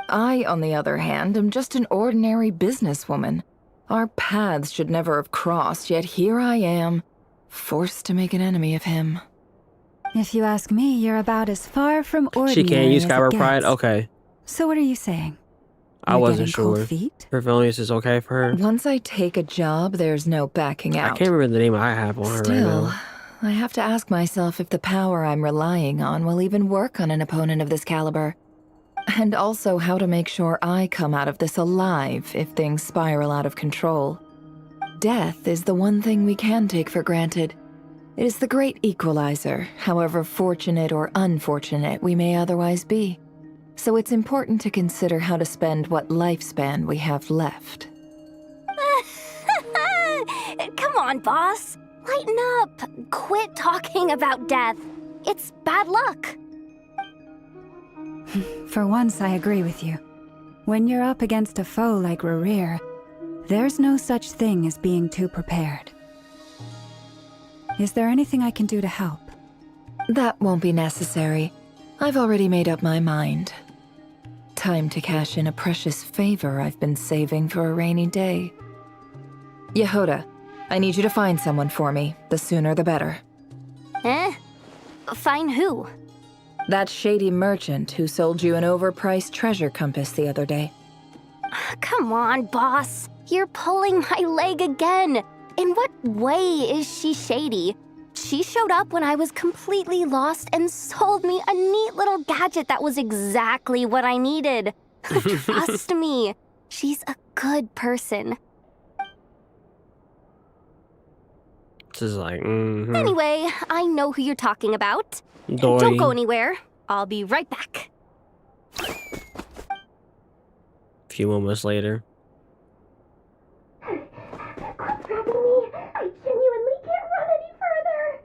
G: I, on the other hand, am just an ordinary businesswoman. Our paths should never have crossed, yet here I am, forced to make an enemy of him.
D: If you ask me, you're about as far from ordinary
A: She can't use
D: as it
A: Skyward Pride?
D: gets.
A: Okay.
D: So what are you saying?
A: I
D: You're
A: wasn't
D: getting cold
A: sure.
D: feet?
A: Revelius is okay for her.
G: Once I take a job, there's no backing out.
A: I can't remember the name I have on her right
G: Still,
A: now.
G: I have to ask myself if the power I'm relying on will even work on an opponent of this caliber. And also how to make sure I come out of this alive if things spiral out of control. Death is the one thing we can take for granted. It is the great equalizer, however fortunate or unfortunate we may otherwise be. So it's important to consider how to spend what lifespan we have left.
J: Come on, Boss. Lighten up! Quit talking about death. It's bad luck.
D: For once, I agree with you. When you're up against a foe like Rerir, there's no such thing as being too prepared. Is there anything I can do to help?
G: That won't be necessary. I've already made up my mind. Time to cash in a precious favor I've been saving for a rainy day. Yehoda, I need you to find someone for me. The sooner the better.
J: Eh? Find who?
G: That shady merchant who sold you an overpriced treasure compass the other day.
J: Come on, boss. You're pulling my leg again. In what way is she shady? She showed up when I was completely lost and sold me a neat little gadget that was exactly what I needed. Trust me, she's a good person.
A: This is like,
J: Anyway, I know who you're talking about.
A: Dory.
J: Don't go anywhere. I'll be right back.
A: A few moments later.
S: What's happening to me? I genuinely can't run any further.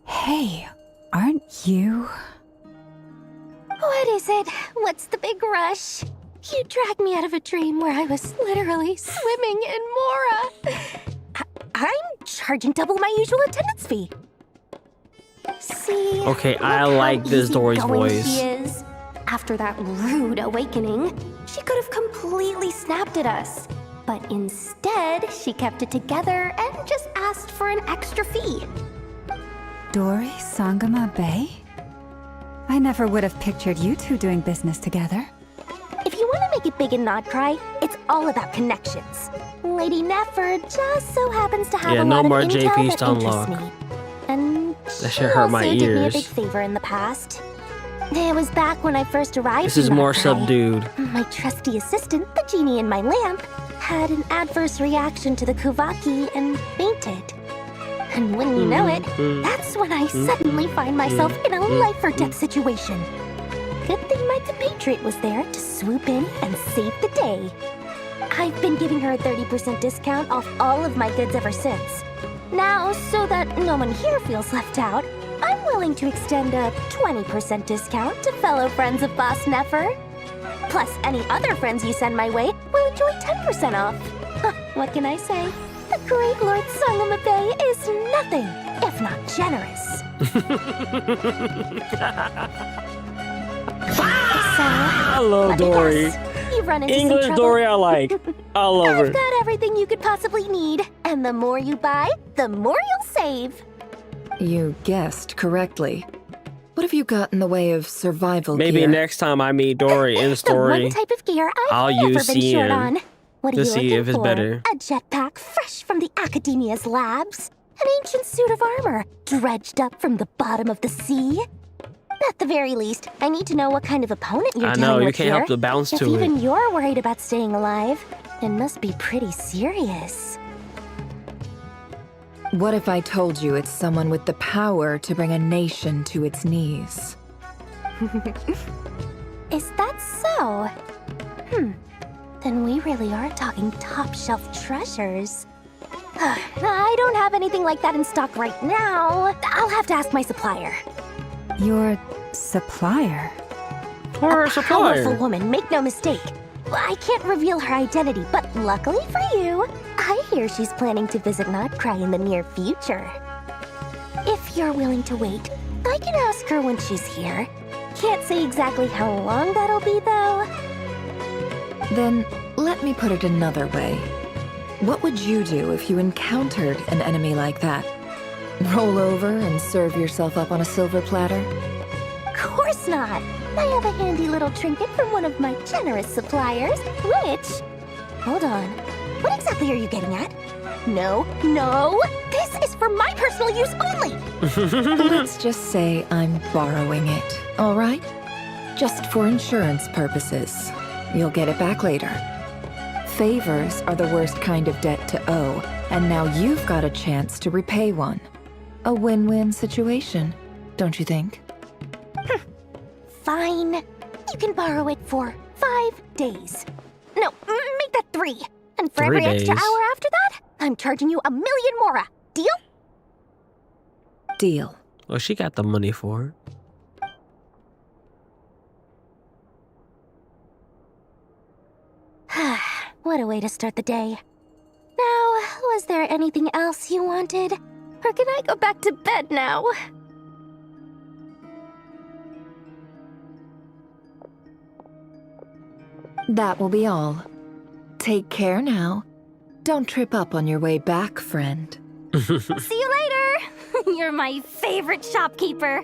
D: Hey, aren't you?
J: What is it? What's the big rush? You dragged me out of a dream where I was literally swimming in Mora. I'm charging double my usual attendance fee. See?
A: Okay, I like this Dory's voice.
J: She is. After that rude awakening, she could have completely snapped at us. But instead, she kept it together and just asked for an extra fee.
D: Dory, Sangama Bay? I never would have pictured you two doing business together.
J: If you want to make it big in Nod Krai, it's all about connections. Lady Nefer just so happens to have a
A: no
J: lot
A: more
J: of intel
A: JPs
J: that
A: to
J: interests
A: unlock.
J: me. And
A: That
J: she
A: shit hurt my
J: also did me a
A: ears.
J: big favor in the past. It was back when I first arrived.
A: This is
J: in Nod
A: more
J: Krai.
A: subdued.
J: My trusty assistant, the genie in my lamp, had an adverse reaction to the Kuvaki and fainted. And when you know it, that's when I suddenly find myself in a life-or-death situation. Good thing my compatriot was there to swoop in and save the day. I've been giving her a 30% discount off all of my goods ever since. Now, so that no one here feels left out, I'm willing to extend a 20% discount to fellow friends of Boss Nefer. Plus, any other friends you send my way will enjoy 10% off. What can I say? The great Lord Sangama Bay is nothing if not generous.
A: I love Dory.
J: You've run into
A: English
J: some
A: Dory I
J: trouble.
A: like. I love her.
J: I've got everything you could possibly need, and the more you buy, the more you'll save.
G: You guessed correctly. What have you got in the way of survival
A: Maybe
G: gear?
A: next time I meet Dory in the
J: The
A: story,
J: one type of gear
A: I'll
J: I've
A: use
J: never been short on.
A: CN
J: What are
A: to
J: you
A: see
J: looking
A: if it's
J: for?
A: better.
J: A jetpack fresh from the Academia's labs? An ancient suit of armor dredged up from the bottom of the sea? At the very least, I need to know what kind of opponent you're
A: I
J: dealing
A: know, you
J: with
A: can't
J: here.
A: help but bounce
J: If
A: to it.
J: even you're worried about staying alive, it must be pretty serious.
G: What if I told you it's someone with the power to bring a nation to its knees?
J: Is that so? Then we really are talking top-shelf treasures. I don't have anything like that in stock right now. I'll have to ask my supplier.
D: Your supplier?
A: Her
J: Powerful woman, make no mistake. I can't reveal her identity, but luckily for you, I hear she's planning to visit Nod Krai in the near future. If you're willing to wait, I can ask her when she's here. Can't say exactly how long that'll be, though.
G: Then, let me put it another way. What would you do if you encountered an enemy like that? Roll over and serve yourself up on a silver platter?
J: Of course not. I have a handy little trinket from one of my generous suppliers, which... Hold on. What exactly are you getting at? No. This is for my personal use only!
G: Let's just say I'm borrowing it, all right? Just for insurance purposes. You'll get it back later. Favors are the worst kind of debt to owe, and now you've got a chance to repay one. A win-win situation, don't you think?
J: Fine. You can borrow it for 5 days. No, make that 3. And for
A: 3
J: every extra
A: days.
J: hour after that, I'm charging you 1 million more. Deal?
G: Deal.
A: Well, she got the money for
J: it. What a way to start the day. Now, was there anything else you wanted? Or can I go back to bed now?
G: That will be all. Take care now. Don't trip up on your way back, friend.
J: See you later! You're my favorite shopkeeper.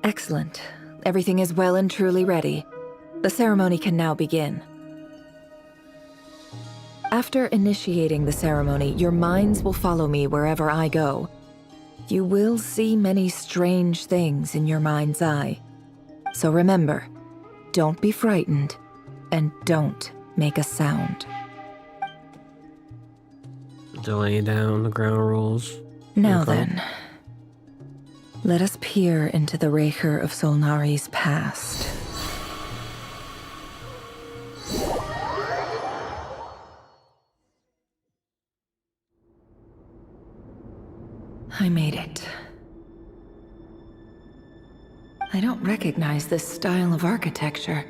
G: Excellent. Everything is well and truly ready. The ceremony can now begin. After initiating the ceremony, your minds will follow me wherever I go. You will see many strange things in your mind's eye. So remember, don't be frightened, and don't make a sound.
A: laying down the ground rules.
G: Now
A: Okay.
G: then, let us peer into the Rerir of Solnari's past. I made it. I don't recognize this style of architecture.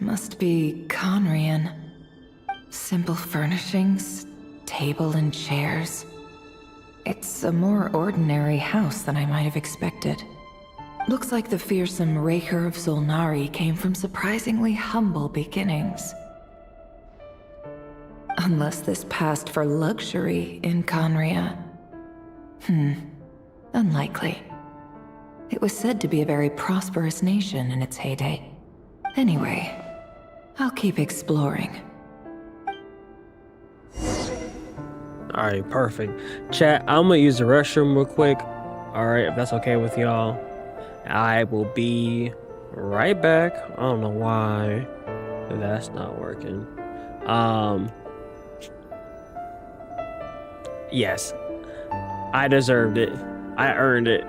G: Must be Conrian. Simple furnishings, table and chairs. It's a more ordinary house than I might have expected. Looks like the fearsome Rerir of Solnari came from surprisingly humble beginnings. Unless this passed for luxury in Conria. Unlikely. It was said to be a very prosperous nation in its heyday. Anyway, I'll keep exploring.
A: Alright, perfect. Chat, I'm gonna use the restroom real quick. Alright, if that's okay with y'all. I will be right back. I don't know why that's not working. Yes. I deserved it. I earned it.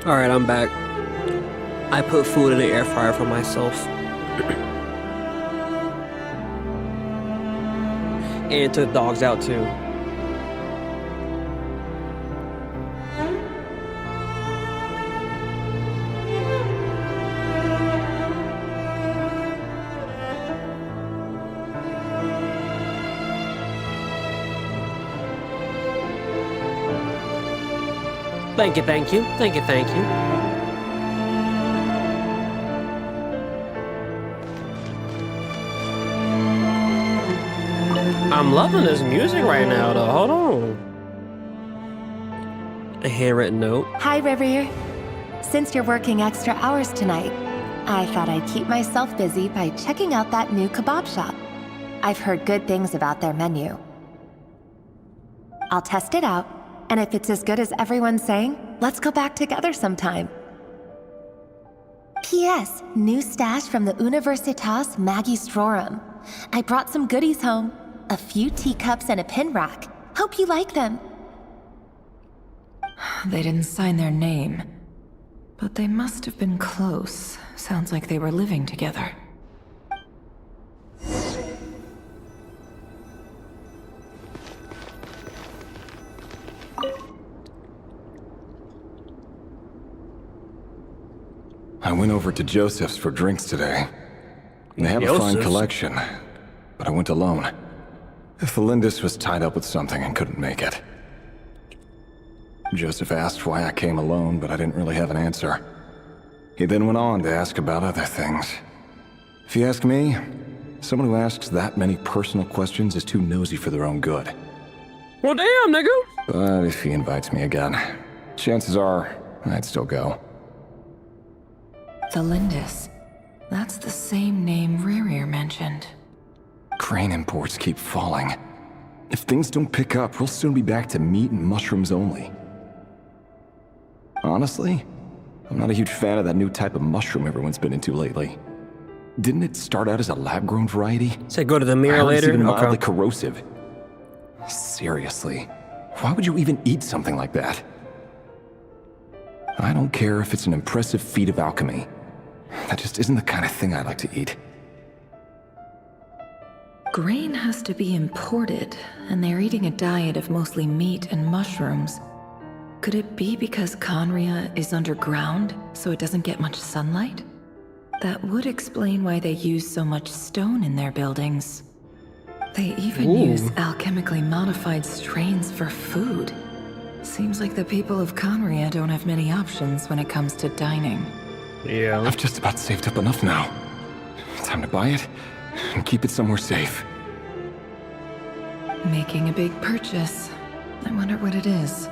A: Alright, I'm back. I put food in the air fryer for myself. And took dogs out too. Thank you, thank you, thank you, thank you. I'm loving this music right now, though. Hold on. A handwritten note.
T: Hi, Rerir. Since you're working extra hours tonight, I thought I'd keep myself busy by checking out that new kebab shop. I've heard good things about their menu. I'll test it out, and if it's as good as everyone's saying, let's go back together sometime. P.S. New stash from the Universitas Magistrorum. I brought some goodies home. A few teacups and a pin rack. Hope you like them.
G: They didn't sign their name, but they must have been close. Sounds like they were living together.
E: I went over to Joseph's for drinks today. They have a fine collection, but I went alone. Felindis was tied up with something and couldn't make it. Joseph asked why I came alone, but I didn't really have an answer. He then went on to ask about other things. If you ask me, someone who asks that many personal questions is too nosy for their own good.
A: Well, damn, nigga.
E: But if he invites me again, chances are I'd still go.
G: Felindis. That's the same name Rerir mentioned.
E: Crane imports keep falling. If things don't pick up, we'll soon be back to meat and mushrooms only. Honestly, I'm not a huge fan of that new type of mushroom everyone's been into lately. Didn't it start out as a lab-grown variety?
A: Say go to the mirror later?
E: It's even mildly corrosive. Seriously, why would you even eat something like that? I don't care if it's an impressive feat of alchemy. That just isn't the kind of thing I like to eat.
G: Grain has to be imported, and they're eating a diet of mostly meat and mushrooms. Could it be because Conria is underground, so it doesn't get much sunlight? That would explain why they use so much stone in their buildings. They even use alchemically modified strains for food. Seems like the people of Conria don't have many options when it comes to dining.
A: Yeah.
E: I've just about saved up enough now. Time to buy it and keep it somewhere safe.
G: Making a big purchase. I wonder what it is.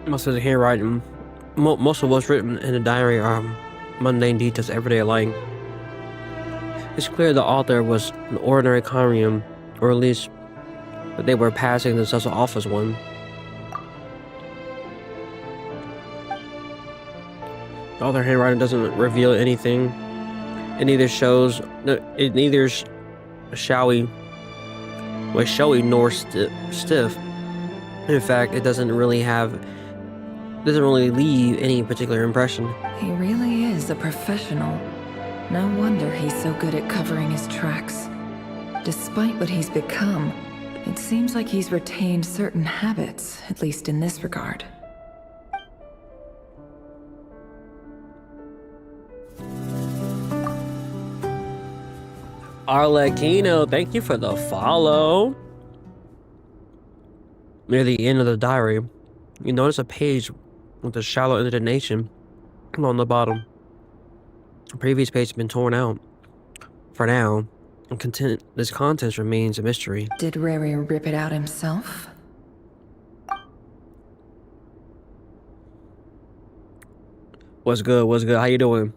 A: Most of the handwriting, most of what's written in the diary are mundane details of everyday life. It's clear the author was an ordinary Conrian, or at least that they were passing themselves off as one. The author handwriting doesn't reveal anything. It neither shows, it neither showy nor stiff. In fact, it doesn't really leave any particular impression.
G: He really is a professional. No wonder he's so good at covering his tracks. Despite what he's become, it seems like he's retained certain habits, at least in this regard.
A: Arlecchino, thank you for the follow. Near the end of the diary, you notice a page with a shallow indentation along the bottom. The previous page has been torn out. For now, this contents remains a mystery.
G: Did Rerir rip it out himself?
A: What's good? What's good? How you doing?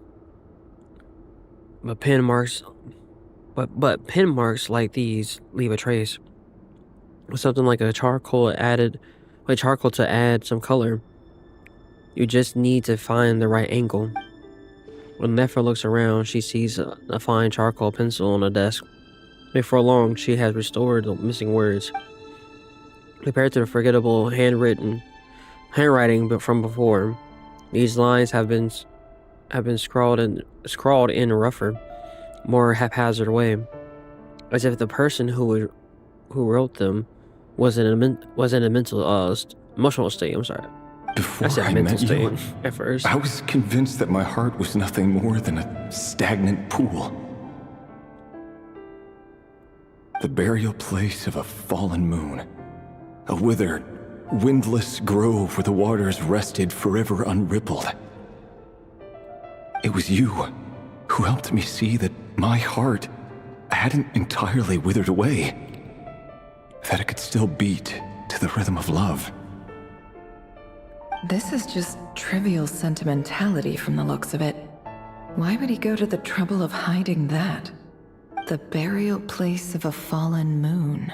A: But pen marks like these leave a trace. Something like charcoal to add some color. You just need to find the right angle. When Nefer looks around, she sees a fine charcoal pencil on a desk. Before long, she has restored the missing words. Compared to the forgettable handwriting but from before, these lines have been scrawled in a rougher, more haphazard way, as if the person who wrote them was in a emotional state. I'm sorry.
E: Before
A: I said
E: I
A: mental
E: met you,
A: state at first.
E: I was convinced that my heart was nothing more than a stagnant pool. The burial place of a fallen moon. A withered, windless grove where the waters rested forever unrippled. It was you who helped me see that my heart hadn't entirely withered away. That it could still beat to the rhythm of love.
G: This is just trivial sentimentality from the looks of it. Why would he go to the trouble of hiding that? The burial place of a fallen moon.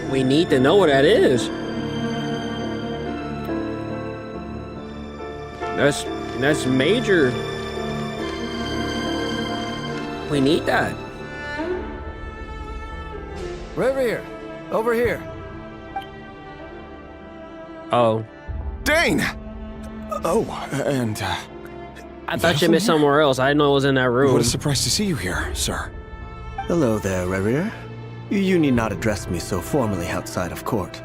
A: We need to know what that is. That's major. We need that.
U: Rerir, over here.
A: Oh.
E: Dane! Oh, and,
A: I thought you missed somewhere else. I didn't know it was in that room.
E: What a surprise to see you here, sir.
U: Hello there, Rerir. You need not address me so formally outside of court.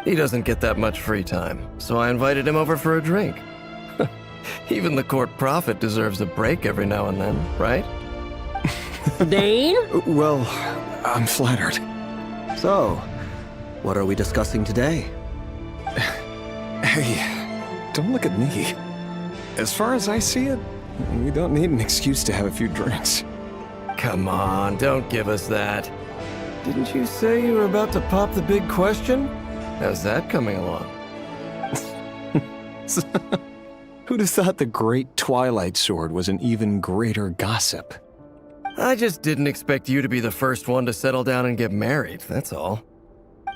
U: He doesn't get that much free time, so I invited him over for a drink. Even the court prophet deserves a break every now and then, right?
A: Dane?
E: Well, I'm flattered.
U: So, what are we discussing today?
E: Hey, don't look at me. As far as I see it, we don't need an excuse to have a few drinks.
U: Come on, don't give us that. Didn't you say you were about to pop the big question? How's that coming along?
E: Who'd have thought the great Twilight Sword was an even greater gossip?
U: I just didn't expect you to be the first one to settle down and get married, that's all.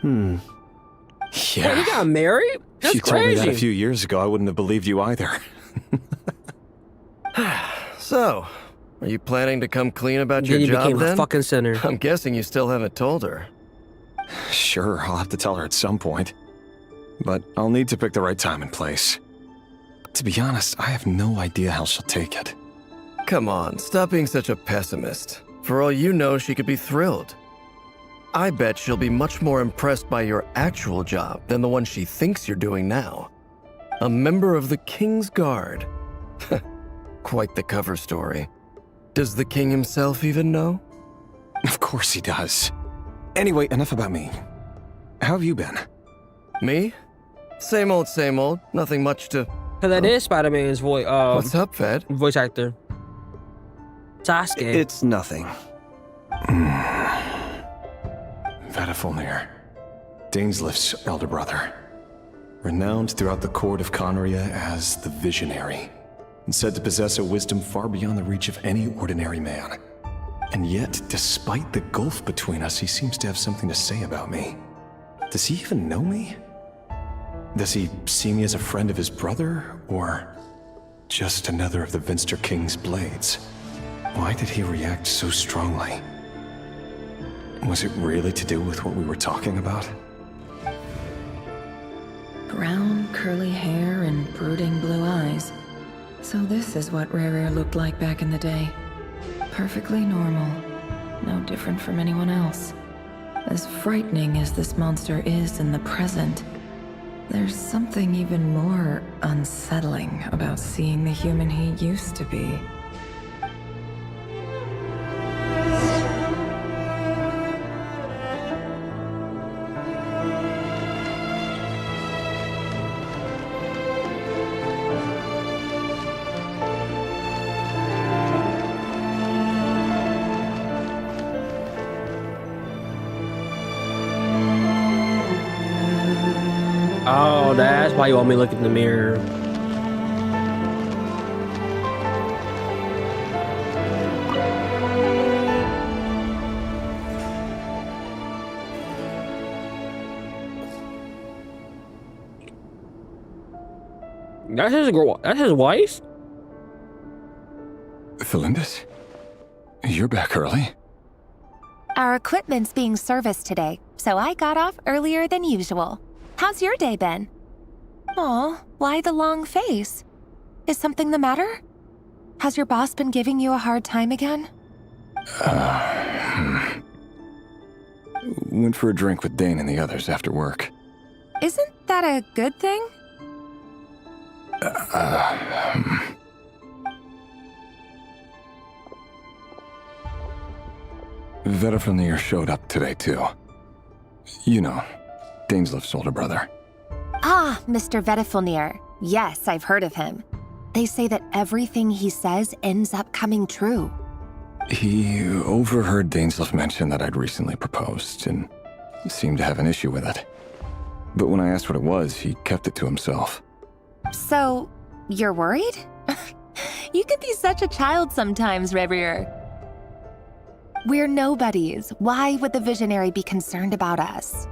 E: Yeah.
A: Wait, you got married? That's
E: If you told me that a
A: crazy.
E: few years ago, I wouldn't have believed you either.
U: So, are you planning to come clean about
A: Then
U: your
A: you
U: job
A: became a
U: then?
A: fucking sinner.
U: I'm guessing you still haven't told her.
E: Sure, I'll have to tell her at some point. But I'll need to pick the right time and place. To be honest, I have no idea how she'll take it.
U: Come on, stop being such a pessimist. For all you know, she could be thrilled. I bet she'll be much more impressed by your actual job than the one she thinks you're doing now. A member of the King's Guard. Quite the cover story. Does the king himself even know?
E: Of course he does. Anyway, enough about me. How have you been?
U: Me? Same old, same old. Nothing much to...
A: Cause that is Spider-Man's voice.
U: What's up, Fed?
A: Voice actor. Sasuke.
U: It's nothing.
E: Vadafulnir, Dainslift's elder brother. Renowned throughout the court of Conria as the Visionary, and said to possess a wisdom far beyond the reach of any ordinary man. And yet, despite the gulf between us, he seems to have something to say about me. Does he even know me? Does he see me as a friend of his brother, or just another of the Vinster King's blades? Why did he react so strongly? Was it really to do with what we were talking about?
G: Brown, curly hair and brooding blue eyes. So this is what Rerir looked like back in the day. Perfectly normal. No different from anyone else. As frightening as this monster is in the present, there's something even more unsettling about seeing the human he used to be.
A: Oh, that's why you want me to look in the mirror. That's his girl. That's his wife?
E: Felindus? You're back early?
T: Our equipment's being serviced today. so I got off earlier than usual. How's your day been? Aw, why the long face? Is something the matter? Has your boss been giving you a hard time again?
E: Went for a drink with Dane and the others after work.
T: Isn't that a good thing?
E: Vedafnir showed up today, too. You know, Daneslif's older brother.
T: Ah, Mr. Vedafnir. Yes, I've heard of him. They say that everything he says ends up coming true.
E: He overheard Daneslif mention that I'd recently proposed, and seemed to have an issue with it. But when I asked what it was, he kept it to himself.
T: So, you're worried? You can be such a child sometimes, Rerir. We're nobodies. Why would the visionary be concerned about us?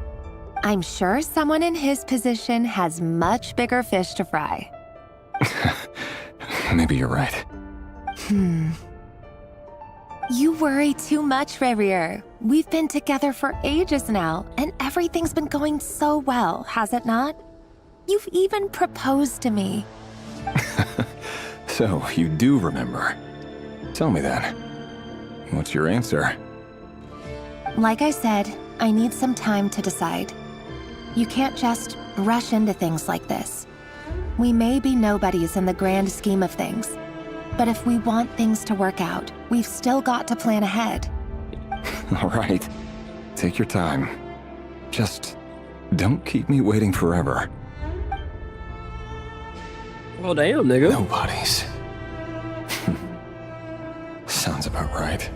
T: I'm sure someone in his position has much bigger fish to fry.
E: Maybe you're right.
T: You worry too much, Rerir. We've been together for ages now, and everything's been going so well, has it not? You've even proposed to me.
E: So, you do remember. Tell me then. What's your answer?
T: Like I said, I need some time to decide. You can't just rush into things like this. We may be nobodies in the grand scheme of things, but if we want things to work out, we've still got to plan ahead.
E: All right. Take your time. Just don't keep me waiting forever.
A: Well, damn, nigga.
E: Nobodies. Sounds about right.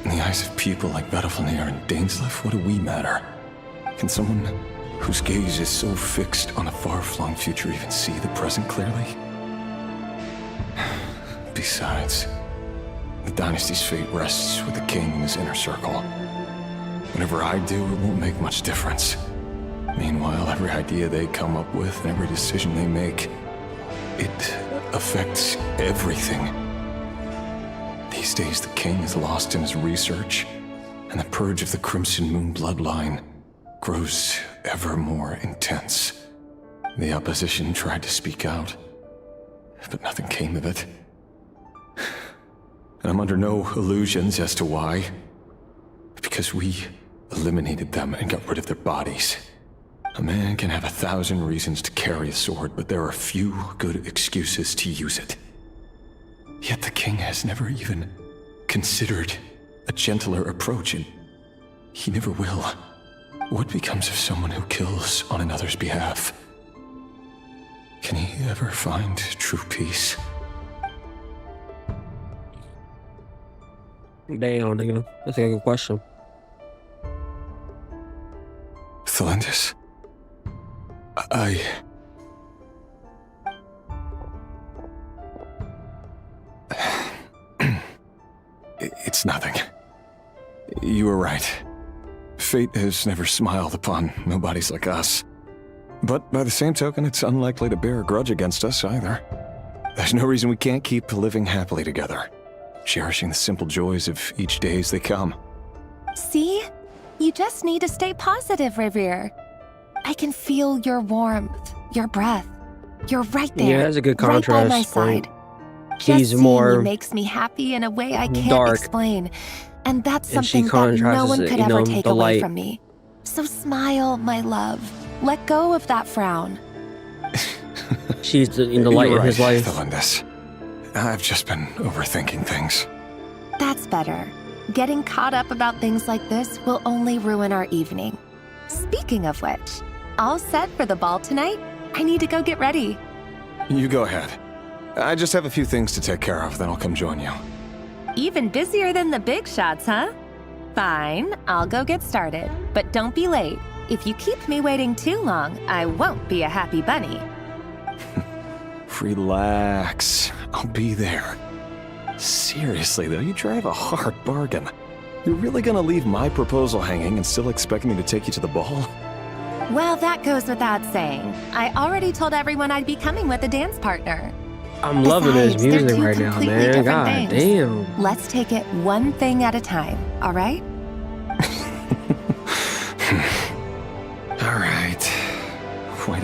E: In the eyes of people like Vedafnir and Daneslif, what do we matter? Can someone whose gaze is so fixed on a far-flung future even see the present clearly? Besides, the dynasty's fate rests with the king and his inner circle. Whatever I do, it won't make much difference. Meanwhile, every idea they come up with and every decision they make, it affects everything. These days, the king is lost in his research, and the purge of the Crimson Moon bloodline grows ever more intense. The opposition tried to speak out, but nothing came of it. And I'm under no illusions as to why. Because we eliminated them and got rid of their bodies. A man can have 1,000 reasons to carry a sword, but there are few good excuses to use it. Yet the king has never even considered a gentler approach, and he never will. What becomes of someone who kills on another's behalf? Can he ever find true peace?
A: Damn, nigga. That's a good question.
E: Thelendis? It's nothing. You were right. Fate has never smiled upon nobodies like us. But by the same token, it's unlikely to bear a grudge against us either. There's no reason we can't keep living happily together, cherishing the simple joys of each day as they come.
T: See? You just need to stay positive, Rerir. I can feel your warmth, your breath. You're right there.
A: Yeah, that's a good
T: right
A: contrast.
T: by my side.
A: He's
T: Just
A: more
T: seeing you makes me happy in a way I can't
A: dark.
T: explain. And that's
A: And she
T: something that no
A: contrasts
T: one
A: it,
T: could
A: you
T: ever
A: know,
T: take
A: the
T: away
A: light.
T: from me. So smile, my love. Let go of that frown.
A: She's in the light
E: You're
A: of his
E: right,
A: life.
E: Thelendis. I've just been overthinking things.
T: That's better. Getting caught up about things like this will only ruin our evening. Speaking of which, all set for the ball tonight? I need to go get ready.
E: You go ahead. I just have a few things to take care of, then I'll come join you.
T: Even busier than the big shots, huh? Fine, I'll go get started. But don't be late. If you keep me waiting too long, I won't be a happy bunny.
E: Relax. I'll be there. Seriously, though, you drive a hard bargain. You're really gonna leave my proposal hanging and still expect me to take you to the ball?
T: Well, that goes without saying. I already told everyone I'd be coming with a dance partner.
A: I'm loving his
T: Besides, they're
A: music
T: two
A: right now,
T: completely
A: man.
T: different
A: God
T: things.
A: damn.
T: Let's take it one thing at a time, all right?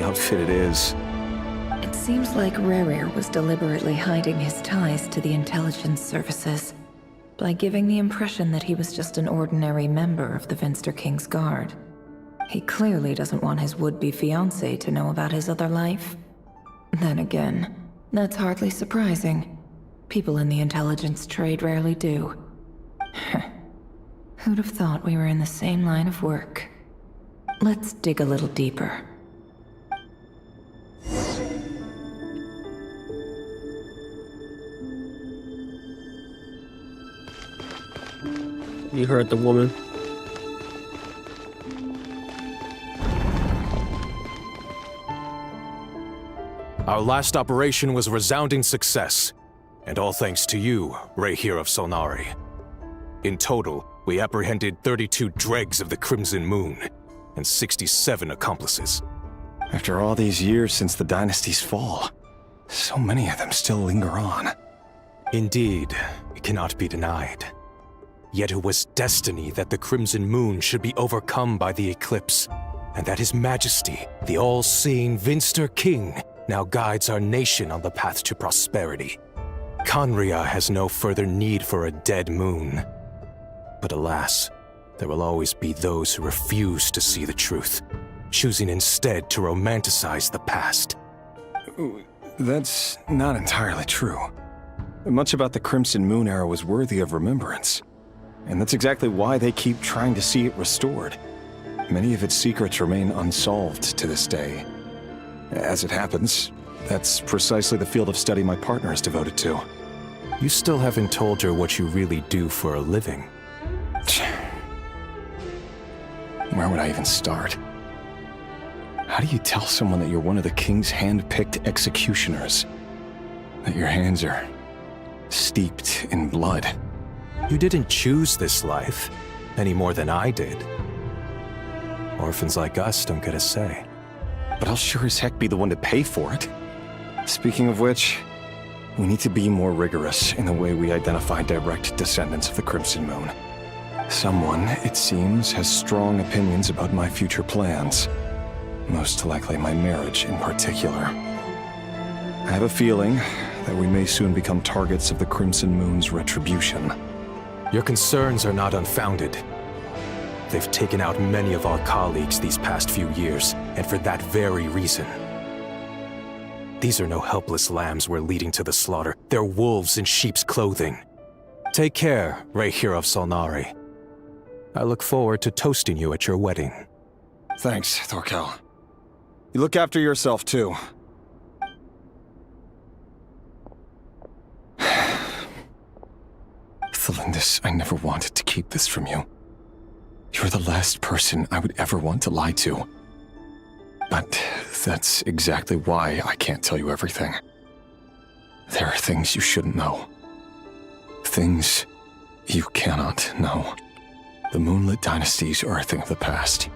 I: outfit it is.
G: It seems like Rerir was deliberately hiding his ties to the intelligence services by giving the impression that he was just an ordinary member of the Venster King's Guard. He clearly doesn't want his would-be fiancée to know about his other life. Then again, that's hardly surprising. People in the intelligence trade rarely do. Who'd have thought we were in the same line of work? Let's dig a little deeper.
A: You heard the woman.
N: Our last operation was a resounding success, and all thanks to you, Rerir of Solnari. In total, we apprehended 32 dregs of the Crimson Moon, and 67 accomplices.
I: After all these years since the dynasty's fall, so many of them still linger on.
N: Indeed, it cannot be denied. Yet it was destiny that the Crimson Moon should be overcome by the eclipse, and that His Majesty, the all-seeing Venster King, now guides our nation on the path to prosperity. Khaenri'ah has no further need for a dead moon. But alas, there will always be those who refuse to see the truth, choosing instead to romanticize the past.
I: That's not entirely true. Much about the Crimson Moon era was worthy of remembrance, and that's exactly why they keep trying to see it restored. Many of its secrets remain unsolved to this day. As it happens, that's precisely the field of study my partner is devoted to.
N: You still haven't told her what you really do for a living.
I: Where would I even start? How do you tell someone that you're one of the king's hand-picked executioners? That your hands are steeped in blood?
N: You didn't choose this life, any more than I did. Orphans like us don't get a say.
I: But I'll sure as heck be the one to pay for it. Speaking of which, we need to be more rigorous in the way we identify direct descendants of the Crimson Moon. Someone, it seems, has strong opinions about my future plans. Most likely my marriage in particular. I have a feeling that we may soon become targets of the Crimson Moon's retribution.
N: Your concerns are not unfounded. They've taken out many of our colleagues these past few years, and for that very reason. These are no helpless lambs we're leading to the slaughter. They're wolves in sheep's clothing. Take care, Rerir of Solnari. I look forward to toasting you at your wedding.
I: Thanks, Thorkel. You look after yourself, too. Thelindis, I never wanted to keep this from you. You're the last person I would ever want to lie to. But that's exactly why I can't tell you everything. There are things you shouldn't know. Things you cannot know. The moonlit dynasties are a thing of the past.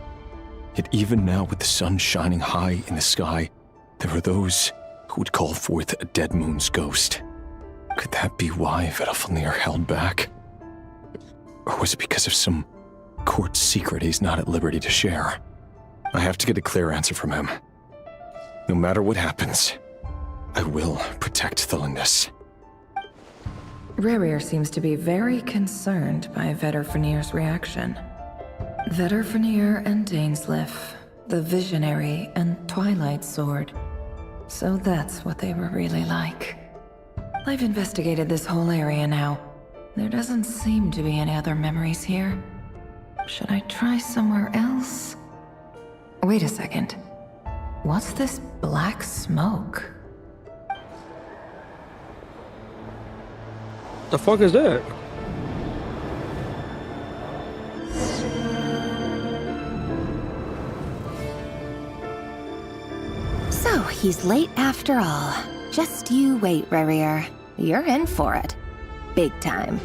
I: Yet even now, with the sun shining high in the sky, there are those who would call forth a dead moon's ghost. Could that be why Vedalfnir held back? Or was it because of some court secret he's not at liberty to share? I have to get a clear answer from him. No matter what happens, I will protect Thelindis.
G: Rerir seems to be very concerned by Vedalfnir's reaction. Vedalfnir and Dainsleif, the Visionary and Twilight Sword. So that's what they were really like. I've investigated this whole area now. There doesn't seem to be any other memories here. Should I try somewhere else? Wait a second. What's this black smoke?
A: The fuck is that?
T: So he's late after all. Just you wait, Rerir. You're in for it. Big time.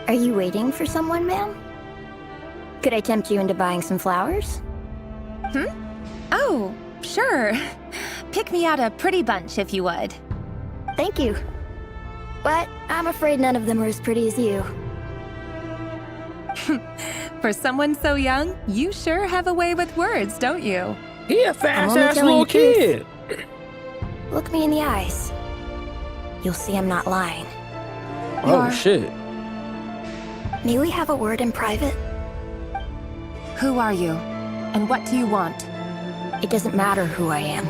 B: Are you waiting for someone, ma'am? Could I tempt you into buying some flowers?
T: Oh, sure. Pick me out a pretty bunch if you would.
B: Thank you. But I'm afraid none of them are as pretty as you.
T: For someone so young, you sure have a way with words, don't you?
A: He a fast
P: only
A: ass
P: telling
A: little
P: the truth.
A: kid.
P: Look me in the eyes. You'll see I'm not lying.
A: Oh shit.
P: May we have a word in private?
T: Who are you? And what do you want?
P: It doesn't matter who I am.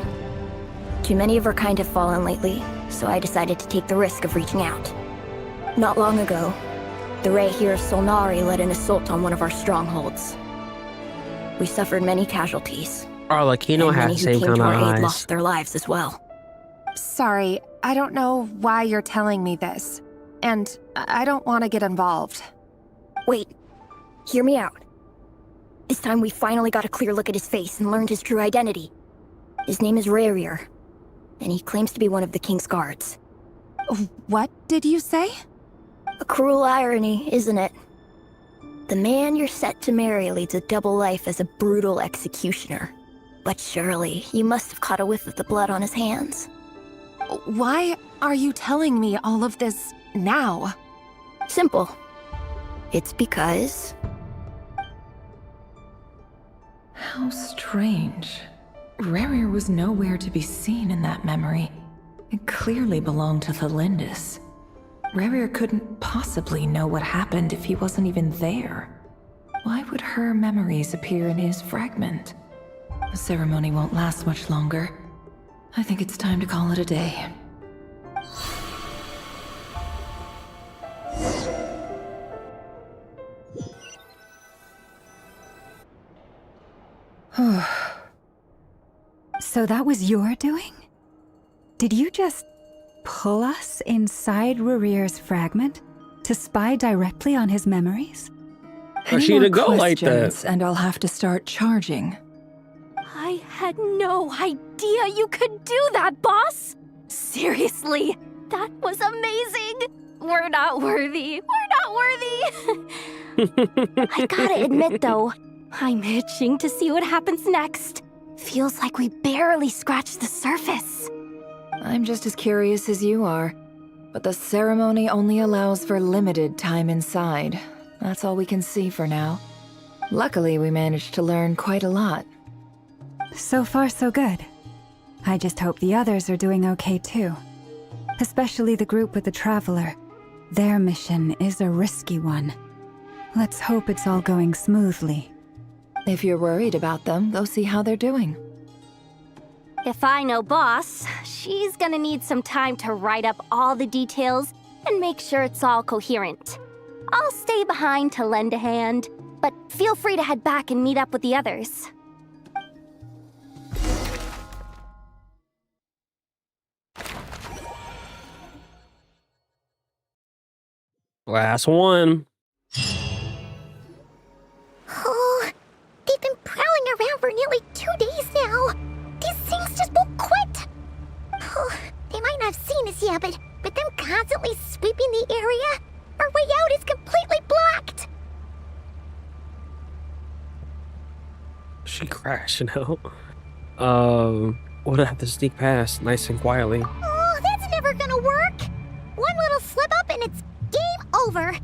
P: Too many of our kind have fallen lately, so I decided to take the risk of reaching out. Not long ago, the Rerir of Solnari led an assault on one of our strongholds. We suffered many casualties.
A: Arlino
P: and
A: has
P: many
A: the
P: who
A: same
P: came
A: kind
P: to
A: of
P: our aid
A: eyes.
P: lost their lives as well.
T: Sorry, I don't know why you're telling me this. And I don't want to get involved.
P: Wait, hear me out. This time we finally got a clear look at his face and learned his true identity. His name is Rerir, and he claims to be one of the King's guards.
T: What did you say?
P: A cruel irony, isn't it? The man you're set to marry leads a double life as a brutal executioner. But surely, you must have caught a whiff of the blood on his hands.
T: Why are you telling me all of this now?
P: Simple. It's because...
G: How strange. Rerir was nowhere to be seen in that memory. It clearly belonged to the Lindis. Rerir couldn't possibly know what happened if he wasn't even there. Why would her memories appear in his fragment? The ceremony won't last much longer. I think it's time to call it a day.
D: So that was your doing? Did you just pull us inside Rerir's fragment to spy directly on his memories?
A: For she to go like that.
G: And I'll have to start charging.
J: I had no idea you could do that, boss! Seriously, that was amazing! We're not worthy. We're not worthy! I gotta admit, though, I'm itching to see what happens next. Feels like we barely scratched the surface.
G: I'm just as curious as you are. But the ceremony only allows for limited time inside. That's all we can see for now. Luckily, we managed to learn quite a lot.
D: So far, so good. I just hope the others are doing okay too. Especially the group with the Traveler. Their mission is a risky one. Let's hope it's all going smoothly.
G: If you're worried about them, go see how they're doing.
J: If I know boss, she's gonna need some time to write up all the details and make sure it's all coherent. I'll stay behind to lend a hand, but feel free to head back and meet up with the others.
A: Last one.
B: Oh, they've been prowling around for nearly 2 days now. These things just won't quit. Oh, they might not have seen us yet, but them constantly sweeping the area, our way out is completely blocked.
A: She crashed, you know? We'll have to sneak past nice and quietly.
B: Oh, that's never gonna work. One little slip up and it's game over.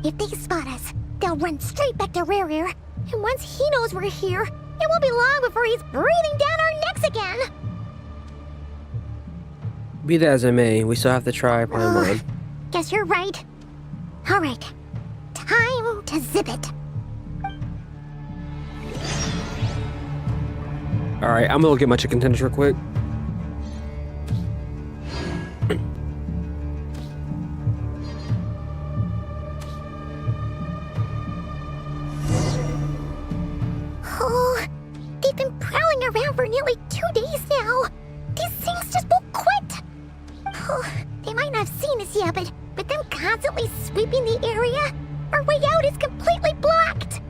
B: If they spot us, they'll run straight back to Rerir. And once he knows we're here, it won't be long before he's breathing down our necks again.
A: Be that as it may, we still have to try plan one.
B: Guess you're right. All right, time to zip it.
A: Alright, I'm gonna get my chicken tenders real quick.
B: Oh, they've been prowling around for nearly 2 days now. These things just won't quit. Oh, they might not have seen us yet, but them constantly sweeping the area, our way out is completely blocked.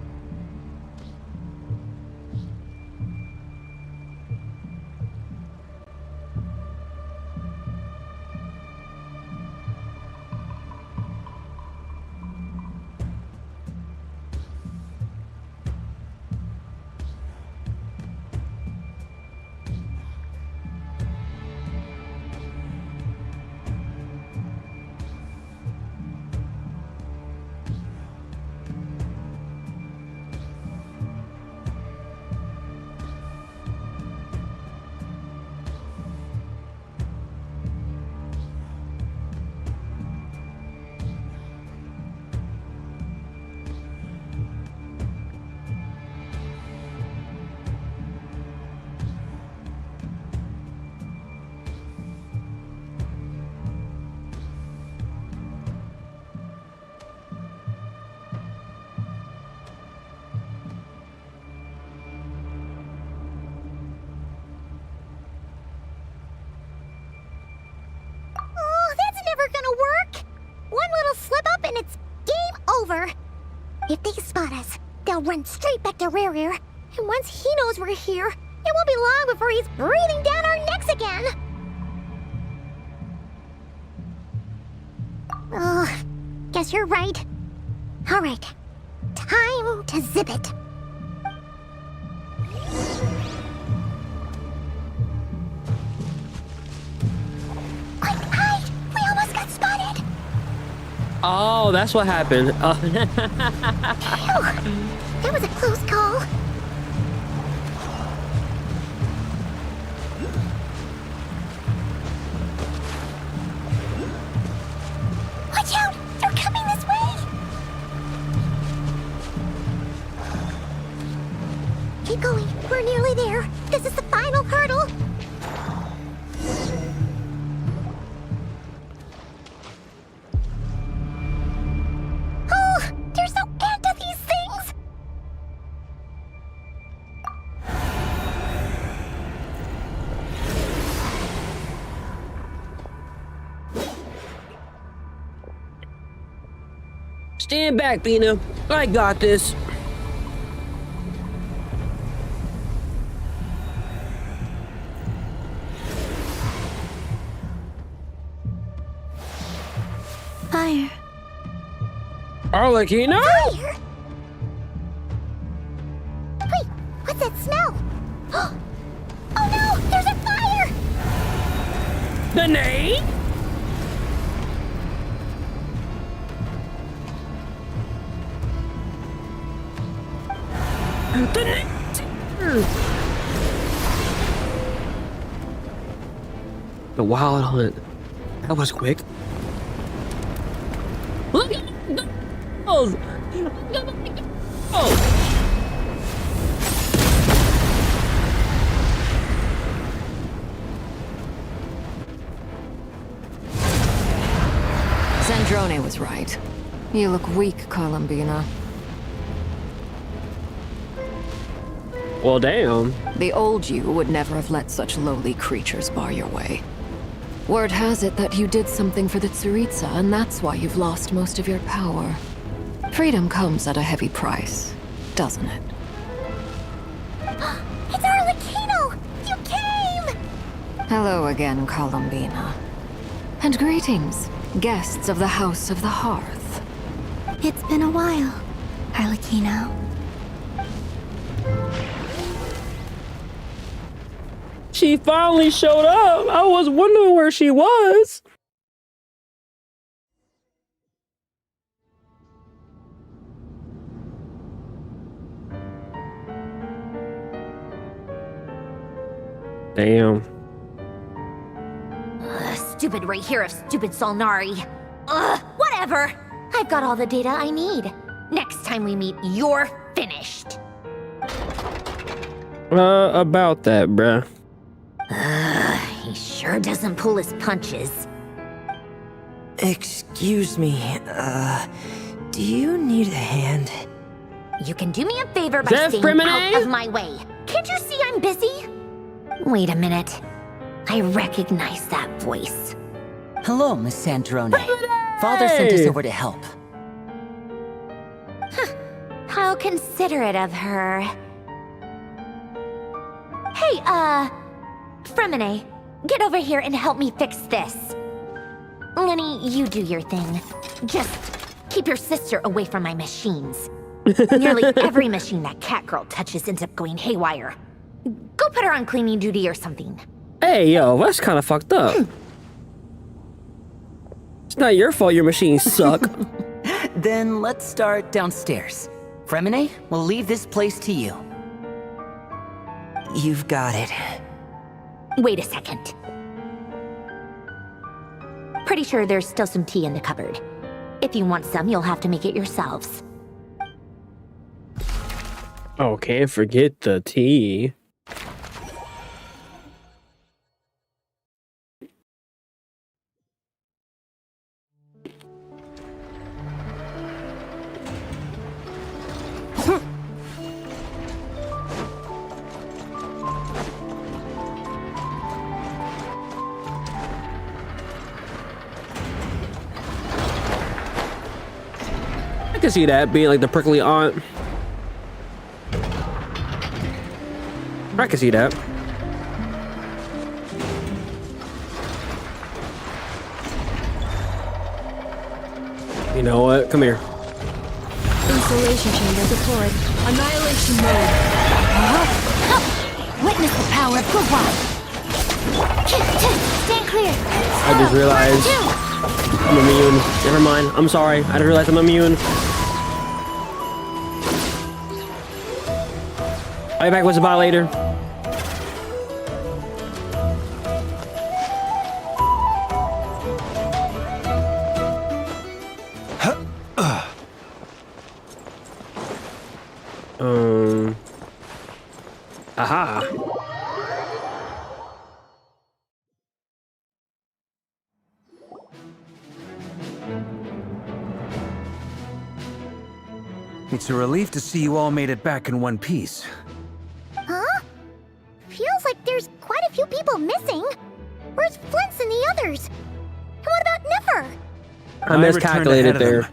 B: then it's game over. If they spot us, they'll run straight back to Rerir. And once he knows we're here, it won't be long before he's breathing down our necks again. Oh, guess you're right. All right, time to zip it. We almost got spotted.
A: Oh, that's what happened.
B: That was a close call. Watch out! They're coming this way! Keep going. We're nearly there. This is the final hurdle. Oh, there's no end to these things!
A: Stand back, Bina. I got this.
M: Fire.
A: Arlino?
B: Fire! Wait, what's that smell? Oh no, there's a fire!
A: The name? The name? The wild hunt. That was quick. Look at those! Oh!
H: Sandron was right. You look weak, Columbina.
A: Well, damn.
H: The old you would never have let such lowly creatures bar your way. Word has it that you did something for the Tsaritsa, and that's why you've lost most of your power. Freedom comes at a heavy price, doesn't it?
B: It's Arlecchino! You came!
H: Hello again, Columbina. And greetings, guests of the House of the Hearth.
M: It's been a while, Arlecchino.
A: She finally showed up. I was wondering where she was. Damn.
R: Stupid Rerir of stupid Solnari. Whatever. I've got all the data I need. Next time we meet, you're finished.
A: About that, bruh.
R: He sure doesn't pull his punches.
V: Excuse me, do you need a hand?
R: You can do me a favor by staying out of my way. Can't you see I'm busy? Wait a minute. I recognize that voice.
V: Hello, Miss Sandron. Father sent us over to help.
R: How considerate of her. Hey, Fremine, get over here and help me fix this. Lenny, you do your thing. Just keep your sister away from my machines. Nearly every machine that Catgirl touches ends up going haywire. Go put her on cleaning duty or something.
A: Hey, yo, that's kind of fucked up. It's not your fault your machines suck.
V: Then let's start downstairs. Fremine, we'll leave this place to you. You've got it.
R: Wait a second. Pretty sure there's still some tea in the cupboard. If you want some, you'll have to make it yourselves.
A: Oh, can't forget the tea. can see that being like the prickly aunt. I can see that. You know what? Come here.
P: Insulation chamber deployed. Annihilation mode.
J: Witness the power of Guvok. Stand clear.
A: I just realized I'm immune. Never mind. I'm sorry. I just realized I'm immune. I'll be back with the bot later. Aha.
L: It's a relief to see you all made it back in one piece.
B: Huh? Feels like there's quite a few people missing. Where's Flint's and the others? And what about Nefer?
A: I miscalculated there.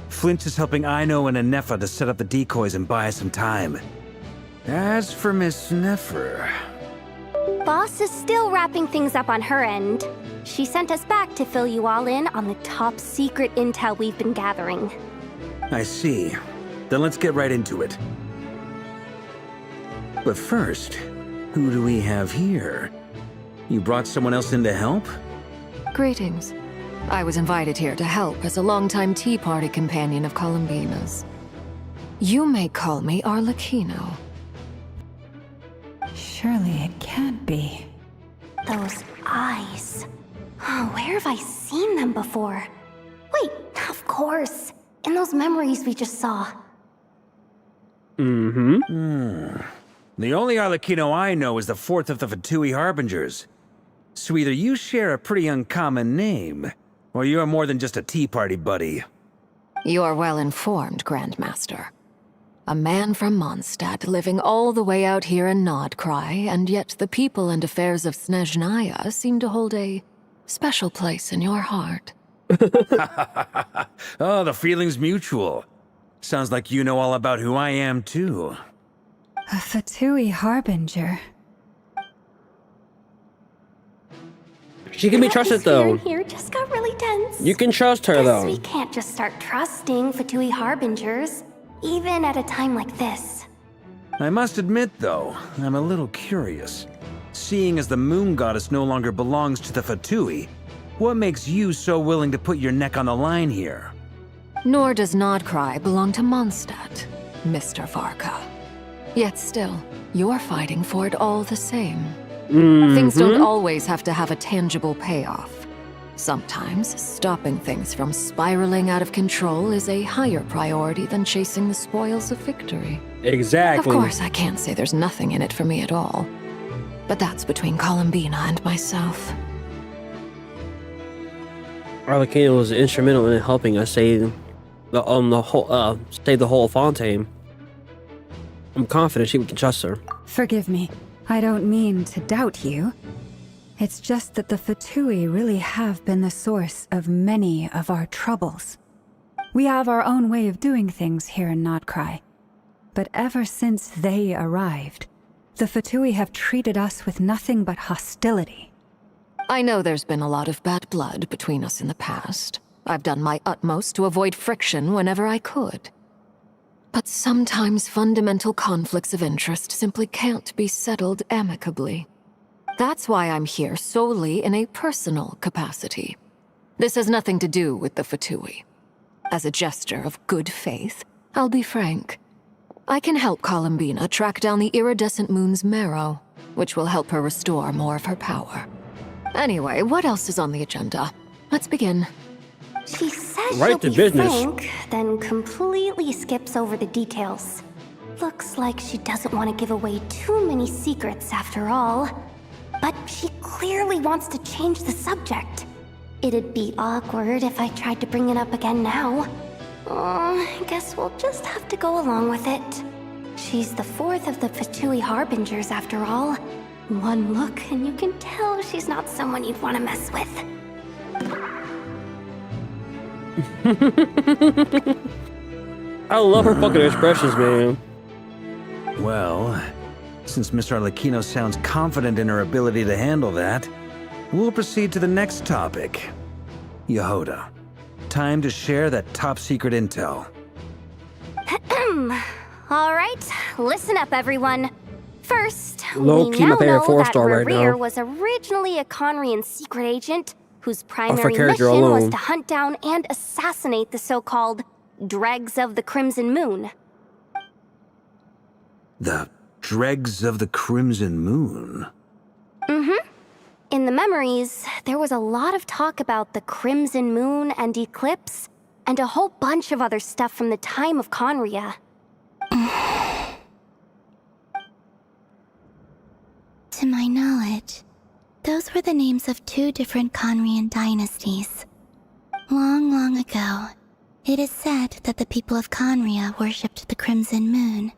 L: Flint is helping Aino and Anefa to set up the decoys and buy us some time. As for Miss Nefer...
J: Boss is still wrapping things up on her end. She sent us back to fill you all in on the top secret intel we've been gathering.
L: I see. Then let's get right into it. But first, who do we have here? You brought someone else in to help?
H: Greetings. I was invited here to help as a longtime Tea Party companion of Columbina's. You may call me Arlino.
D: Surely it can't be.
J: Those eyes. Oh, where have I seen them before? Wait, of course. In those memories we just saw.
L: The only Arlecchino I know is the fourth of the Fatui Harbingers. So either you share a pretty uncommon name, or you're more than just a Tea Party buddy.
H: You're well informed, Grandmaster. A man from Mondstadt living all the way out here in Nod Krai, and yet the people and affairs of Snezhnaya seem to hold a special place in your heart.
L: Oh, the feeling's mutual. Sounds like you know all about who I am, too.
D: A Fatui Harbinger.
A: She can be trusted, though.
J: Here just got really tense.
A: You can trust her, though.
J: We can't just start trusting Fatui Harbingers, even at a time like this.
L: I must admit, though, I'm a little curious. Seeing as the moon goddess no longer belongs to the Fatui, what makes you so willing to put your neck on the line here?
H: Nor does Nod Krai belong to Mondstadt, Mr. Varka. Yet still, you're fighting for it all the same. Things don't always have to have a tangible payoff. Sometimes, stopping things from spiraling out of control is a higher priority than chasing the spoils of victory.
A: Exactly.
H: Of course, I can't say there's nothing in it for me at all. But that's between Columbina and myself.
A: Arlecchino was instrumental in helping us save the whole Fontaine. I'm confident we can trust her.
D: Forgive me. I don't mean to doubt you. It's just that the Fatui really have been the source of many of our troubles. We have our own way of doing things here in Nod Krai. But ever since they arrived, the Fatui have treated us with nothing but hostility.
H: I know there's been a lot of bad blood between us in the past. I've done my utmost to avoid friction whenever I could. But sometimes fundamental conflicts of interest simply can't be settled amicably. That's why I'm here solely in a personal capacity. This has nothing to do with the Fatui. As a gesture of good faith, I'll be frank. I can help Columbina track down the iridescent moon's marrow, which will help her restore more of her power. Anyway, what else is on the agenda? Let's begin.
J: She says
A: Right to
J: she'll be
A: business.
J: frank, then completely skips over the details. Looks like she doesn't want to give away too many secrets after all. But she clearly wants to change the subject. It'd be awkward if I tried to bring it up again now. I guess we'll just have to go along with it. She's the fourth of the Fatui Harbingers after all. One look and you can tell she's not someone you'd want to mess with.
A: I love her fucking expressions, man.
L: Well, since Miss Arlecchino sounds confident in her ability to handle that, we'll proceed to the next topic. Yehoda, time to share that top-secret intel.
J: Alright, listen up everyone. First,
A: Low-key,
J: we
A: my
J: now
A: favorite
J: know that
A: 4-star right
J: Rerir
A: now.
J: was originally a Conrian secret agent whose
A: for
J: primary
A: character
J: mission was
A: alone.
J: to hunt down and assassinate the so-called Dregs of the Crimson Moon.
L: The Dregs of the Crimson Moon?
J: Mm-hmm. In the memories, there was a lot of talk about the Crimson Moon and Eclipse, and a whole bunch of other stuff from the time of Conria.
M: To my knowledge, those were the names of 2 different Conrian dynasties. Long, long ago, it is said that the people of Conria worshipped the Crimson Moon,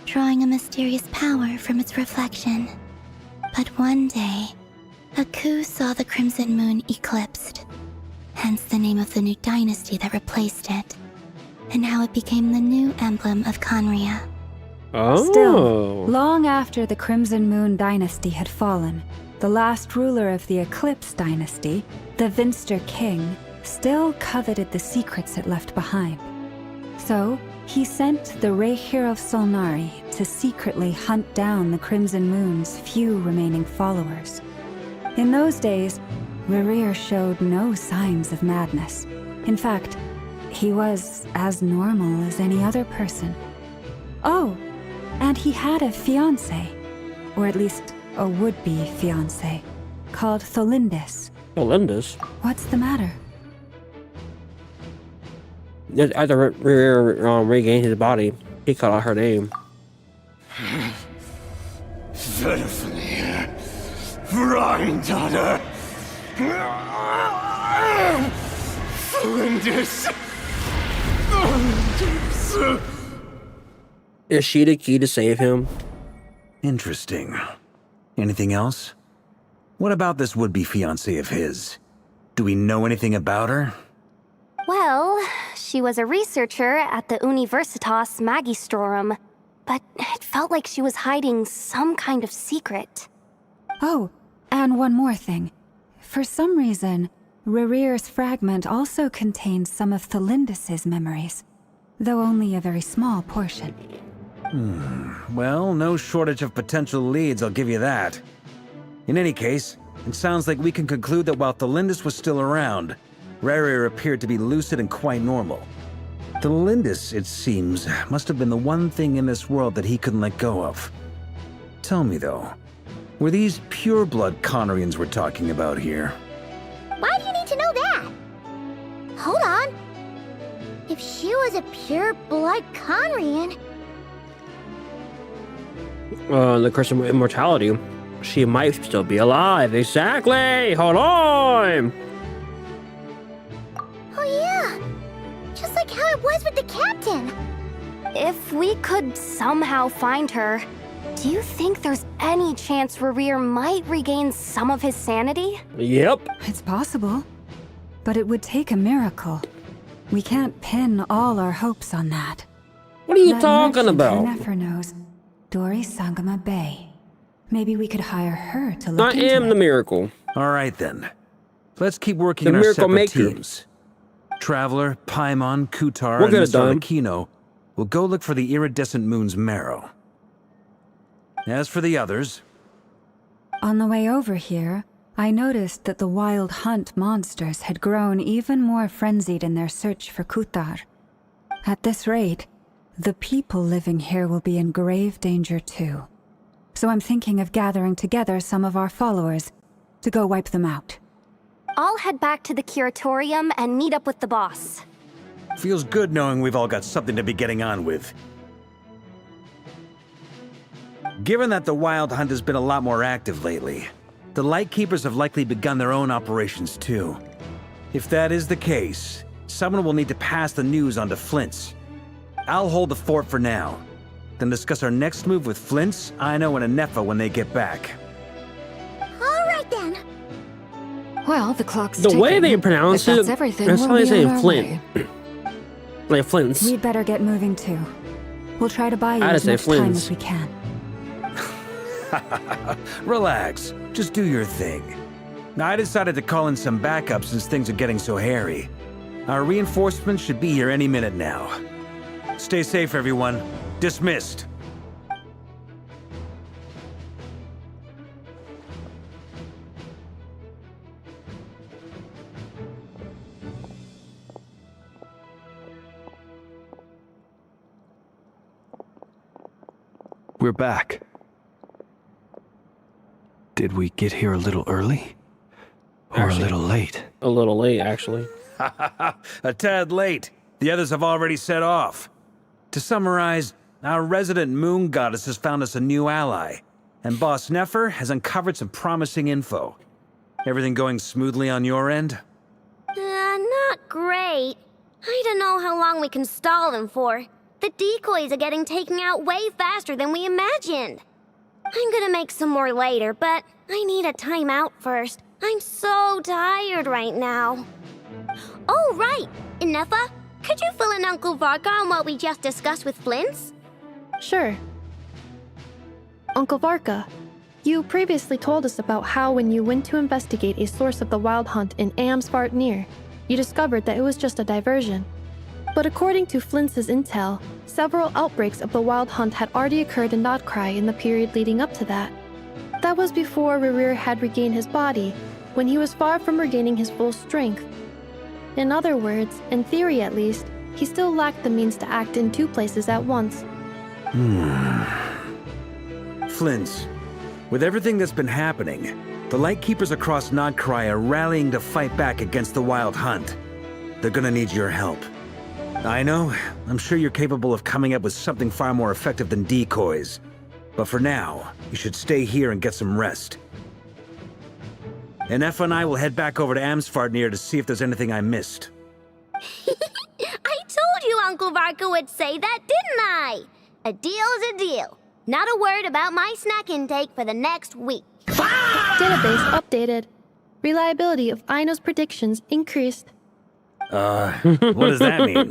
M: drawing a mysterious power from its reflection. But one day, a coup saw the Crimson Moon eclipsed, hence the name of the new dynasty that replaced it, and how it became the new emblem of Conria.
D: Still, long after the Crimson Moon dynasty had fallen, the last ruler of the Eclipse dynasty, the Vinster King, still coveted the secrets it left behind. So, he sent the Rerir of Solnari to secretly hunt down the Crimson Moon's few remaining followers. In those days, Rerir showed no signs of madness. In fact, he was as normal as any other person. Oh, and he had a fiancé, or at least a would-be fiancé, called Tholindis.
A: Tholindis?
D: What's the matter?
A: After Rerir regained his body, he called out her name.
E: Verfnir, Rhine-daughter, Flinders.
A: Is she the key to save him?
L: Interesting. Anything else? What about this would-be fiancé of his? Do we know anything about her?
J: Well, she was a researcher at the Universitas Magistrorum, but it felt like she was hiding some kind of secret.
D: Oh, and one more thing. For some reason, Rerir's fragment also contains some of Tholindis' memories, though only a very small portion.
L: Well, no shortage of potential leads, I'll give you that. In any case, it sounds like we can conclude that while Tholindis was still around, Rerir appeared to be lucid and quite normal. Tholindis, it seems, must have been the one thing in this world that he couldn't let go of. Tell me though, were these pure-blood Conrians we're talking about here?
B: Why do you need to know that? Hold on. If she was a pure-blood Conrian...
A: The curse of immortality. She might still be alive. Exactly! Hold on!
B: Oh yeah! Just like how it was with the captain!
J: If we could somehow find her, do you think there's any chance Rerir might regain some of his sanity?
A: Yep.
D: It's possible, but it would take a miracle. We can't pin all our hopes on that.
A: What are you
D: That
A: talking
D: merchant
A: about?
D: Yennefer knows Dory Sangama Bay. Maybe we could hire her to look
A: I
D: into
A: am
D: it.
A: the miracle.
L: All right then. Let's keep working
A: The
L: in our
A: miracle
L: separate
A: maker.
L: teams. Traveler, Paimon, Kutar,
A: We'll
L: and
A: get it
L: Mr.
A: done.
L: Arlecchino will go look for the iridescent moon's marrow. As for the others...
D: On the way over here, I noticed that the wild hunt monsters had grown even more frenzied in their search for Kutar. At this rate, the people living here will be in grave danger too. So I'm thinking of gathering together some of our followers to go wipe them out.
J: I'll head back to the curatorium and meet up with the boss.
L: Feels good knowing we've all got something to be getting on with. Given that the Wild Hunt has been a lot more active lately, the Lightkeepers have likely begun their own operations too. If that is the case, someone will need to pass the news on to Flint's. I'll hold the fort for now, then discuss our next move with Flint's, Ino, and Anefa when they get back.
B: Alright then.
H: Well, the clock's
A: The
H: ticking.
A: way they pronounce
H: If that's
A: it,
H: everything,
A: that's
H: we'll
A: how they
H: be
A: say
H: on our
A: Flint.
H: way.
A: Like Flint's.
D: We'd better get moving too. We'll try to buy you
A: I'd
D: as
A: say
D: much time
A: Flynn's.
D: as we can.
L: Relax. Just do your thing. I decided to call in some backup since things are getting so hairy. Our reinforcements should be here any minute now. Stay safe, everyone. Dismissed.
C: We're back. Did we get here a little early? Or
A: Actually,
C: a little late?
A: A little late, actually.
L: A tad late. The others have already set off. To summarize, our resident moon goddess has found us a new ally, and Boss Nefer has uncovered some promising info. Everything going smoothly on your end?
O: Not great. I don't know how long we can stall them for. The decoys are getting taken out way faster than we imagined. I'm gonna make some more later, but I need a timeout first. I'm so tired right now. Oh, right! Inefa, could you fill in Uncle Varka on what we just discussed with Flint's?
F: Sure. Uncle Varka, you previously told us about how when you went to investigate a source of the Wild Hunt in Amsvartnir, you discovered that it was just a diversion. But according to Flint's intel, several outbreaks of the Wild Hunt had already occurred in Nod Krai in the period leading up to that. That was before Rerir had regained his body, when he was far from regaining his full strength. In other words, in theory at least, he still lacked the means to act in two places at once.
L: Flint's, with everything that's been happening, the Lightkeepers across Nod Krai are rallying to fight back against the Wild Hunt. They're gonna need your help. I know, I'm sure you're capable of coming up with something far more effective than decoys. But for now, you should stay here and get some rest. And Effa and I will head back over to Amsvartnir to see if there's anything I missed.
O: I told you Uncle Varka would say that, didn't I? A deal is a deal. Not a word about my snack intake for the next week.
F: Database updated. Reliability of Aino's predictions increased.
L: What does that mean?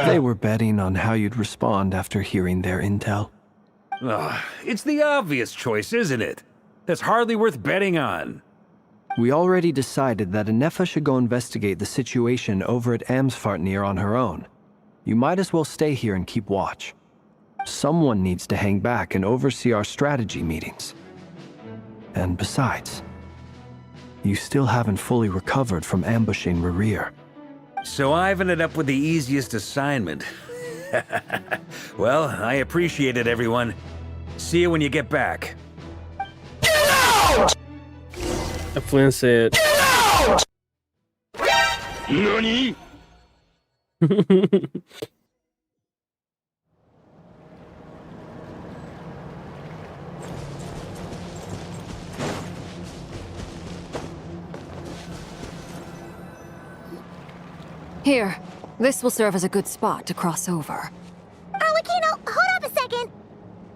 C: They were betting on how you'd respond after hearing their intel.
L: It's the obvious choice, isn't it? That's hardly worth betting on.
C: We already decided that Inefa should go investigate the situation over at Amsvartnir on her own. You might as well stay here and keep watch. Someone needs to hang back and oversee our strategy meetings. And besides, you still haven't fully recovered from ambushing Rerir.
L: So I've ended up with the easiest assignment. Well, I appreciate it, everyone. See you when you get back.
A: Flynn said.
L: NANI?
H: Here, this will serve as a good spot to cross over.
B: Arlino, hold up a second.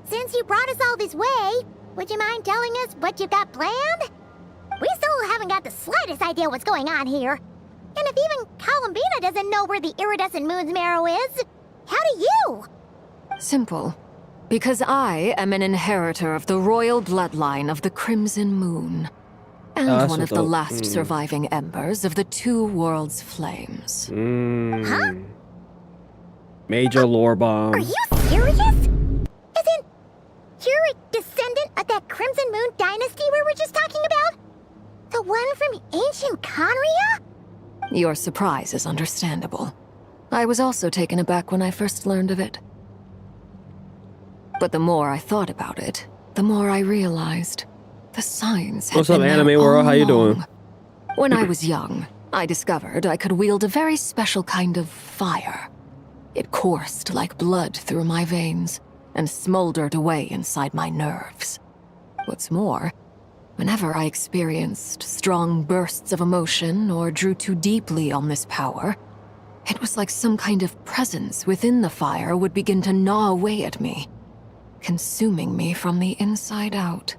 B: Since you brought us all this way, would you mind telling us what you've got planned? We still haven't got the slightest idea what's going on here. And if even Columbina doesn't know where the iridescent moon's marrow is, how do you?
H: Simple. Because I am an inheritor of the royal bloodline of the Crimson Moon. And one of the last surviving embers of the two worlds' flames.
B: Huh?
A: Major lore bomb.
B: Are you serious? Isn't you're a descendant of that Crimson Moon dynasty we were just talking about? The one from ancient Conria?
H: Your surprise is understandable. I was also taken aback when I first learned of it. But the more I thought about it, the more I realized the signs had
A: What's up,
H: been there
A: anime world?
H: all
A: How you doing?
H: along. When I was young, I discovered I could wield a very special kind of fire. It coursed like blood through my veins and smoldered away inside my nerves. What's more, whenever I experienced strong bursts of emotion or drew too deeply on this power, it was like some kind of presence within the fire would begin to gnaw away at me, consuming me from the inside out.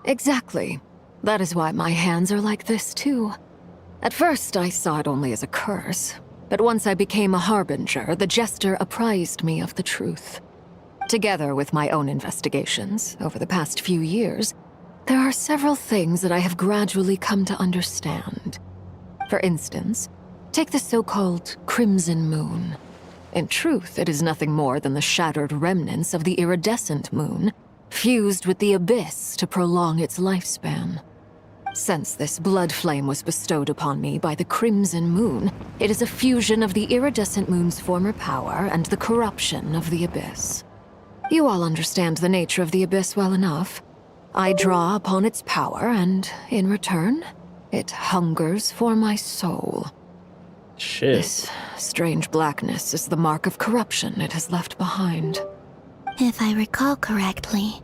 H: Exactly. That is why my hands are like this, too. At first, I saw it only as a curse, but once I became a harbinger, the Jester apprised me of the truth. Together with my own investigations, over the past few years, there are several things that I have gradually come to understand. For instance, take the so-called Crimson Moon. In truth, it is nothing more than the shattered remnants of the iridescent moon, fused with the abyss to prolong its lifespan. Since this blood flame was bestowed upon me by the Crimson Moon, it is a fusion of the iridescent moon's former power and the corruption of the abyss. You all understand the nature of the abyss well enough. I draw upon its power, and in return, it hungers for my soul.
A: Shit.
H: This strange blackness is the mark of corruption it has left behind.
M: If I recall correctly,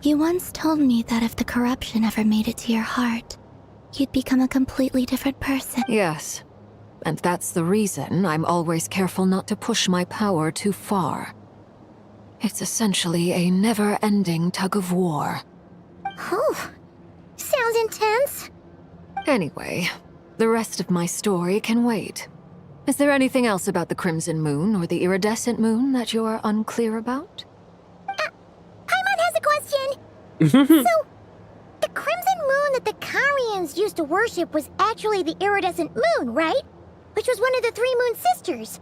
M: you once told me that if the corruption ever made it to your heart, you'd become a completely different person.
H: Yes, and that's the reason I'm always careful not to push my power too far. It's essentially a never-ending tug of war.
B: Oh, sounds intense.
H: Anyway, the rest of my story can wait. Is there anything else about the Crimson Moon or the iridescent moon that you're unclear about?
B: Paimon has a question. So, the Crimson Moon that the Karians used to worship was actually the iridescent moon, right? Which was one of the three moon sisters.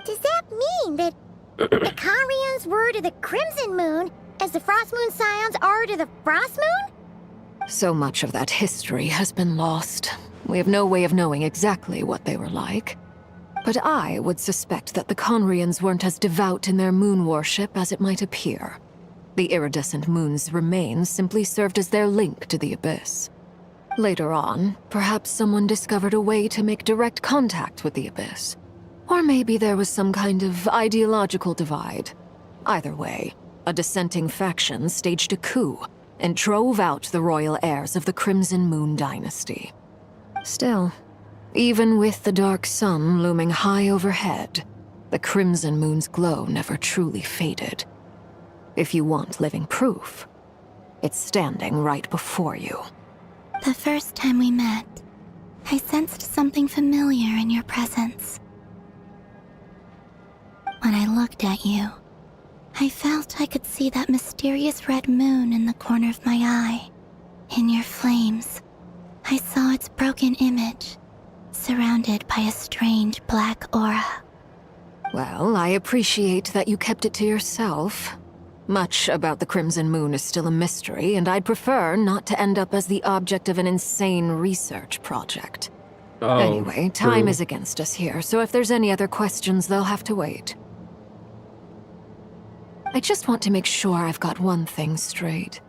B: Does that mean that the Karians were to the Crimson Moon as the Frost Moon Scions are to the Frost Moon?
H: So much of that history has been lost. We have no way of knowing exactly what they were like. But I would suspect that the Conrians weren't as devout in their moon worship as it might appear. The iridescent moon's remains simply served as their link to the abyss. Later on, perhaps someone discovered a way to make direct contact with the abyss. Or maybe there was some kind of ideological divide. Either way, a dissenting faction staged a coup and drove out the royal heirs of the Crimson Moon dynasty. Still, even with the dark sun looming high overhead, the Crimson Moon's glow never truly faded. If you want living proof, it's standing right before you.
M: The first time we met, I sensed something familiar in your presence. When I looked at you, I felt I could see that mysterious red moon in the corner of my eye. In your flames, I saw its broken image, surrounded by a strange black aura.
H: Well, I appreciate that you kept it to yourself. Much about the Crimson Moon is still a mystery, and I'd prefer not to end up as the object of an insane research project. Anyway, time is against us here, so if there's any other questions, they'll have to wait. I just want to make sure I've got one thing straight.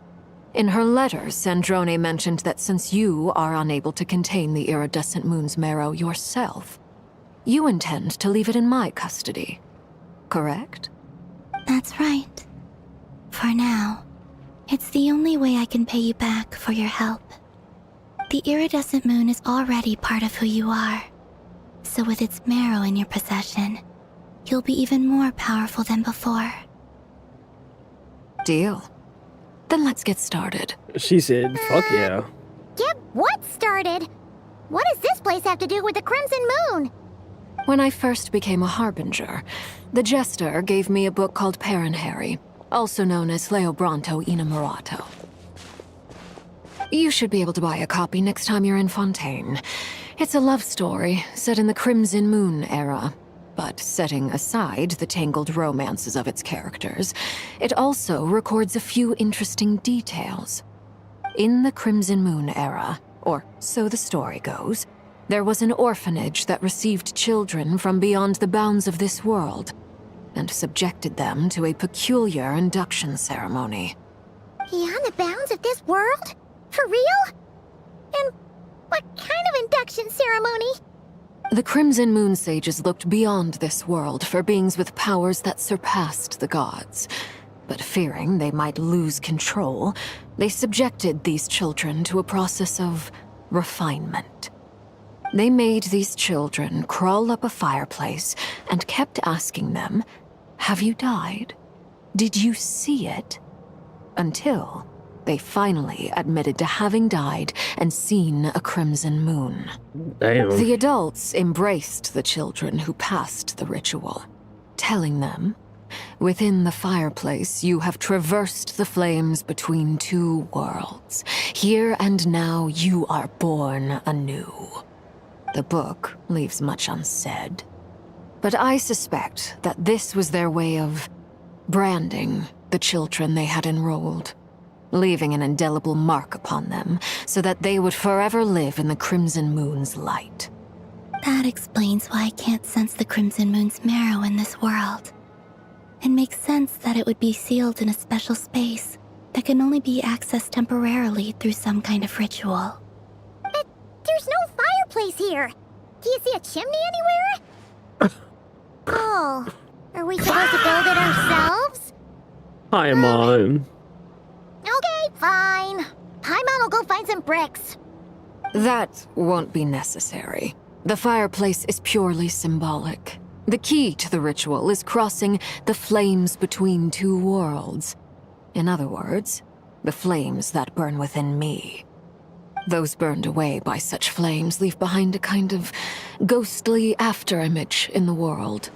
H: In her letters, Sandrone mentioned that since you are unable to contain the iridescent moon's marrow yourself, you intend to leave it in my custody, correct?
M: That's right. For now, it's the only way I can pay you back for your help. The iridescent moon is already part of who you are, so with its marrow in your possession, you'll be even more powerful than before.
H: Deal. Then let's get started.
A: She said, fuck yeah.
B: Get what started? What does this place have to do with the Crimson Moon?
H: When I first became a harbinger, the Jester gave me a book called Parenheri, also known as Leobranto Inamorato. You should be able to buy a copy next time you're in Fontaine. It's a love story set in the Crimson Moon era. But setting aside the tangled romances of its characters, it also records a few interesting details. In the Crimson Moon era, or so the story goes, there was an orphanage that received children from beyond the bounds of this world, and subjected them to a peculiar induction ceremony.
B: Beyond the bounds of this world? For real? And what kind of induction ceremony?
H: The Crimson Moon sages looked beyond this world for beings with powers that surpassed the gods. But fearing they might lose control, they subjected these children to a process of refinement. They made these children crawl up a fireplace and kept asking them, "Have you died? Did you see it?" Until They finally admitted to having died and seen a crimson moon.
A: Damn.
H: The adults embraced the children who passed the ritual, telling them, within the fireplace you have traversed the flames between two worlds. Here and now you are born anew. The book leaves much unsaid, but I suspect that this was their way of branding the children they had enrolled, leaving an indelible mark upon them so that they would forever live in the Crimson Moon's light.
M: That explains why I can't sense the Crimson Moon's marrow in this world. It makes sense that it would be sealed in a special space that can only be accessed temporarily through some kind of ritual.
B: But there's no fireplace here. Do you see a chimney anywhere? Oh, are we supposed to build it ourselves?
A: Paimon.
B: Okay, fine. Paimon will go find some bricks.
H: That won't be necessary. The fireplace is purely symbolic. The key to the ritual is crossing the flames between two worlds. In other words, the flames that burn within me. Those burned away by such flames leave behind a kind of ghostly afterimage in the world.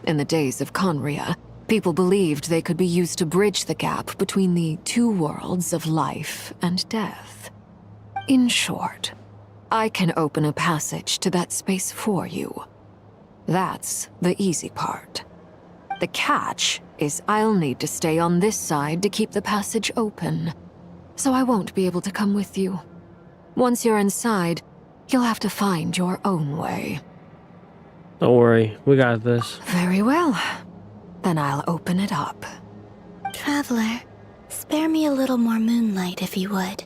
H: In the days of Conria, people believed they could be used to bridge the gap between the two worlds of life and death. In short, I can open a passage to that space for you. That's the easy part. The catch is I'll need to stay on this side to keep the passage open, so I won't be able to come with you. Once you're inside, you'll have to find your own way.
A: Don't worry, we got this.
H: Very well. Then I'll open it up.
M: Traveler, spare me a little more moonlight if you would.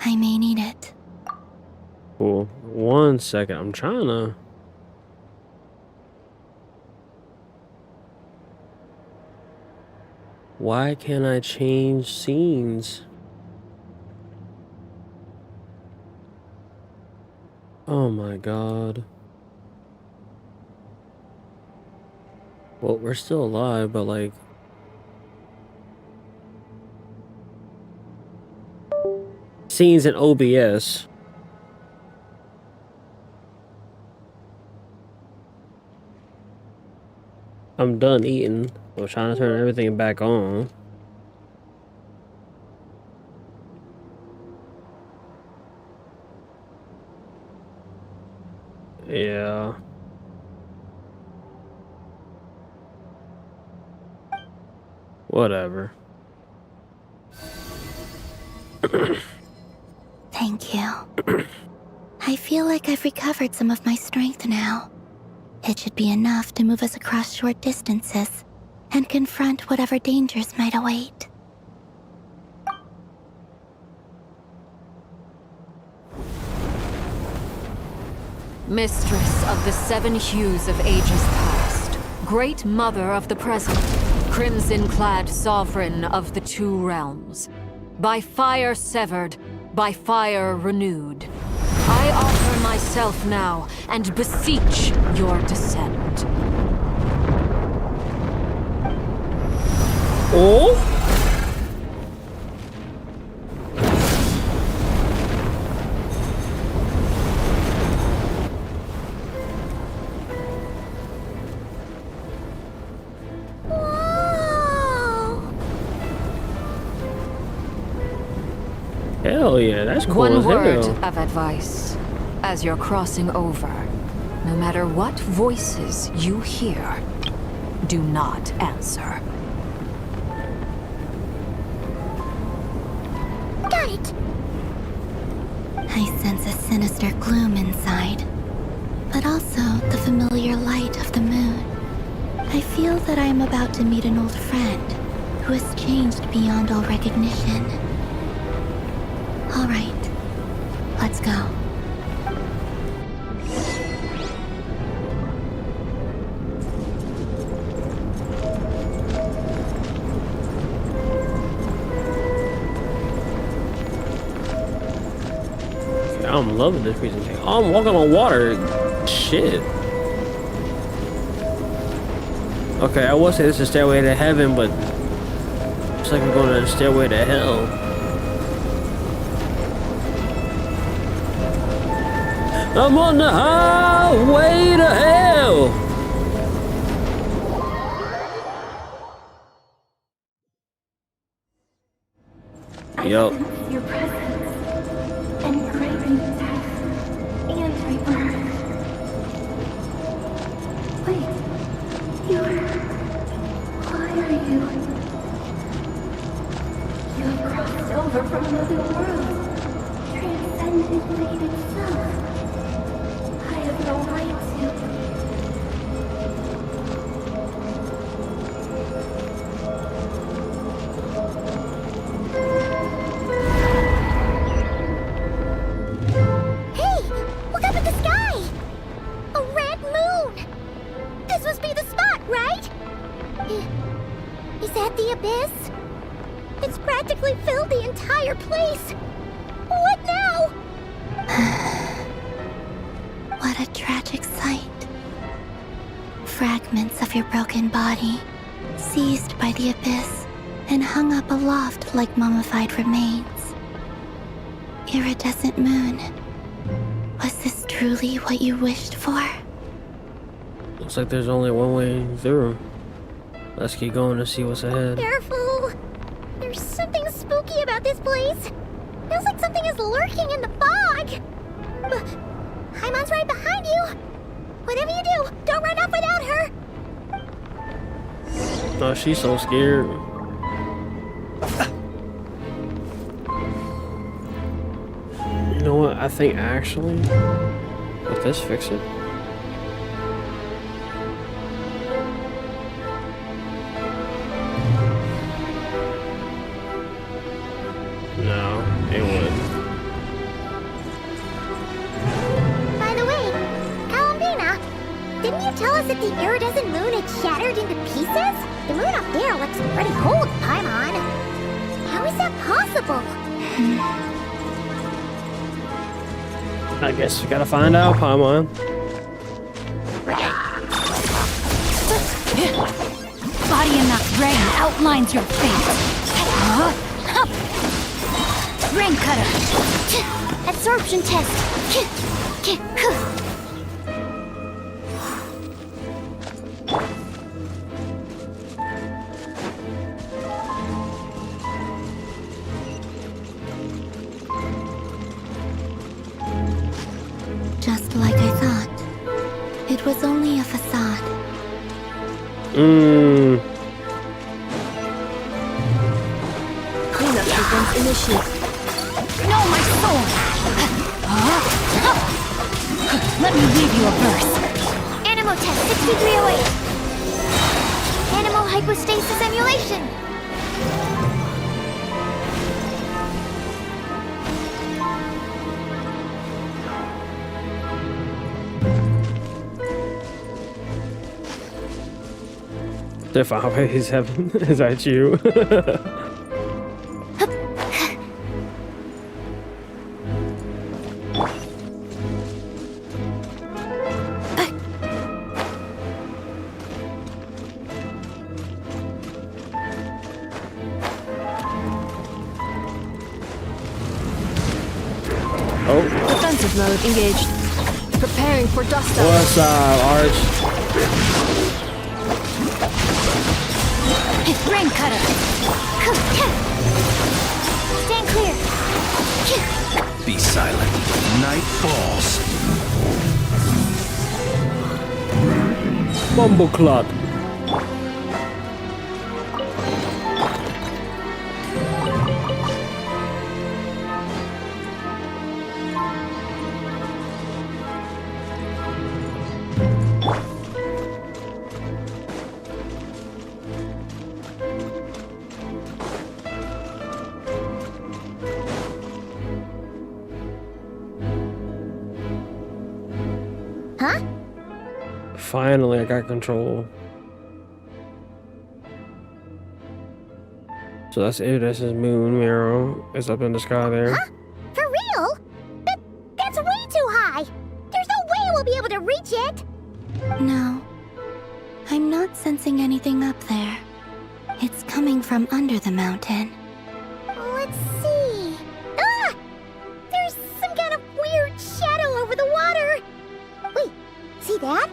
M: I may need it.
A: Cool. 1 second, I'm trying to... Why can't I change scenes? Oh my god. Well, we're still alive, but like... Scenes in OBS. I'm done eating. I'm trying to turn everything back on. Yeah. Whatever.
M: Thank you. I feel like I've recovered some of my strength now. It should be enough to move us across short distances and confront whatever dangers might await.
H: Mistress of the 7 hues of ages past, Great Mother of the present, crimson-clad sovereign of the 2 realms, by fire severed, by fire renewed, I offer myself now and beseech your descent.
A: Oh? Hell yeah, that's cool.
H: One
A: as
H: word
A: hell.
H: of advice. As you're crossing over, no matter what voices you hear, do not answer.
B: Got it!
M: I sense a sinister gloom inside, but also the familiar light of the moon. I feel that I am about to meet an old friend who has changed beyond all recognition. All right, let's go.
A: I'm loving this presentation. Oh, I'm walking on water. Shit. Okay, I would say this is Stairway to Heaven, but it's like we're going to the Stairway to Hell. I'm on the highway to hell. Yup.
S: Your presence and craving death and rebirth. Wait, why are you? You have crossed over from another world, transcended fate itself. I have no right to.
B: Is that the abyss? It's practically filled the entire place. What now?
M: What a tragic sight. Fragments of your broken body, seized by the abyss and hung up aloft like mummified remains. Iridescent moon. Was this truly what you wished for?
A: Looks like there's only one way through. Let's keep going to see what's ahead.
B: Careful! There's something spooky about this place. Feels like something is lurking in the fog. Paimon's right behind you. Whatever you do, don't run off without her.
A: Oh, she's so scared. You know what? I think actually, would this fix it? No, it wouldn't.
B: By the way, Alambina, didn't you tell us that the iridescent moon had shattered into pieces? The moon up there looks pretty cold, Paimon. How is that possible?
A: I guess we gotta find out, Paimon.
K: Body enough rain outlines your fate. Rain cutter.
B: Absorption test.
M: Just like I thought. It was only a facade.
K: Cleanup sequence initiated. No, my soul! Let me read you a verse.
B: Animal test 6308. Animal hypostasis emulation.
A: If always heaven, is that you?
F: Defensive mode engaged. Preparing for dust up.
A: What's up, Arch?
K: Rain cutter.
B: Stand clear.
N: Be silent. Night falls.
A: Bumbleclot.
B: Huh?
A: Finally, I got control. So that's it. That's his moon marrow. It's up in the sky there.
B: Huh? For real? That's way too high. There's no way we'll be able to reach it.
M: No. I'm not sensing anything up there. It's coming from under the mountain.
B: Let's see. Ah! There's some kind of weird shadow over the water. that?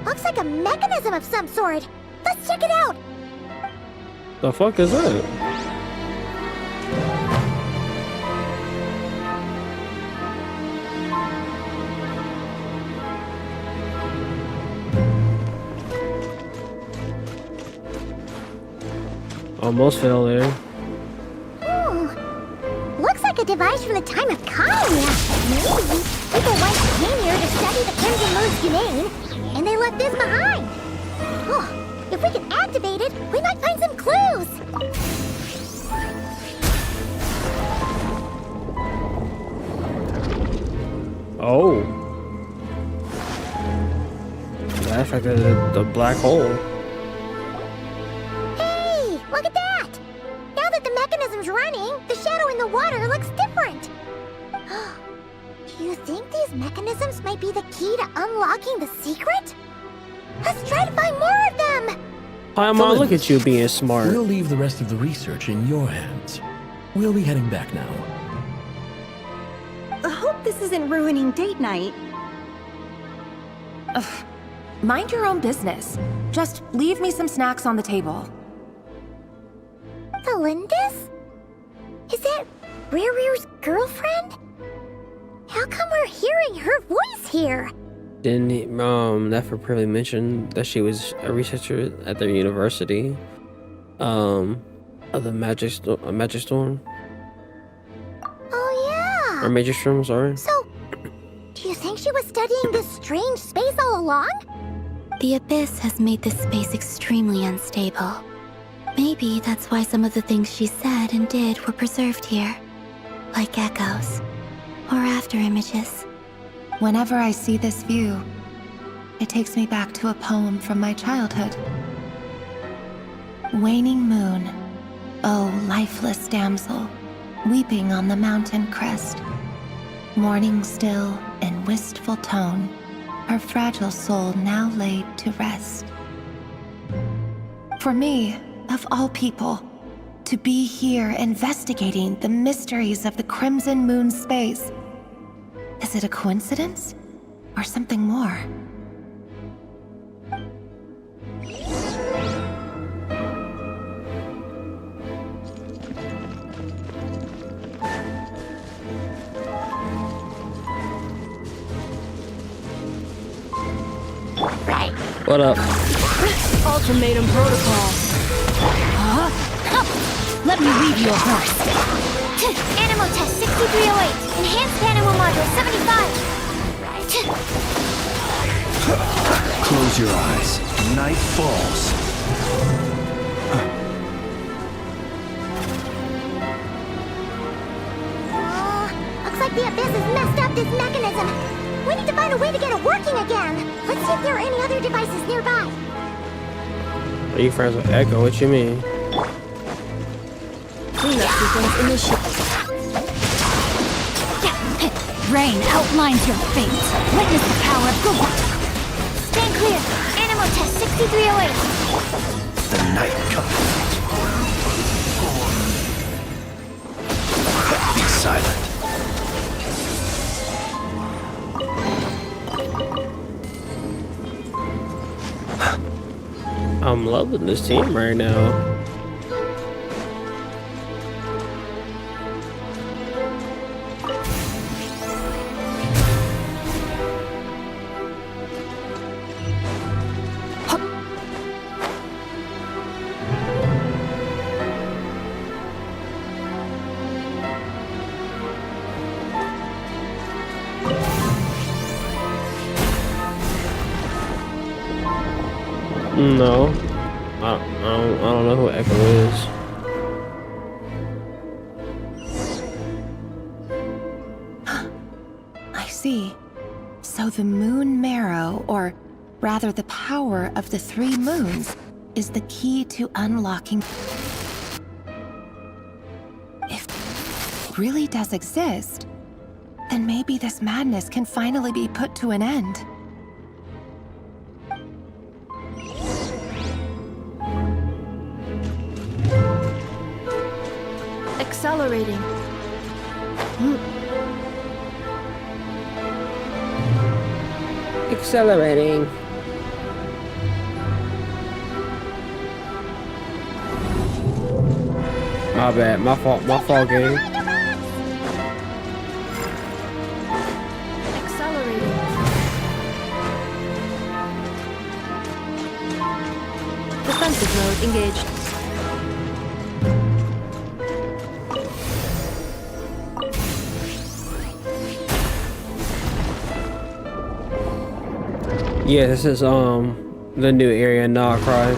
B: Looks like a mechanism of some sort. Let's check it out.
A: The fuck is that? Almost fell there.
B: Looks like a device from the time of Kaya. Maybe people once came here to study the Crimson Moon's domain, and they left this behind. Oh, if we can activate it, we might find some clues.
A: Oh. That affected the black hole.
B: Hey, look at that! Now that the mechanism's running, the shadow in the water looks different. Do you think these mechanisms might be the key to unlocking the secret? Let's try to find more of them!
A: Paimon, look at you being smart.
Q: We'll leave the rest of the research in your hands. We'll be heading back now.
U: I hope this isn't ruining date night.
T: Ugh. Mind your own business. Just leave me some snacks on the table.
B: Felindis? Is that Rerir's girlfriend? How come we're hearing her voice here?
A: Didn't Nefer probably mention that she was a researcher at their university? Of the magic storm?
B: Oh yeah.
A: Or Major Storm, sorry.
B: So, do you think she was studying this strange space all along?
M: The Abyss has made this space extremely unstable. Maybe that's why some of the things she said and did were preserved here. Like echoes. Or after images.
T: Whenever I see this view, it takes me back to a poem from my childhood. Waning moon, oh lifeless damsel, weeping on the mountain crest. Mourning still in wistful tone, her fragile soul now laid to rest. For me, of all people, to be here investigating the mysteries of the Crimson Moon space. Is it a coincidence? Or something more?
A: What up?
K: Ultimatum protocol. Huh? Let me read you a verse.
J: Animal test 6308. Enhanced animal module 75.
C: Close your eyes. Night falls.
B: Looks like the Abyss has messed up this mechanism. We need to find a way to get it working again. Let's see if there are any other devices nearby.
A: Are you friends with Echo? What you mean?
K: Cleanup sequence initiated. Rain outlines your fate. Witness the power of Guvok.
J: Stand clear. Animal test 6308.
C: The night comes. Be silent.
A: I'm loving this team right now. No, I don't know who Echo is.
T: I see. So the moon marrow, or rather the power of the 3 moons, is the key to unlocking. If it really does exist, then maybe this madness can finally be put to an end.
F: Accelerating.
A: Accelerating. My bad. My fault, game.
F: Accelerating. Defensive mode engaged.
A: Yeah, this is the new area, Nod Krai.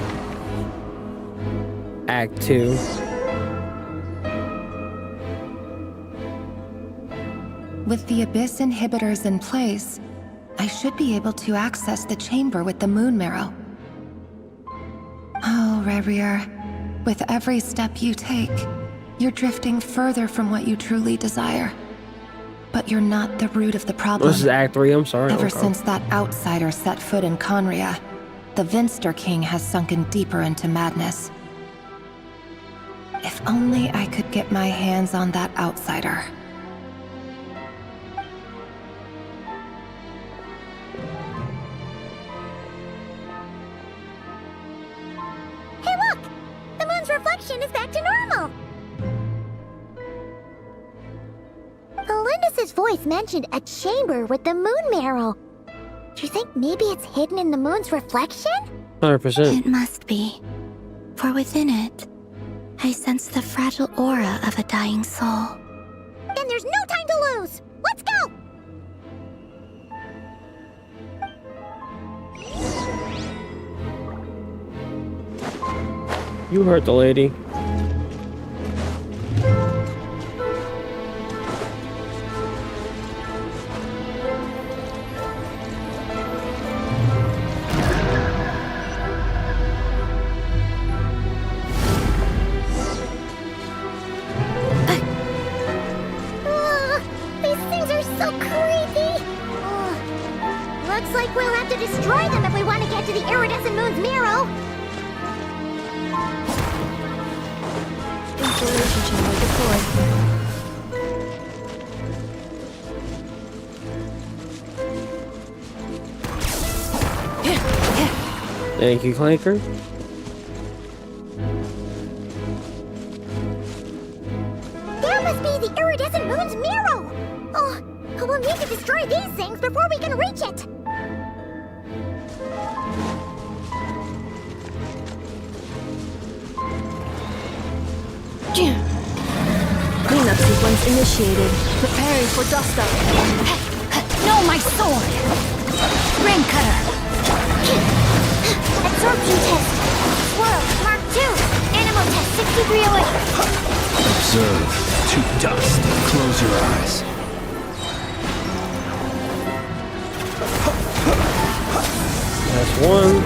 A: Act 2.
T: With the Abyss inhibitors in place, I should be able to access the chamber with the moon marrow. Oh, Rerir, with every step you take, you're drifting further from what you truly desire. But you're not the root of the problem.
A: This is Act 3, I'm sorry.
T: Ever since that outsider set foot in Conria, the Vinster King has sunken deeper into madness. If only I could get my hands on that outsider.
B: Hey look! The moon's reflection is back to normal! Melindis' voice mentioned a chamber with the moon marrow. Do you think maybe it's hidden in the moon's reflection?
A: 100%.
M: It must be. For within it, I sense the fragile aura of a dying soul.
B: Then there's no time to lose! Let's go!
A: You heard the lady.
B: These things are so creepy! Looks like we'll have to destroy them if we want to get to the iridescent moon's marrow!
F: Installation chamber deployed.
A: Thank you, Clanker.
B: There must be the iridescent moon's marrow! Oh, we'll need to destroy these things before we can reach it!
F: Cleanup sequence initiated. Preparing for dust up.
K: No, my sword! Rain cutter!
B: Absorption test! Swirl, Mark 2! Animal test 6308!
Q: Observe to dust. Close your eyes.
A: That's one.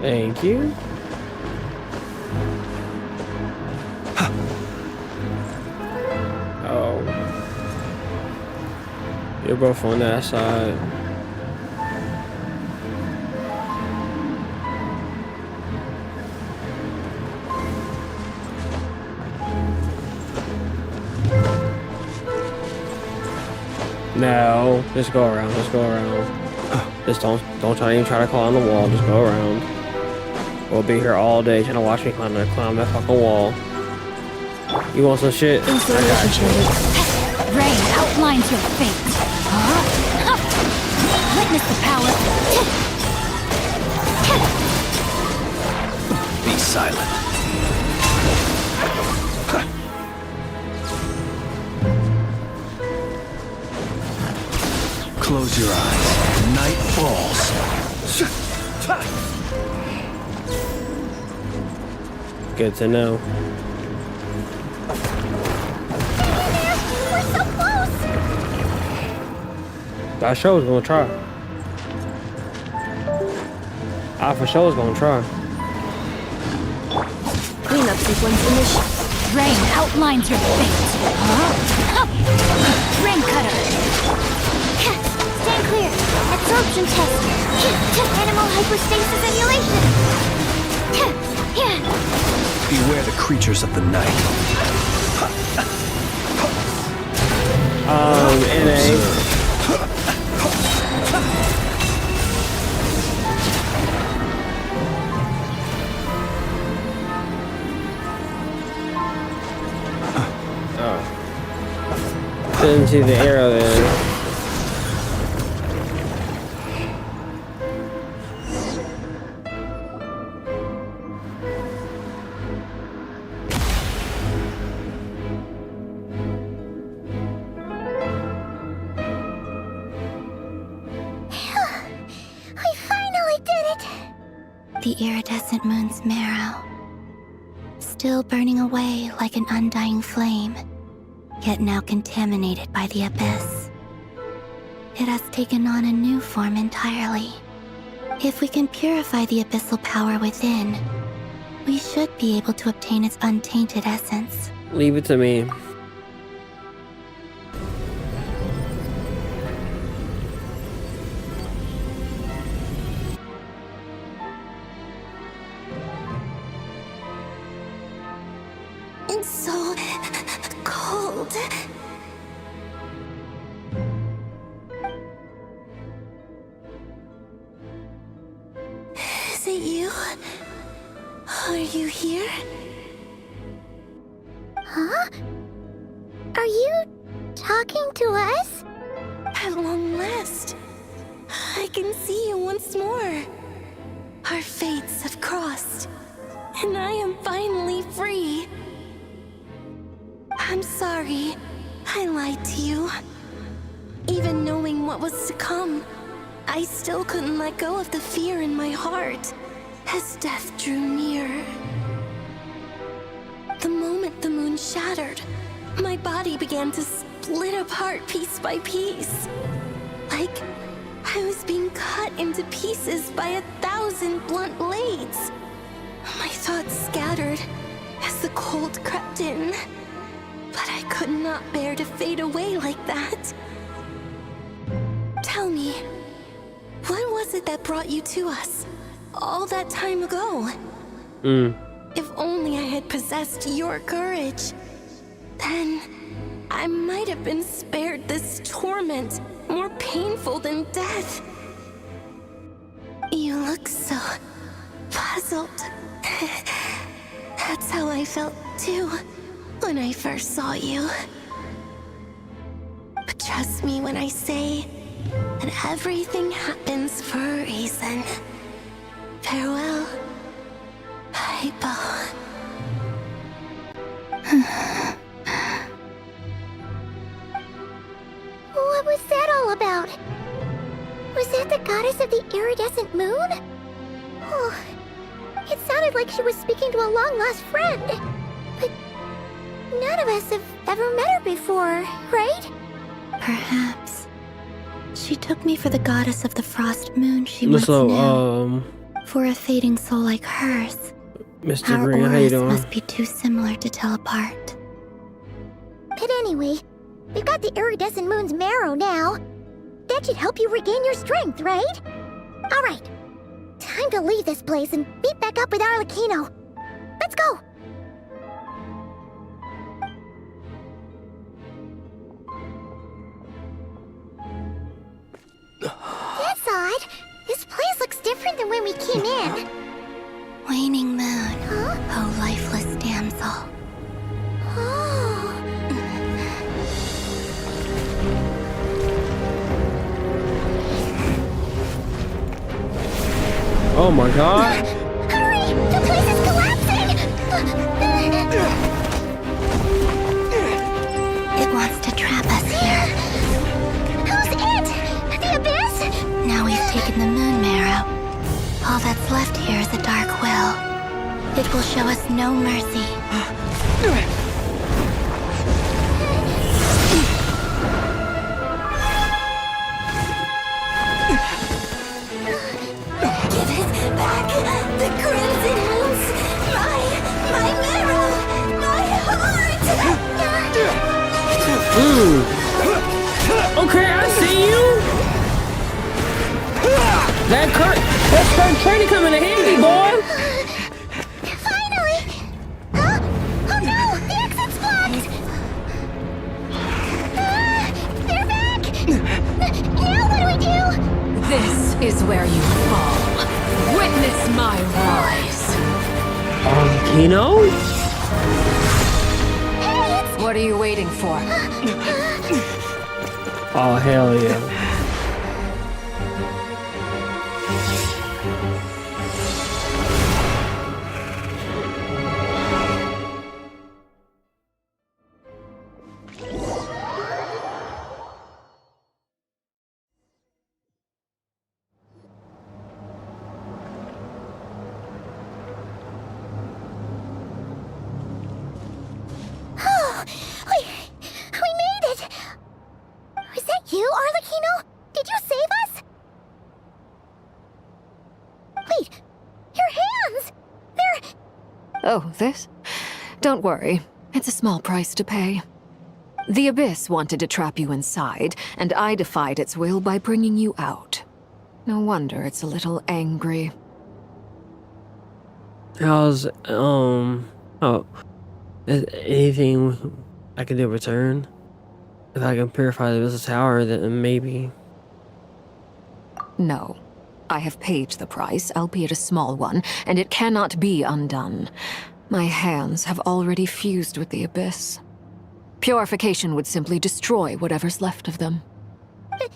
A: Thank you. Oh. You're both on that side. No, just go around, just go around. Just don't even try to climb the wall, just go around. We'll be here all day trying to watch me climb that fucking wall. You want some shit? I got you.
K: Rain outlines your fate. Witness the power.
Q: Be silent. Close your eyes. Night falls.
A: Good to know.
B: We're so close!
A: I sure was gonna try. I for sure was gonna try.
F: Cleanup sequence initiated.
K: Rain outlines your fate. Rain cutter.
B: Stand clear. Absorption test. Animal hypostasis emulation.
C: Beware the creatures of the night.
A: NA. Didn't see the arrow there.
B: We finally did it!
M: The iridescent moon's marrow, still burning away like an undying flame, yet now contaminated by the abyss. It has taken on a new form entirely. If we can purify the abyssal power within, we should be able to obtain its untainted essence.
A: Leave it to me.
M: It's so cold. Is it you? Are you here?
B: Huh? Are you talking to us?
M: At long last, I can see you once more. Our fates have crossed, and I am finally free. I'm sorry, I lied to you. Even knowing what was to come, I still couldn't let go of the fear in my heart as death drew near. The moment the moon shattered, my body began to split apart piece by piece. Like I was being cut into pieces by 1,000 blunt blades. My thoughts scattered as the cold crept in. But I could not bear to fade away like that. Tell me, what was it that brought you to us all that time ago? If only I had possessed your courage, then I might have been spared this torment more painful than death. You look so puzzled. That's how I felt too when I first saw you. But trust me when I say that everything happens for a reason. Farewell, Hypo.
B: What was that all about? Was that the goddess of the iridescent moon? Oh, it sounded like she was speaking to a long-lost friend. But none of us have ever met her before, right?
M: Perhaps. She took me for the goddess of the frost moon she
A: Let's
M: once
A: go,
M: knew. For a fading soul like hers,
A: Mr.
M: our
A: Green, how you
M: auras
A: doing?
M: must be too similar to tell apart.
B: But anyway, we've got the iridescent moon's marrow now. That should help you regain your strength, right? Alright, time to leave this place and meet back up with Arlino. Let's go! That's odd. This place looks different than when we came in.
M: Waning moon, oh lifeless damsel.
A: Oh my god.
B: Hurry! The place is collapsing!
M: It wants to trap us here.
B: Who's it? The abyss?
M: Now we've taken the moon marrow. All that's left here is a dark will. It will show us no mercy.
B: Give it back! The crimson moons! My marrow! My heart!
A: Okay, I see you. training coming in handy, boy.
B: Finally! Huh? Oh no! The exit's blocked! They're back! Now what do we do?
H: This is where you fall. Witness my rise.
A: Kino?
H: What are you waiting for?
A: Oh, hell yeah.
B: We made it! Was that you, Arlecchino? Did you save us? Wait, your hands! They're...
H: Oh, this? Don't worry. It's a small price to pay. The Abyss wanted to trap you inside, and I defied its will by bringing you out. No wonder it's a little angry.
A: How's, is anything I can do in return? If I can purify the Abyss Tower, then maybe.
H: No. I have paid the price, albeit a small one, and it cannot be undone. My hands have already fused with the Abyss. Purification would simply destroy whatever's left of them.
B: But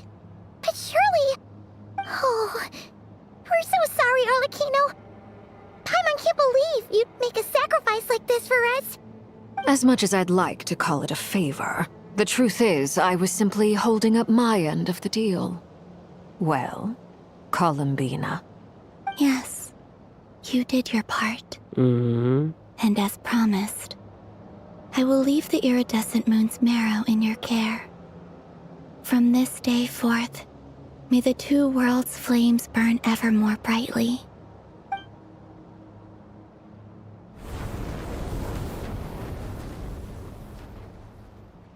B: surely... Oh, we're so sorry, Arlecchino. Paimon can't believe you'd make a sacrifice like this for us.
H: As much as I'd like to call it a favor, the truth is I was simply holding up my end of the deal. Well, Columbina.
M: Yes, you did your part.
A: Mm-hmm.
M: And as promised, I will leave the iridescent moon's marrow in your care. From this day forth, may the two worlds' flames burn ever more brightly.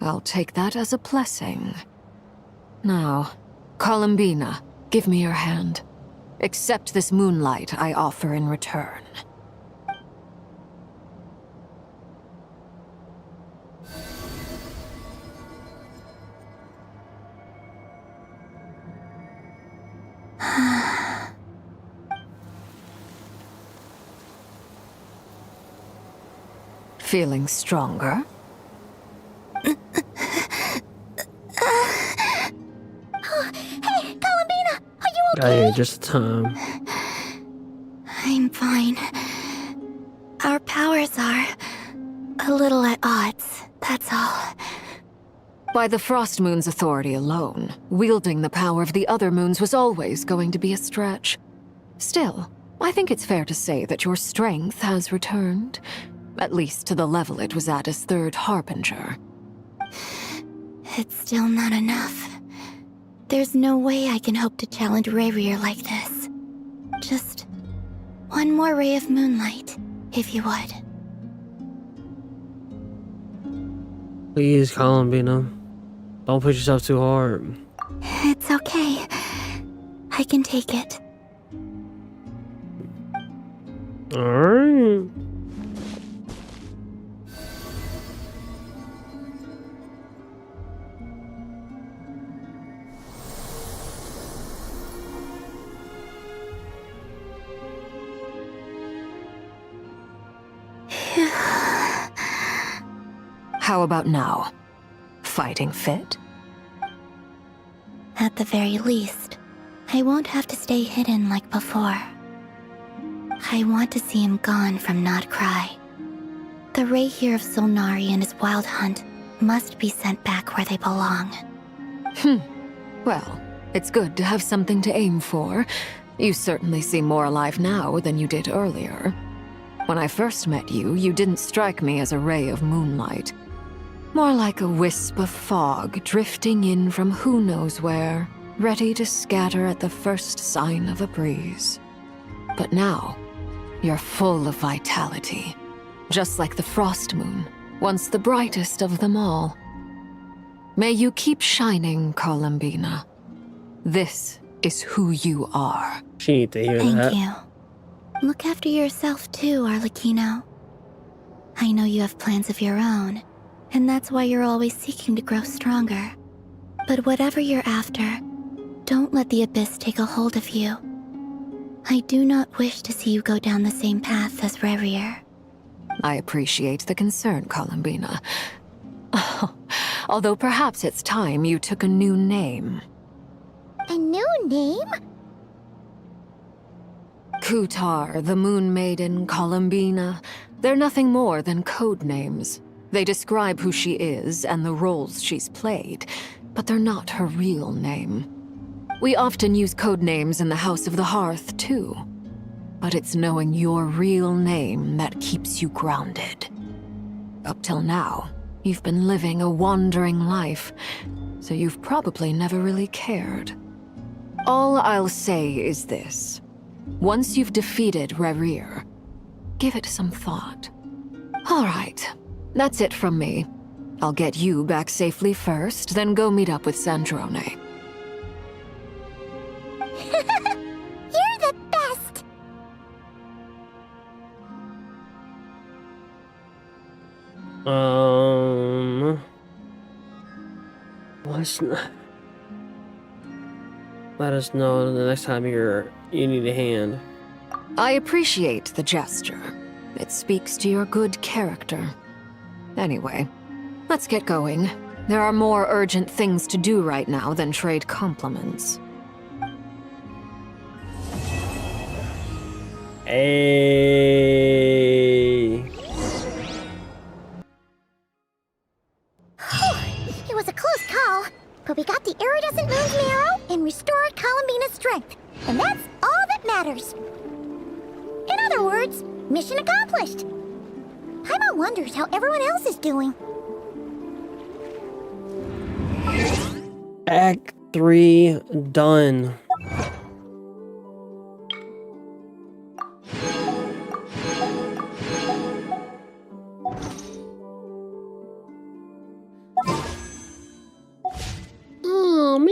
H: I'll take that as a blessing. Now, Columbina, give me your hand. Accept this moonlight I offer in return. Feeling stronger?
B: Hey, Columbina! Are you okay?
A: Got here just in time.
M: I'm fine. Our powers are a little at odds, that's all.
H: By the Frost Moon's authority alone, wielding the power of the other moons was always going to be a stretch. Still, I think it's fair to say that your strength has returned, at least to the level it was at as Third Harbinger.
M: It's still not enough. There's no way I can hope to challenge Rerir like this. Just one more ray of moonlight, if you would.
A: Please, Columbina. Don't push yourself too hard.
M: It's okay. I can take it.
A: Alright.
H: How about now? Fighting fit?
M: At the very least, I won't have to stay hidden like before. I want to see him gone from Nod Krai. The Rerir of Solnari and his wild hunt must be sent back where they belong.
H: Well, it's good to have something to aim for. You certainly seem more alive now than you did earlier. When I first met you, you didn't strike me as a ray of moonlight. More like a wisp of fog drifting in from who knows where, ready to scatter at the first sign of a breeze. But now, you're full of vitality, just like the Frost Moon, once the brightest of them all. May you keep shining, Columbina. This is who you are.
A: She needs to hear that.
M: Thank you. Look after yourself too, Arlecchino. I know you have plans of your own, and that's why you're always seeking to grow stronger. But whatever you're after, don't let the Abyss take a hold of you. I do not wish to see you go down the same path as Rerir.
H: I appreciate the concern, Columbina. Although perhaps it's time you took a new name.
B: A new name?
H: Kutar, the Moon Maiden, Columbina, they're nothing more than code names. They describe who she is and the roles she's played, but they're not her real name. We often use code names in the House of the Hearth, too. But it's knowing your real name that keeps you grounded. Up till now, you've been living a wandering life, so you've probably never really cared. All I'll say is this. Once you've defeated Rerir, give it some thought. All right, that's it from me. I'll get you back safely first, then go meet up with Sandron.
B: You're the best!
A: Let us know the next time you need a hand.
H: I appreciate the gesture. It speaks to your good character. Anyway, let's get going. There are more urgent things to do right now than trade compliments.
A: Hey.
B: It was a close call, but we got the iridescent moon's marrow and restored Columbina's strength. And that's all that matters. In other words, mission accomplished. Paimon wonders how everyone else is doing.
A: Act 3 done. Oh man.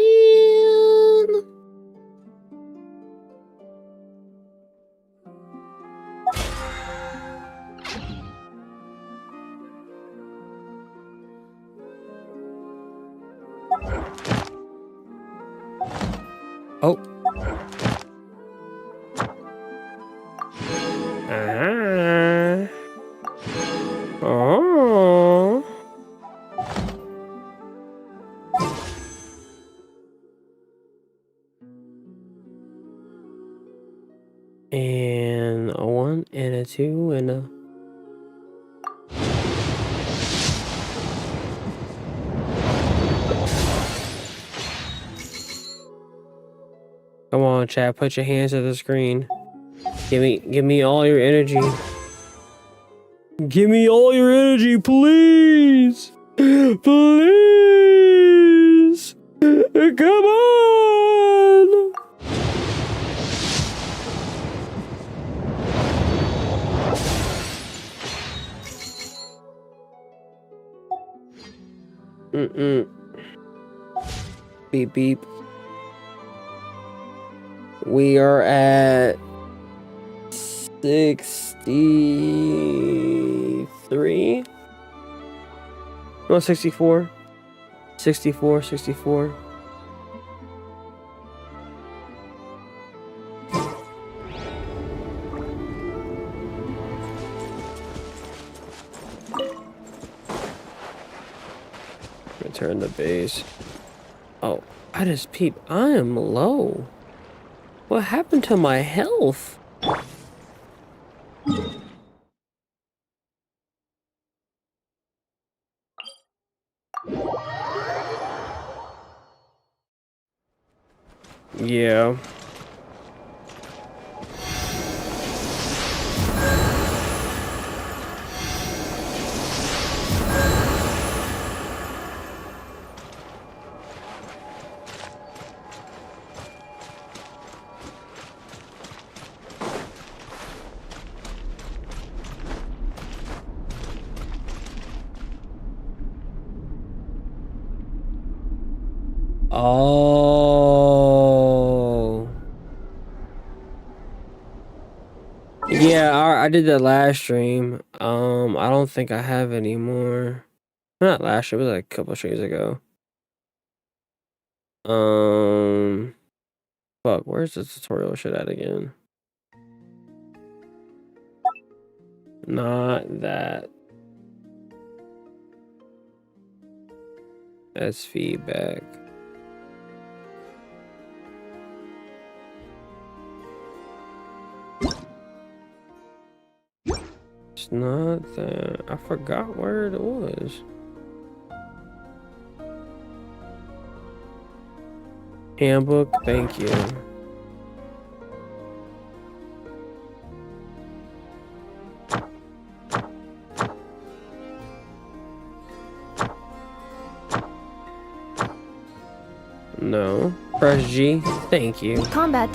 A: Oh. Oh. And a 1 and a 2 and a... Come on, chat, put your hands to the screen. Give me all your energy. Give me all your energy, please! Please! Come on! Beep beep. We are at 63. No, 64. 64. Return the base. Oh, I just peep. I am low. What happened to my health? Yeah. Oh. Yeah, I did that last stream. I don't think I have any more. Not last stream, it was like a couple streams ago. Fuck, where's the tutorial shit at again? Not that. That's feedback. It's not that. I forgot where it was. Handbook, thank you. No. Press G. Thank you.
F: Combat.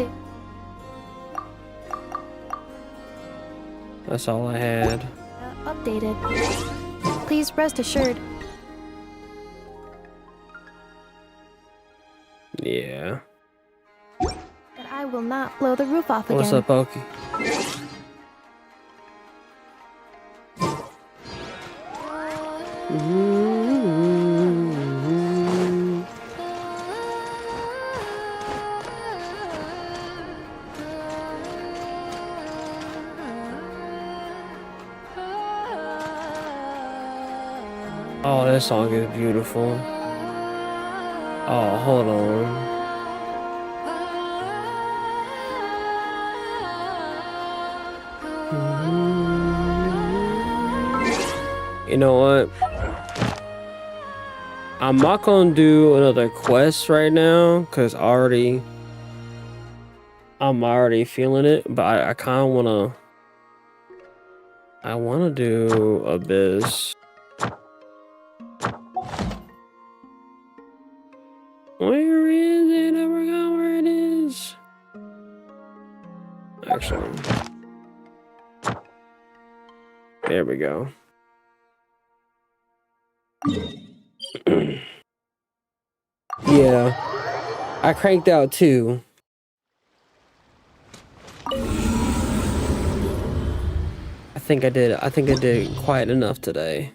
A: That's all I had.
F: Updated. Please rest assured.
A: Yeah.
F: That I will not blow the roof off again.
A: What's up, Pokey? Oh, that song is beautiful. Oh, hold on. You know what? I'm not gonna do another quest right now because I'm already feeling it, but I kind of wanna do Abyss. Where is it? I forgot where it is. Actually, there we go. Yeah, I cranked out 2. I think I did quite enough today.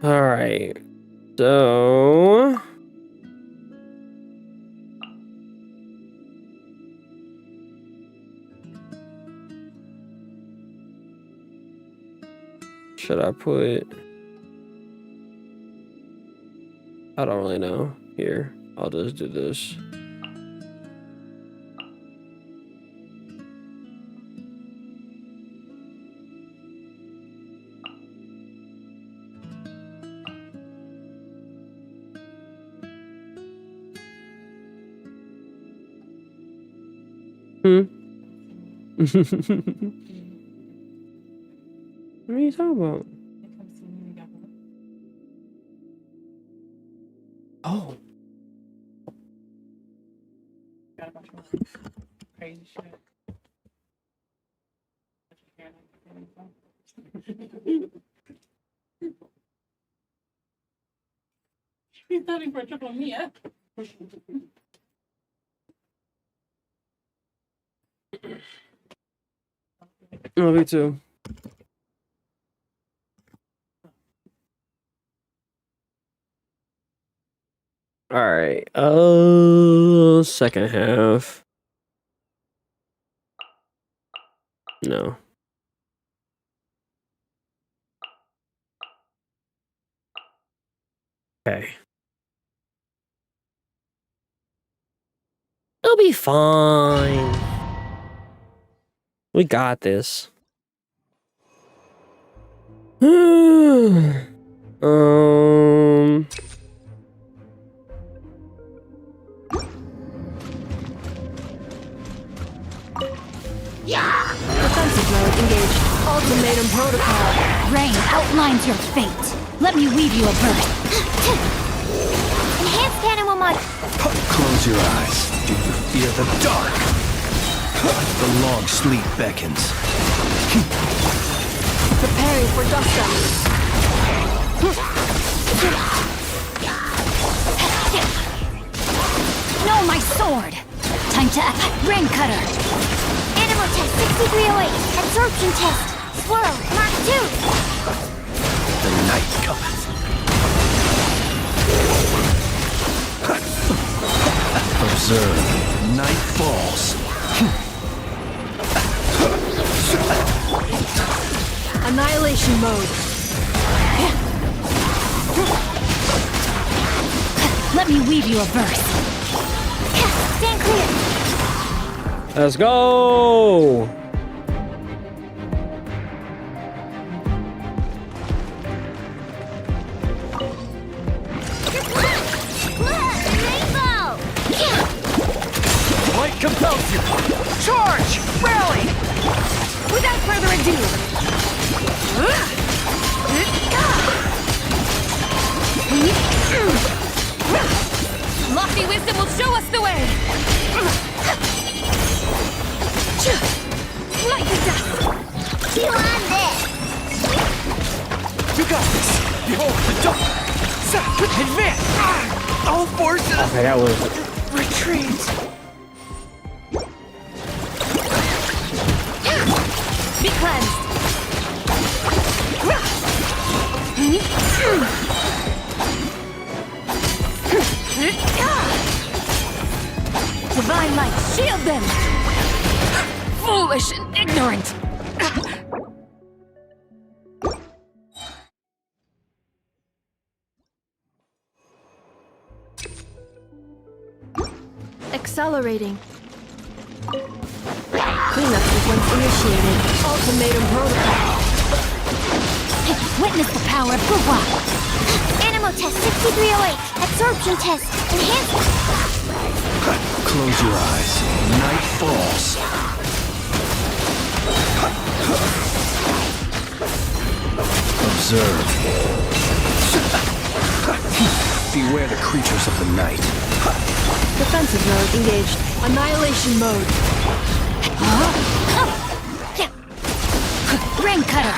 A: All right, so should I put? I don't really know. Here, I'll just do this. What are you talking about? Oh.
G: Got a bunch of crazy shit. She's starting for a triple Mia.
A: Oh, me too. All right. Second half. No. Okay. It'll be fine. We got this.
K: Yeah! Defensive mode engaged. Ultimatum protocol.
J: Rain outlines your fate. Let me weave you a verse. Enhanced cannon will mod.
Q: Close your eyes. Do you fear the dark? The long sleep beckons.
K: Preparing for dust up.
J: No, my sword! Time to Rain Cutter. Animal test 6308. Absorption test. Swirl Mark 2.
Q: The night cometh. Observe. Night falls.
K: Annihilation mode.
J: Let me weave you a verse. Stand clear.
A: Let's go.
K: Light compels you. Charge! Rally! Without further ado.
T: Lofty wisdom will show us the way! Light the dust!
B: You on this?
K: You got this! Behold the dawn! Advance! All forces!
A: Okay, that was...
K: Retreat!
T: Be cleansed! Divine light, shield them! Foolish and ignorant!
F: Accelerating. Cleanup sequence initiated. Ultimatum protocol.
J: Witness the power of Gugwa. Animal test 6308. Absorption test. Enhancement.
Q: Close your eyes. Night falls. Observe. Beware the creatures of the night.
F: Defensive mode engaged. Annihilation mode.
J: Rain Cutter.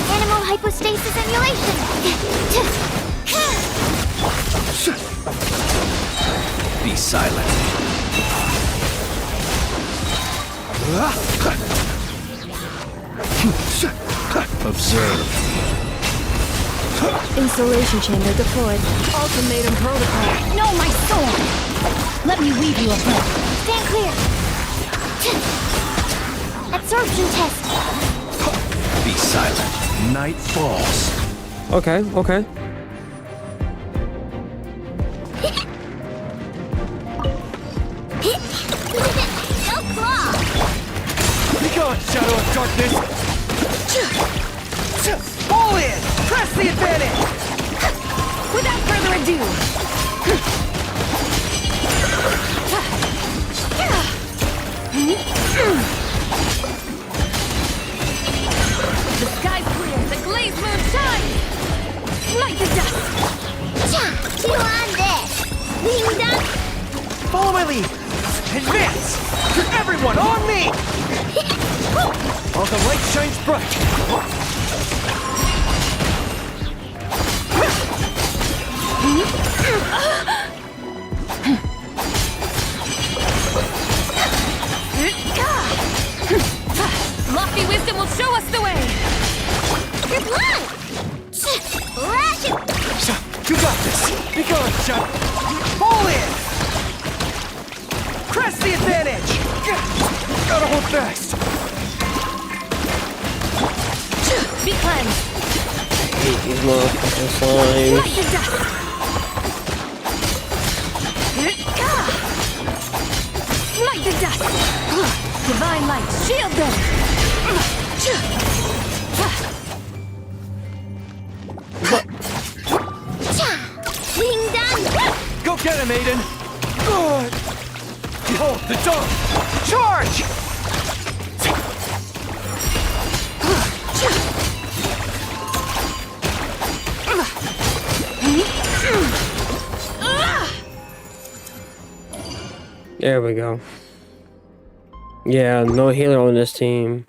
J: Animal hypostasis emulation.
Q: Be silent. Observe.
F: Installation chamber deployed. Ultimatum protocol.
J: No, my sword! Let me weave you a bow. Stand clear. Absorption test.
Q: Be silent. Night falls.
A: Okay, okay.
B: No claw!
K: Be gone, shadow of darkness! All in! Press the advantage!
T: Without further ado! The sky's clear, the glazed moon shines! Light the dust!
B: You on this? Ding dong!
K: Follow my lead! Advance! Everyone on me! While the light shines bright!
T: Lofty wisdom will show us the way!
B: Good luck! Lash it!
K: You got this! Be gone, Shadow! Fall in! Press the advantage! Gotta hold fast!
T: Be cleansed!
A: Hate these motherfucking slimes.
T: Light the dust! Light the dust! Divine light, shield them!
B: Ding dong!
K: Go get him, Aiden! Good! Behold the dawn! Charge!
A: There we go. Yeah, no healer on this team.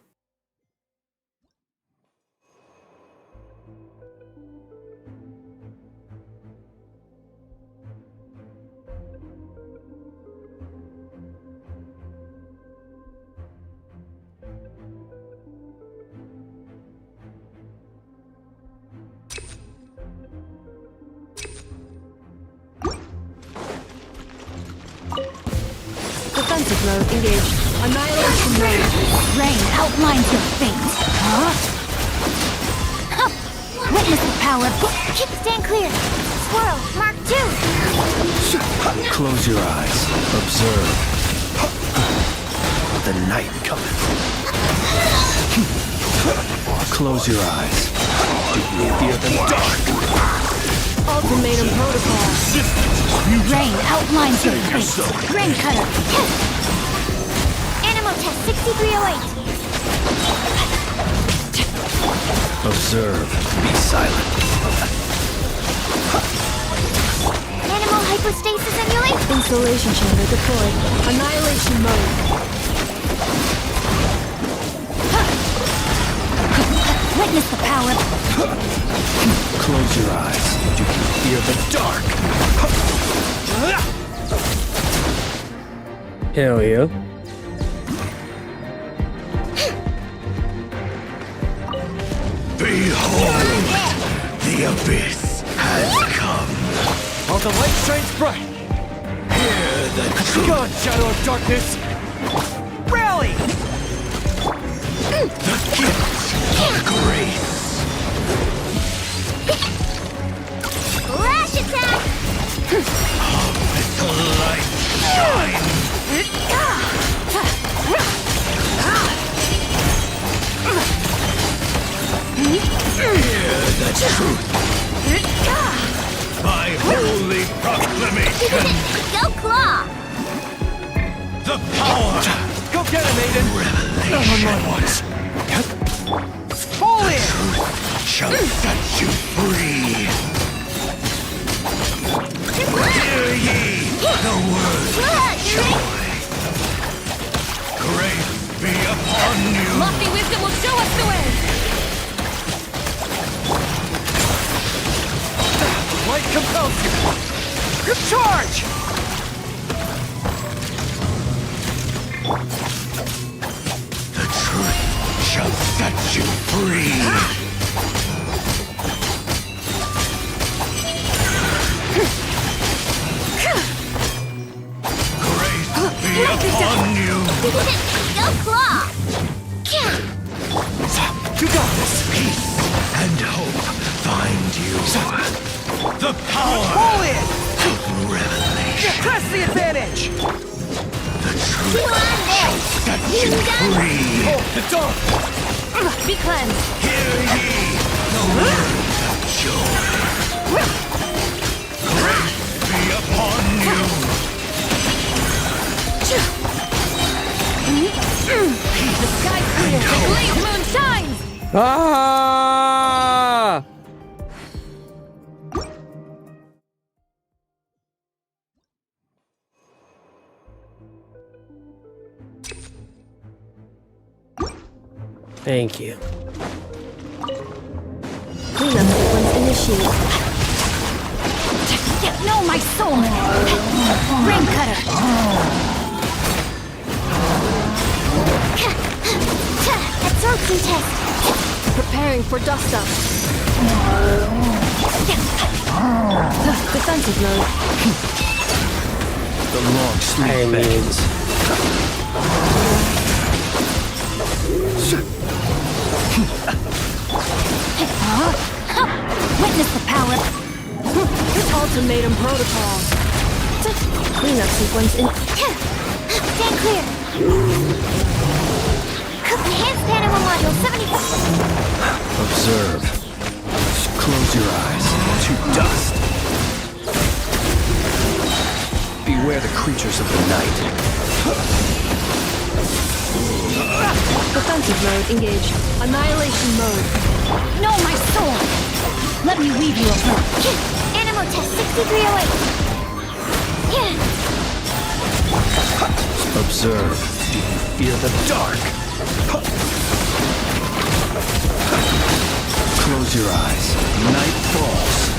F: Defensive mode engaged. Annihilation mode.
R: Rain outlines your fate. Huh? Witness the power.
B: Stand clear. Swirl, Mark 2.
Q: Close your eyes. Observe. The night cometh. Close your eyes. Do you fear the dark?
F: Ultimatum protocol.
R: Rain outlines your fate. Rain cutter.
B: Animal test 6308.
Q: Observe. Be silent.
B: Animal hypostasis emulation.
F: Installation chamber deployed. Annihilation mode.
R: Witness the power.
Q: Close your eyes. Do you fear the dark?
A: Hell yeah.
K: Behold, the abyss has come. All the light shines bright. Hear the truth. God, shadow of darkness. Rally! The gift of grace.
B: Flash attack!
K: Let the light shine. Hear the truth. My holy proclamation.
B: Go claw!
K: The power. Go get him, Aiden. Revelation. Fall in. Shall set you free. Hear ye the words of joy. Grace be upon you.
P: Lofty wisdom will show us the way.
K: Light compels you. Good charge. The truth shall set you free. Grace be upon you.
B: Go claw!
K: You got this. Peace and hope find you. The power of revelation. Press the advantage. The truth shall set you free. Oh, the dark.
P: Be cleansed.
K: Hear ye the words of joy. Grace be upon you.
P: The sky clear. The blade moon shines.
A: Ah! Thank you.
F: Cleanup sequence initiated.
R: No, my soul. Rain cutter.
B: Absorption test.
F: Preparing for dust up. Defensive mode.
Q: The long sleep beckons.
R: Witness the power.
F: Ultimatum protocol. Cleanup sequence in.
B: Stand clear. Enhanced animal module 75.
Q: Observe. Close your eyes. To dust. Beware the creatures of the night.
F: Defensive mode engaged. Annihilation mode.
R: No, my soul. Let me weave you a hook.
B: Animal test 6308.
Q: Observe. Do you fear the dark? Close your eyes. Night falls.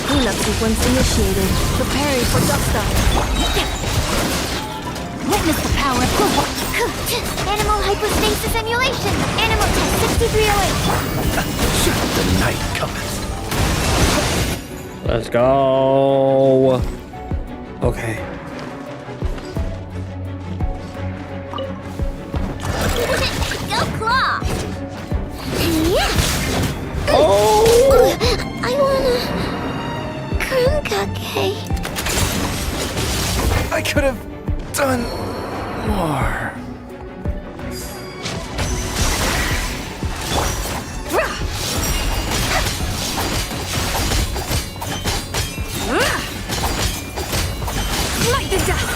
F: Cleanup sequence initiated. Preparing for dust up.
R: Witness the power.
B: Animal hypostasis emulation. Animal test 6308.
Q: The night cometh.
A: Let's go. Okay.
Q: I could have done more.
P: Light the dust!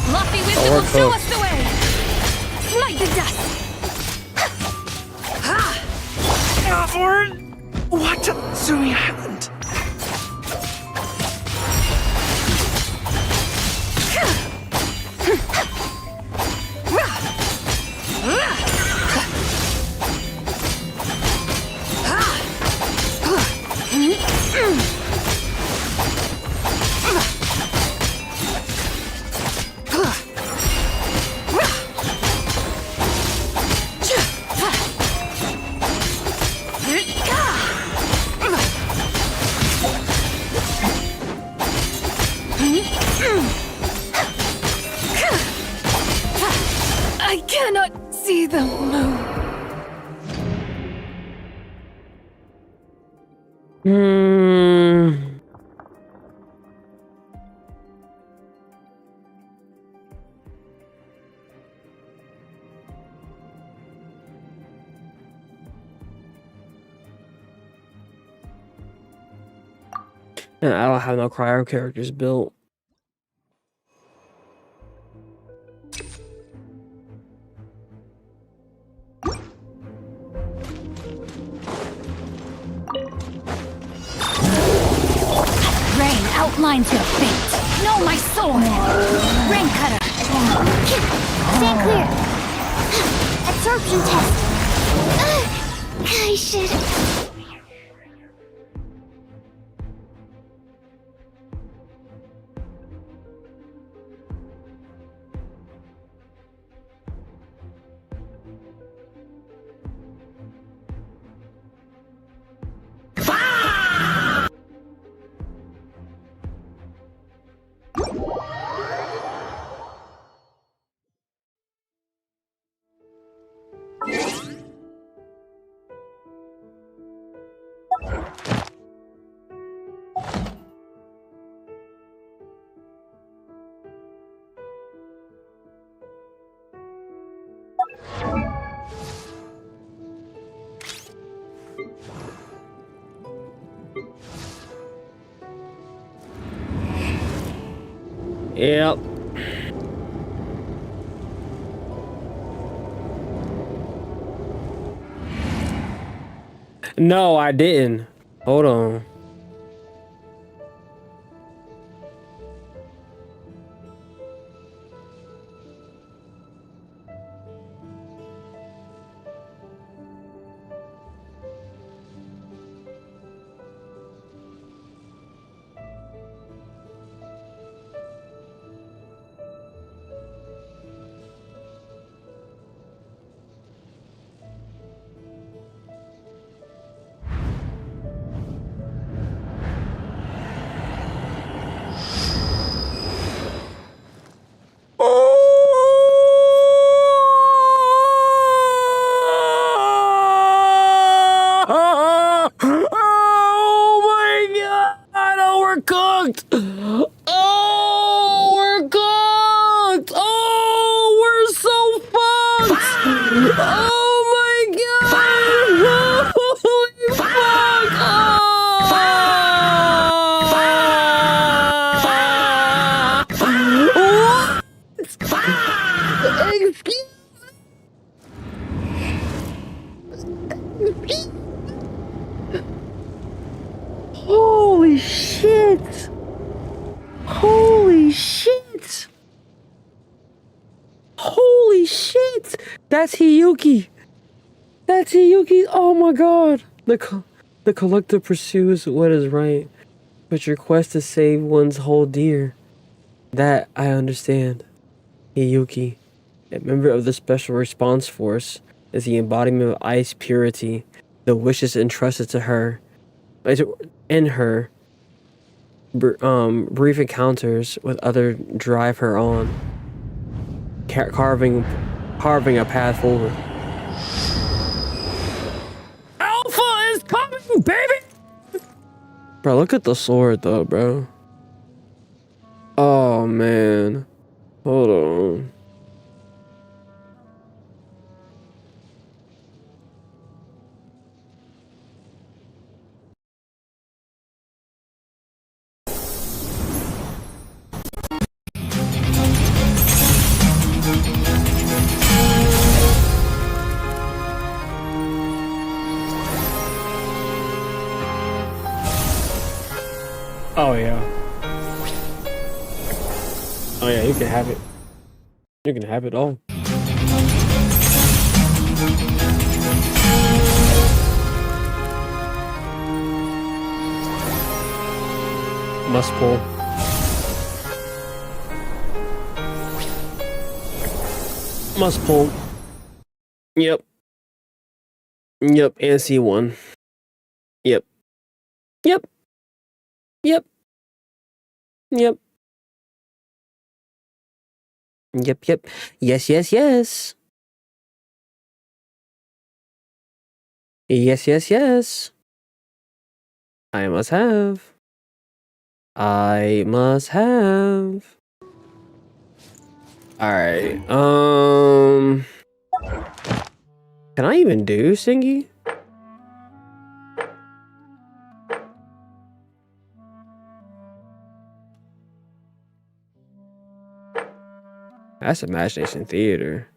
P: Lofty wisdom will show us the way! Light the dust!
Q: Or what do we haven't?
P: I cannot see the moon.
A: And I don't have no cryo characters built.
J: Rain outlines your fate. Know my sword. Rain cutter.
B: Stand clear. Absorption test. I should...
A: Yep. No, I didn't. Hold on. Holy shit! Holy shit! Holy shit! That's Hiyuki! That's Hiyuki! Oh my god! The collector pursues what is right, but your quest to save one's whole dear. That I understand. Hiyuki. A member of the Special Response Force is the embodiment of ice purity. The wishes entrusted to her, in her, brief encounters with others drive her on, carving a path forward. Alpha is coming, baby! Bro, look at the sword though, bro. Oh man. Hold on. Oh yeah. Oh yeah, you can have it. You can have it all. Must pull. Must pull. Yep. Yep, and C1. Yep. Yep. Yep. Yep. Yep, yep. Yes, yes, yes. Yes, yes, yes. I must have. I must have. Alright, can I even do Singy? That's Imagination Theater.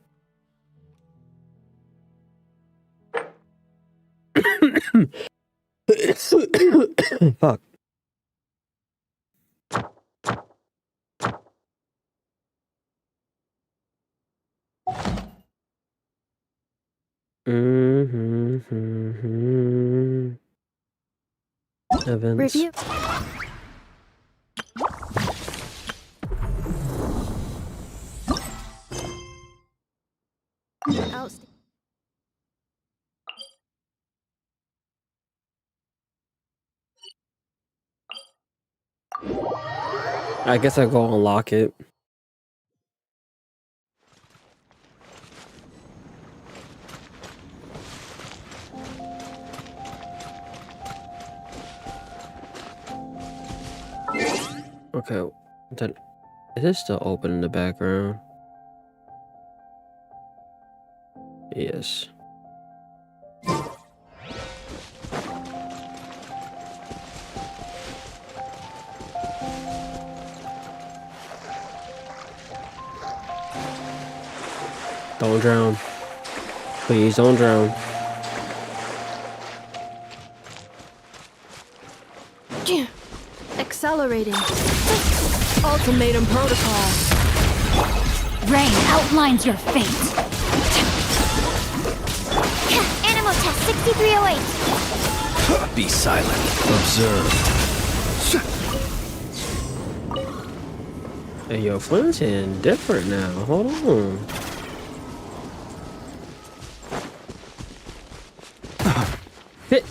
A: Fuck. Events.
F: Review.
A: I guess I'll go unlock it. Okay, then is it still open in the background? Yes. Don't drown. Please don't drown.
F: Accelerating. Ultimatum protocol.
J: Rain outlines your fate. Animal test 6308.
Q: Be silent. Observe.
A: Hey, yo, Flynn's hitting different now. Hold on. Hit.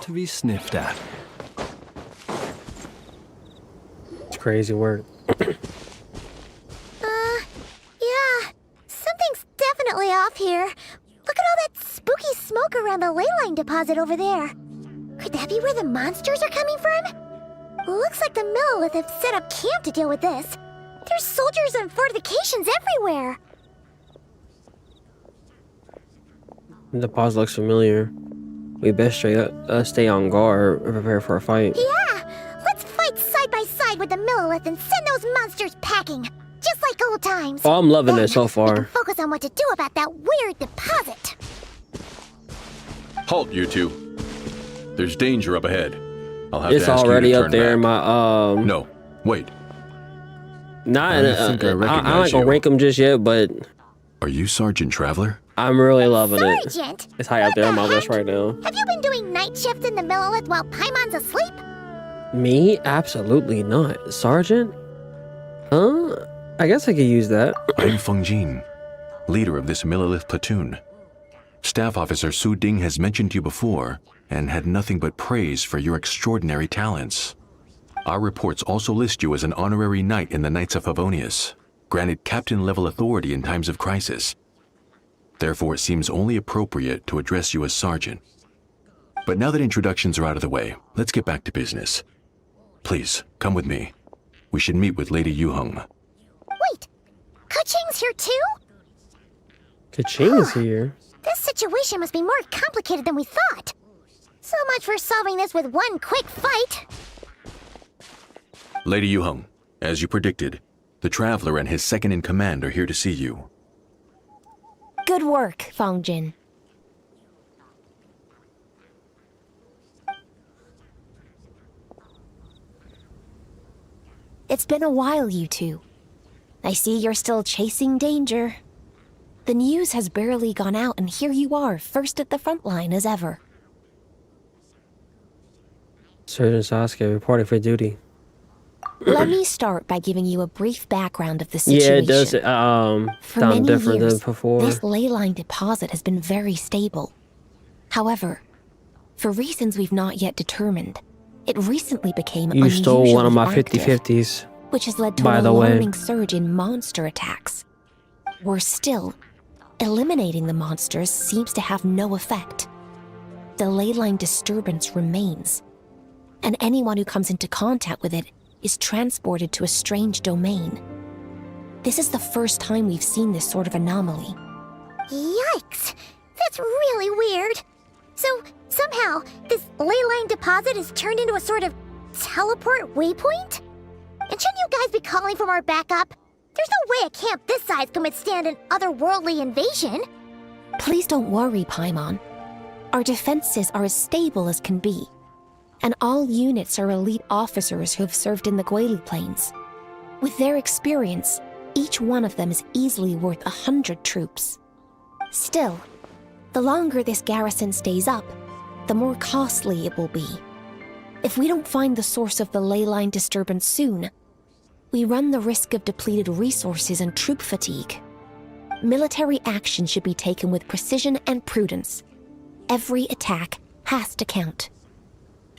Q: To be sniffed at.
A: It's crazy work.
B: Yeah. Something's definitely off here. Look at all that spooky smoke around the ley line deposit over there. Could that be where the monsters are coming from? Looks like the Millelith have set up camp to deal with this. There's soldiers and fortifications everywhere.
A: The pause looks familiar. We best stay on guard or prepare for a fight.
B: Yeah! Let's fight side by side with the Millelith and send those monsters packing. Just like old times.
A: Oh, I'm loving this so
B: We
A: far.
B: can focus on what to do about that weird deposit.
I: Halt, you two. There's danger up ahead. I'll have
A: It's
I: to ask
A: already
I: you to
A: up
I: turn
A: there.
I: back.
A: My
I: No, wait.
A: not.
I: I think I
A: I'm
I: recognize
A: not gonna
I: you.
A: rank him just yet, but
I: Are you Sergeant Traveler?
A: I'm really loving it.
B: Sergeant,
A: It's high up there on my list right now.
B: have you been doing night shift in the Millelith while Paimon's asleep?
A: Me? Absolutely not. Sergeant? Huh? I guess I could use that.
I: I am Feng Jin, leader of this Millelith platoon. Staff Officer Su Ding has mentioned you before and had nothing but praise for your extraordinary talents. Our reports also list you as an honorary knight in the Knights of Favonius, granted captain-level authority in times of crisis. Therefore, it seems only appropriate to address you as Sergeant. But now that introductions are out of the way, let's get back to business. Please, come with me. We should meet with Lady Yuheng.
B: Wait, Kuching's here too?
A: Kaching's here.
B: This situation must be more complicated than we thought. So much for solving this with one quick fight.
I: Lady Yuheng, as you predicted, the Traveler and his second-in-command are here to see you.
O: Good work, Feng Jin. It's been a while, you two. I see you're still chasing danger. The news has barely gone out, and here you are, first at the front line as ever.
A: Sergeant Sasuke reporting for duty.
O: Let me start by giving you a brief background of the
A: Yeah,
O: situation.
A: it does
O: For
A: sound
O: many
A: different
O: years,
A: than before.
O: this ley line deposit has been very stable. However, for reasons we've not yet determined, it recently became
A: You stole one of my
O: unusually active,
A: 50-50s.
O: which has led to
A: by
O: an
A: the way.
O: alarming surge in monster attacks. Worse still, eliminating the monsters seems to have no effect. The ley line disturbance remains, and anyone who comes into contact with it is transported to a strange domain. This is the first time we've seen this sort of anomaly.
B: Yikes! That's really weird. So, somehow, this ley line deposit is turned into a sort of teleport waypoint? And shouldn't you guys be calling for more backup? There's no way a camp this size can withstand an otherworldly invasion.
O: Please don't worry, Paimon. Our defenses are as stable as can be, and all units are elite officers who have served in the Guili Plains. With their experience, each one of them is easily worth 100 troops. Still, the longer this garrison stays up, the more costly it will be. If we don't find the source of the ley line disturbance soon, we run the risk of depleted resources and troop fatigue. Military action should be taken with precision and prudence. Every attack has to count.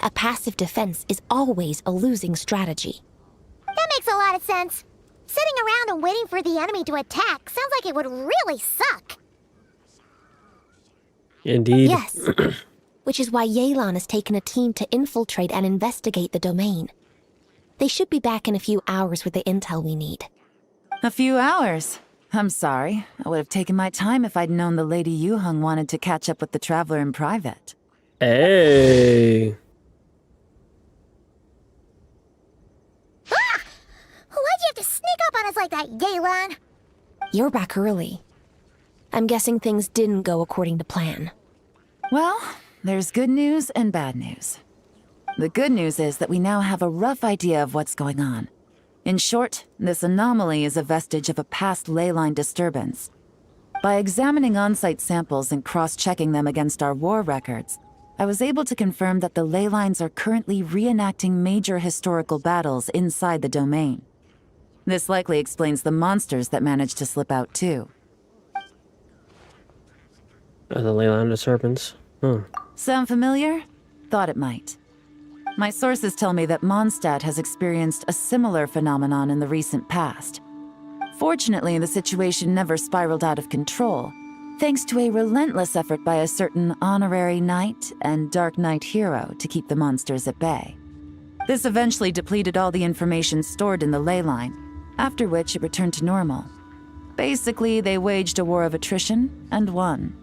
O: A passive defense is always a losing strategy.
B: That makes a lot of sense. Sitting around and waiting for the enemy to attack sounds like it would really suck.
A: Indeed.
O: Yes, which is why Yelan has taken a team to infiltrate and investigate the domain. They should be back in a few hours with the intel we need.
V: A few hours? I'm sorry. I would have taken my time if I'd known the Lady Yuheng wanted to catch up with the Traveler in private.
A: Hey.
B: Why'd you have to sneak up on us like that, Yelan?
O: You're back early. I'm guessing things didn't go according to plan.
V: Well, there's good news and bad news. The good news is that we now have a rough idea of what's going on. In short, this anomaly is a vestige of a past ley line disturbance. By examining on-site samples and cross-checking them against our war records, I was able to confirm that the ley lines are currently reenacting major historical battles inside the domain. This likely explains the monsters that managed to slip out too.
A: The ley line of serpents.
V: Sound familiar? Thought it might. My sources tell me that Mondstadt has experienced a similar phenomenon in the recent past. Fortunately, the situation never spiraled out of control, thanks to a relentless effort by a certain honorary knight and dark knight hero to keep the monsters at bay. This eventually depleted all the information stored in the ley line, after which it returned to normal. Basically, they waged a war of attrition and won.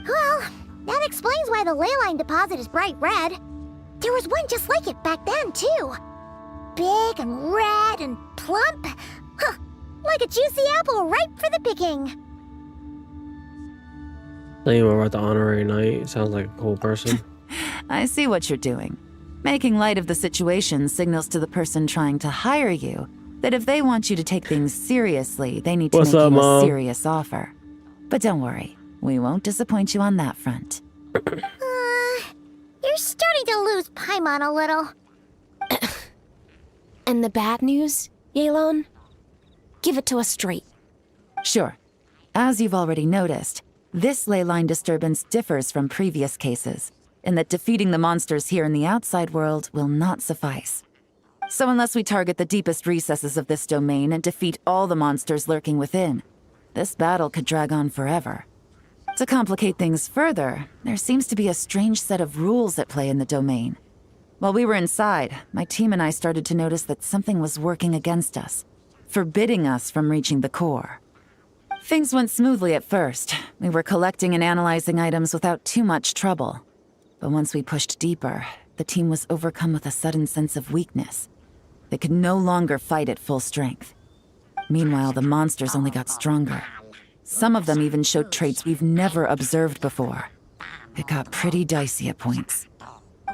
B: Well, that explains why the ley line deposit is bright red. There was one just like it back then, too. Big and red and plump. Huh, like a juicy apple ripe for the picking.
A: Tell you more about the honorary knight. Sounds like a cool person.
V: I see what you're doing. Making light of the situation signals to the person trying to hire you that if they want you to take things seriously, they need to
A: What's
V: make
A: up,
V: you
A: Mom?
V: a serious offer. But don't worry, we won't disappoint you on that front.
B: You're starting to lose Paimon a little.
D: And the bad news, Yelan? Give it to us straight.
V: Sure. As you've already noticed, this ley line disturbance differs from previous cases, in that defeating the monsters here in the outside world will not suffice. So unless we target the deepest recesses of this domain and defeat all the monsters lurking within, this battle could drag on forever. To complicate things further, there seems to be a strange set of rules at play in the domain. While we were inside, my team and I started to notice that something was working against us, forbidding us from reaching the core. Things went smoothly at first. We were collecting and analyzing items without too much trouble. But once we pushed deeper, the team was overcome with a sudden sense of weakness. They could no longer fight at full strength. Meanwhile, the monsters only got stronger. Some of them even showed traits we've never observed before. It got pretty dicey at points.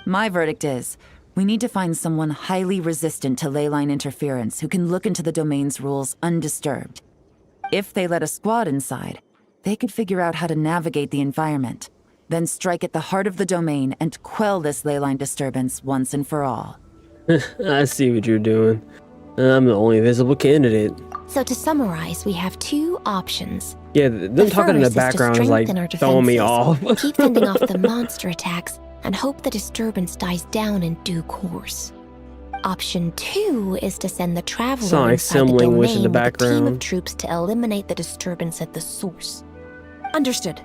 V: My verdict is, we need to find someone highly resistant to ley line interference who can look into the domain's rules undisturbed. If they let a squad inside, they could figure out how to navigate the environment, then strike at the heart of the domain and quell this ley line disturbance once and for all.
A: I see what you're doing. I'm the only visible candidate.
D: So to summarize, we have two options.
A: Yeah, them talking in the background is like throwing me off.
D: Keep fending off the monster attacks and hope the disturbance dies down in due course. Option 2 is to send the Traveler
A: Sound like
D: inside the
A: sim language in
D: domain
A: the
D: with a team of
A: background.
D: troops to eliminate the disturbance at the source. Understood.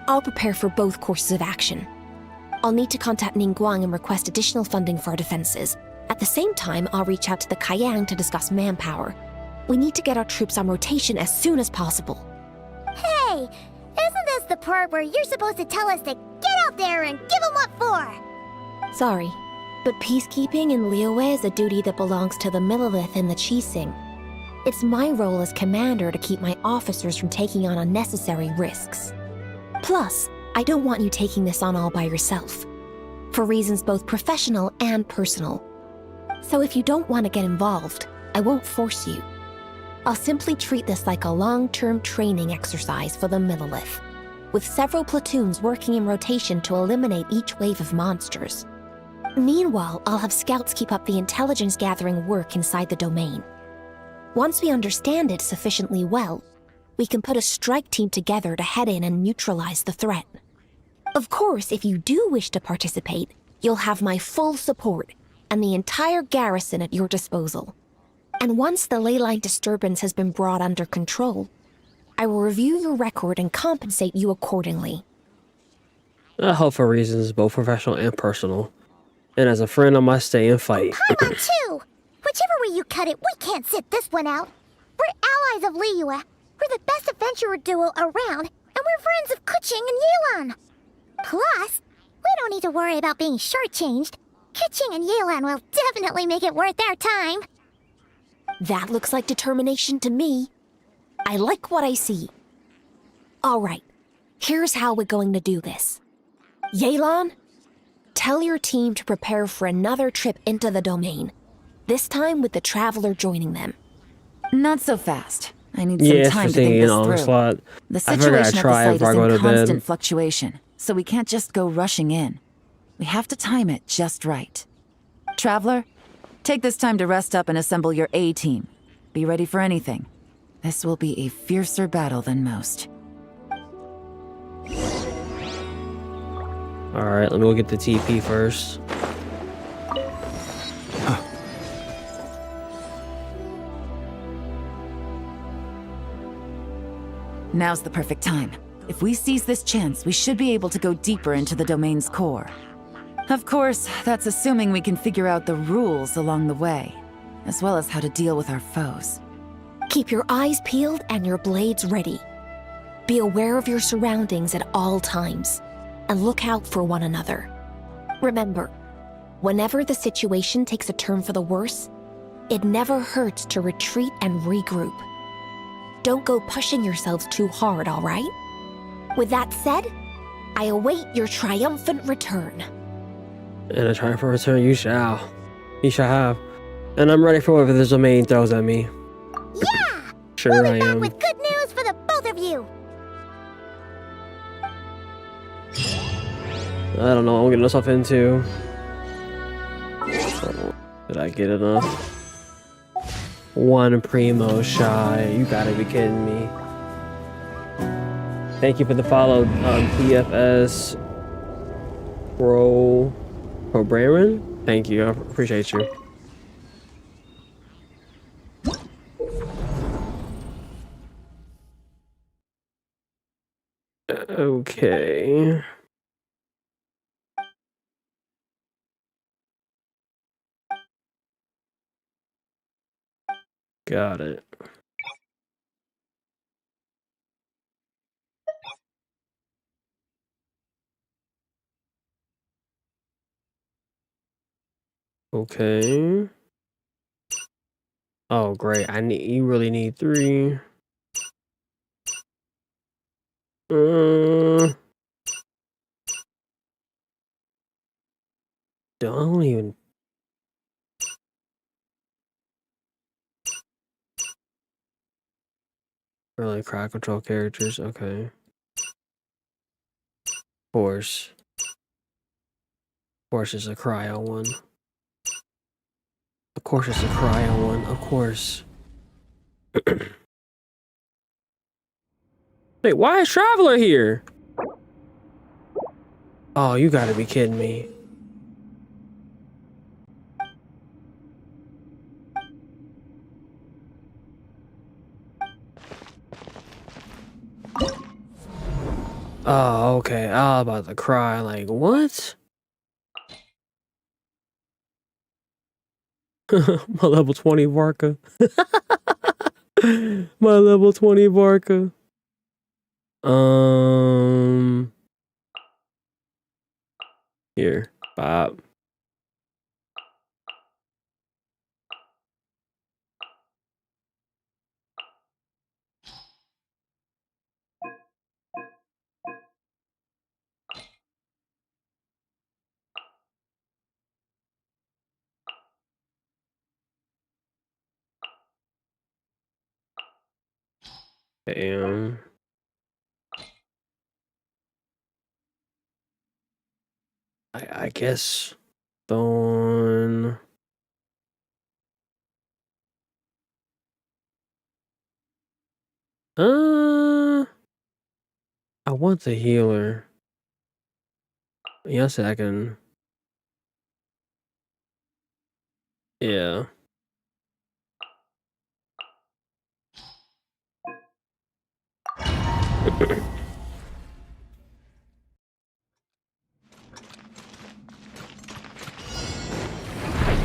D: I'll prepare for both courses of action. I'll need to contact Ningguang and request additional funding for our defenses. At the same time, I'll reach out to the Kayang to discuss manpower. We need to get our troops on rotation as soon as possible.
B: Hey, isn't this the part where you're supposed to tell us to get out there and give them what for?
D: Sorry, but peacekeeping in Liyue is a duty that belongs to the Millelith and the Qixing. It's my role as commander to keep my officers from taking on unnecessary risks. Plus, I don't want you taking this on all by yourself, for reasons both professional and personal. So if you don't want to get involved, I won't force you. I'll simply treat this like a long-term training exercise for the Millelith, with several platoons working in rotation to eliminate each wave of monsters. Meanwhile, I'll have scouts keep up the intelligence-gathering work inside the domain. Once we understand it sufficiently well, we can put a strike team together to head in and neutralize the threat. Of course, if you do wish to participate, you'll have my full support and the entire garrison at your disposal. And once the ley line disturbance has been brought under control, I will review your record and compensate you accordingly.
A: I hope for reasons both professional and personal. And as a friend, I must stay and fight.
B: Paimon too! Whichever way you cut it, we can't sit this one out. We're allies of Liyue. We're the best adventurer duo around, and we're friends of Keqing and Yelan. Plus, we don't need to worry about being shortchanged. Keqing and Yelan will definitely make it worth our time.
D: That looks like determination to me. I like what I see. All right, here's how we're going to do this. Yelan, tell your team to prepare for another trip into the domain, this time with the Traveler joining them.
V: Not so fast. I need some time to think this through.
A: Slot.
V: The
A: I figured
V: situation
A: I'd
V: at the
A: try
V: site
A: before I
V: is
A: go
V: in
A: to
V: constant
A: bed.
V: fluctuation, so we can't just go rushing in. We have to time it just right. Traveler, take this time to rest up and assemble your A-team. Be ready for anything. This will be a fiercer battle than most.
A: Alright, let me go get the TP first.
V: Now's the perfect time. If we seize this chance, we should be able to go deeper into the domain's core. Of course, that's assuming we can figure out the rules along the way, as well as how to deal with our foes.
D: Keep your eyes peeled and your blades ready. Be aware of your surroundings at all times, and look out for one another. Remember, whenever the situation takes a turn for the worse, it never hurts to retreat and regroup. Don't go pushing yourselves too hard, all right? With that said, I await your triumphant return.
A: And a triumphant return you shall. You shall have. And I'm ready for whatever this domain throws at me.
B: Yeah!
A: Sure
B: We'll
A: I
B: be back
A: am.
B: with good news for the both of you.
A: I don't know what I'm getting myself into. Did I get enough? One primo shy. You gotta be kidding me. Thank you for the follow, PFS Pro Programming. Thank you. I appreciate you. Okay. Got it. Okay. Oh, great. You really need 3. Don't even. Really crowd control characters. Okay. Horse. Horse is a cryo one. Of course it's a cryo one. Of course. Wait, why is Traveler here? Oh, you gotta be kidding me. Oh, okay. I was about to cry. Like, what? My level 20 Varka. My level 20 Varka. Here, Bob. Damn. I guess Dawn. I want the healer. Yes, I can. Yeah.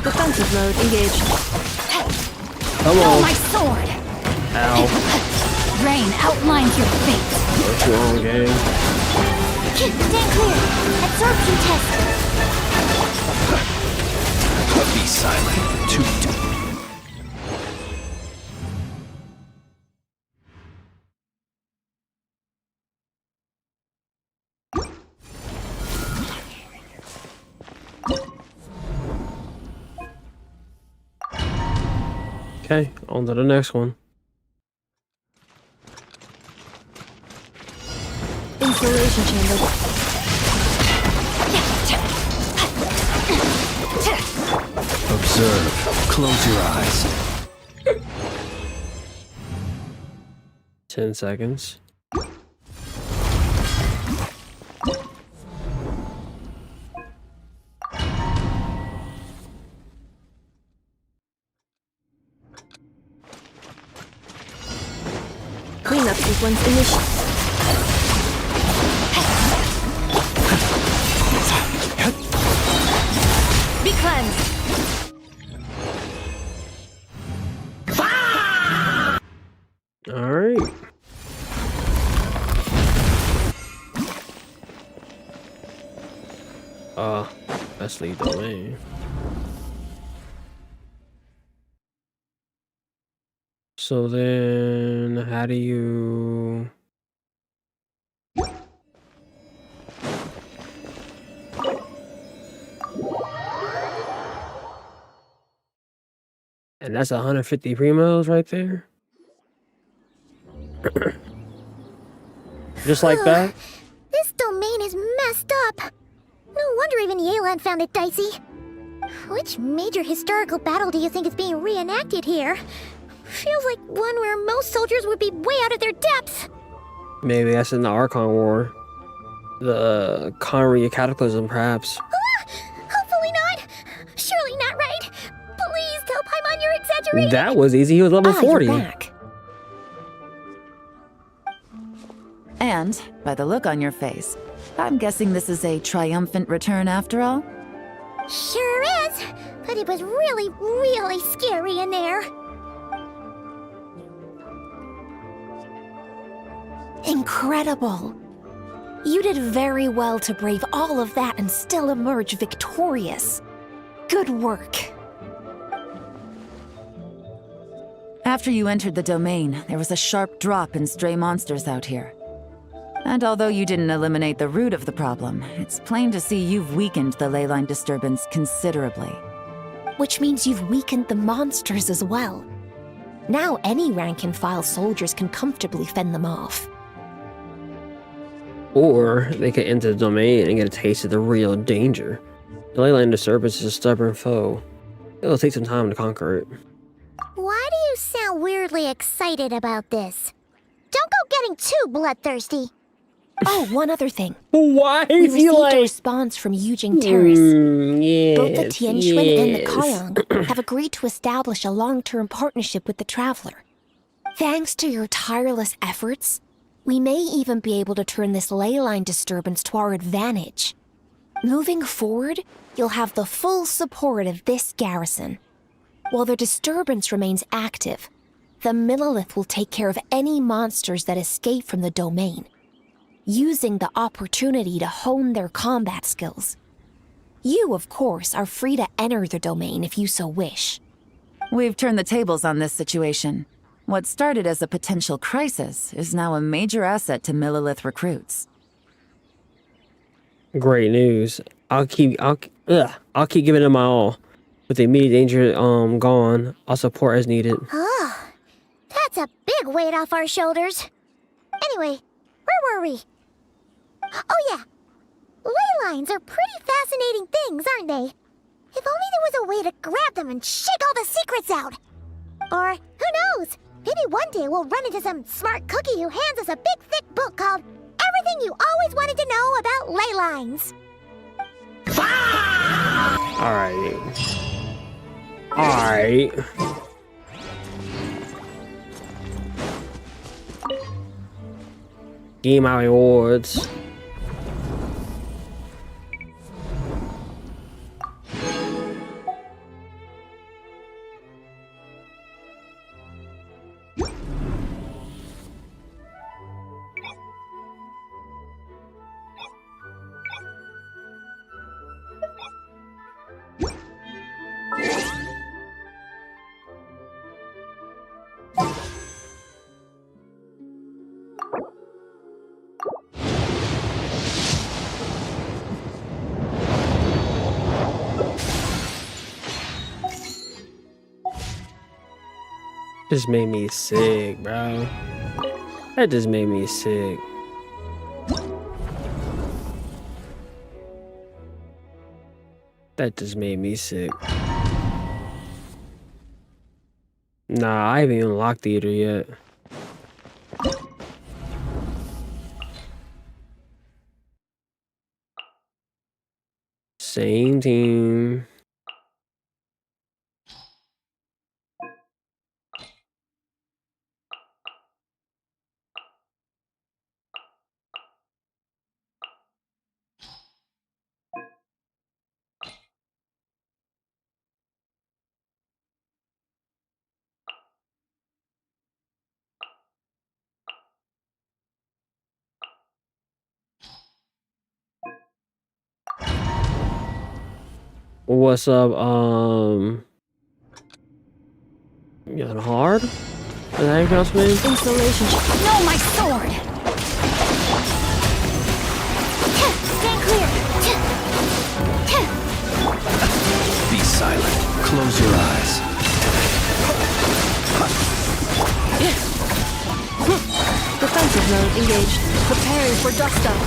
F: Defensive mode engaged.
A: Come on.
P: my sword!
A: Ow.
P: Rain outlines your fate.
A: What's wrong, game?
B: Stand clear. Absorption test.
Q: Be silent. Too.
A: Okay, on to the next one.
F: Installation chamber.
Q: Observe. Close your eyes.
A: 10 seconds.
F: Cleanup sequence initiated.
P: Be cleansed.
A: All right. Let's leave the lane. So then, how do you? And that's 150 primos right there. Just like that.
B: This domain is messed up. No wonder even Yelan found it dicey. Which major historical battle do you think is being reenacted here? Feels like one where most soldiers would be way out of their depths.
A: Maybe that's in the Archon War. The Conry Cataclysm, perhaps.
B: Hopefully not. Surely not right. Please tell Paimon you're exaggerating.
A: That was easy. He was level 40.
D: You're back.
V: And, by the look on your face, I'm guessing this is a triumphant return after all?
B: Sure is. But it was really, really scary in there.
D: Incredible. You did very well to brave all of that and still emerge victorious. Good work.
V: After you entered the domain, there was a sharp drop in stray monsters out here. And although you didn't eliminate the root of the problem, it's plain to see you've weakened the ley line disturbance considerably.
D: Which means you've weakened the monsters as well. Now any rank-and-file soldiers can comfortably fend them off.
A: Or they could enter the domain and get a taste of the real danger. The ley line disturbance is a stubborn foe. It'll take some time to conquer it.
B: Why do you sound weirdly excited about this? Don't go getting too bloodthirsty.
D: Oh, one other thing.
A: Why
D: We
A: is he
D: received
A: like...
D: a response from Yujing Terrace.
A: Yes,
D: Both the Tianxuan and the
A: yes.
D: Kaiyang have agreed to establish a long-term partnership with the Traveler. Thanks to your tireless efforts, we may even be able to turn this ley line disturbance to our advantage. Moving forward, you'll have the full support of this garrison. While the disturbance remains active, the Millelith will take care of any monsters that escape from the domain, using the opportunity to hone their combat skills. You, of course, are free to enter the domain if you so wish.
V: We've turned the tables on this situation. What started as a potential crisis is now a major asset to Millelith recruits.
A: Great news. I'll keep giving it my all. With the immediate danger gone, I'll support as needed.
B: Oh, that's a big weight off our shoulders. Anyway, where were we? Oh yeah, ley lines are pretty fascinating things, aren't they? If only there was a way to grab them and shake all the secrets out. Or, who knows, maybe one day we'll run into some smart cookie who hands us a big thick book called Everything You Always Wanted to Know About Ley Lines.
A: Alright. Give me my rewards. Just made me sick, bro. That just made me sick. That just made me sick. Nah, I haven't even unlocked theater yet. Same team. What's up, Young Hard? Is that how you pronounce your name?
D: Installation. No, my sword!
B: Stand clear!
Q: Be silent. Close your eyes.
F: Defensive mode engaged. Preparing for dust up.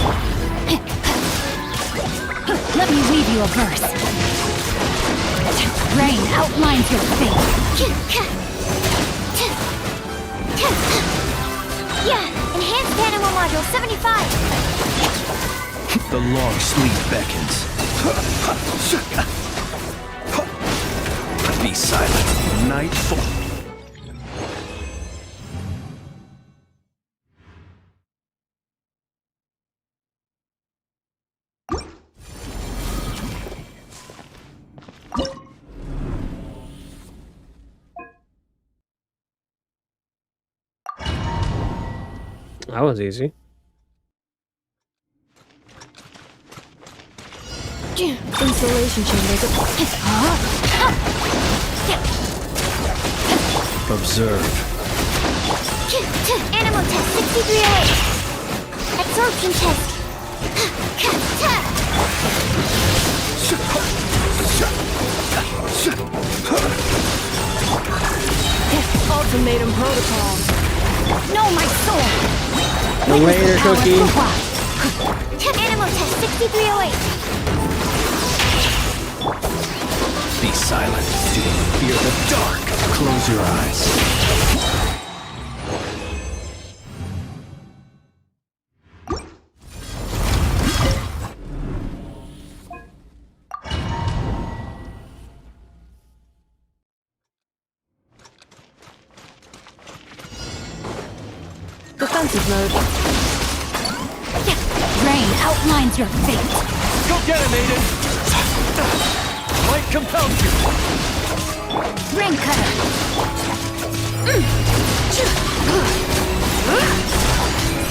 R: Let me weave you a verse. Rain outlines your fate.
B: Yeah, enhanced animal module 75.
Q: The long sleep beckons. Be silent. Nightfall.
A: That was easy.
F: Installation chambers.
Q: Observe.
B: Animal test 63A. Absorption test.
F: Ultimatum protocol.
B: No, my sword.
A: The later cookie.
B: Animal test 6308.
Q: Be silent. Do you fear the dark? Close your eyes.
F: Defensive mode.
R: Rain outlines your fate.
K: Go get him, Aiden! Light compels you!
R: Ring cutter.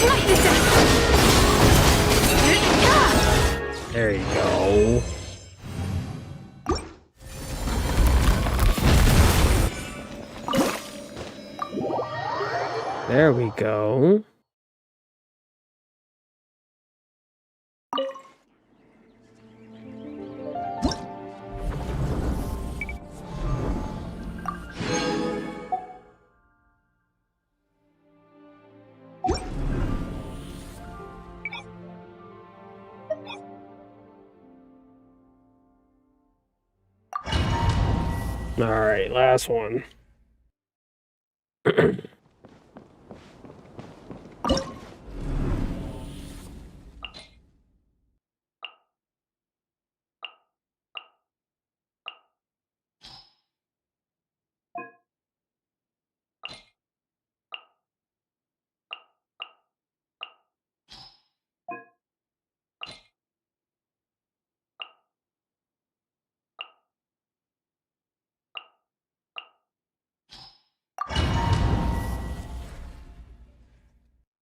B: Light the death.
A: There you go. There we go. All right, last one.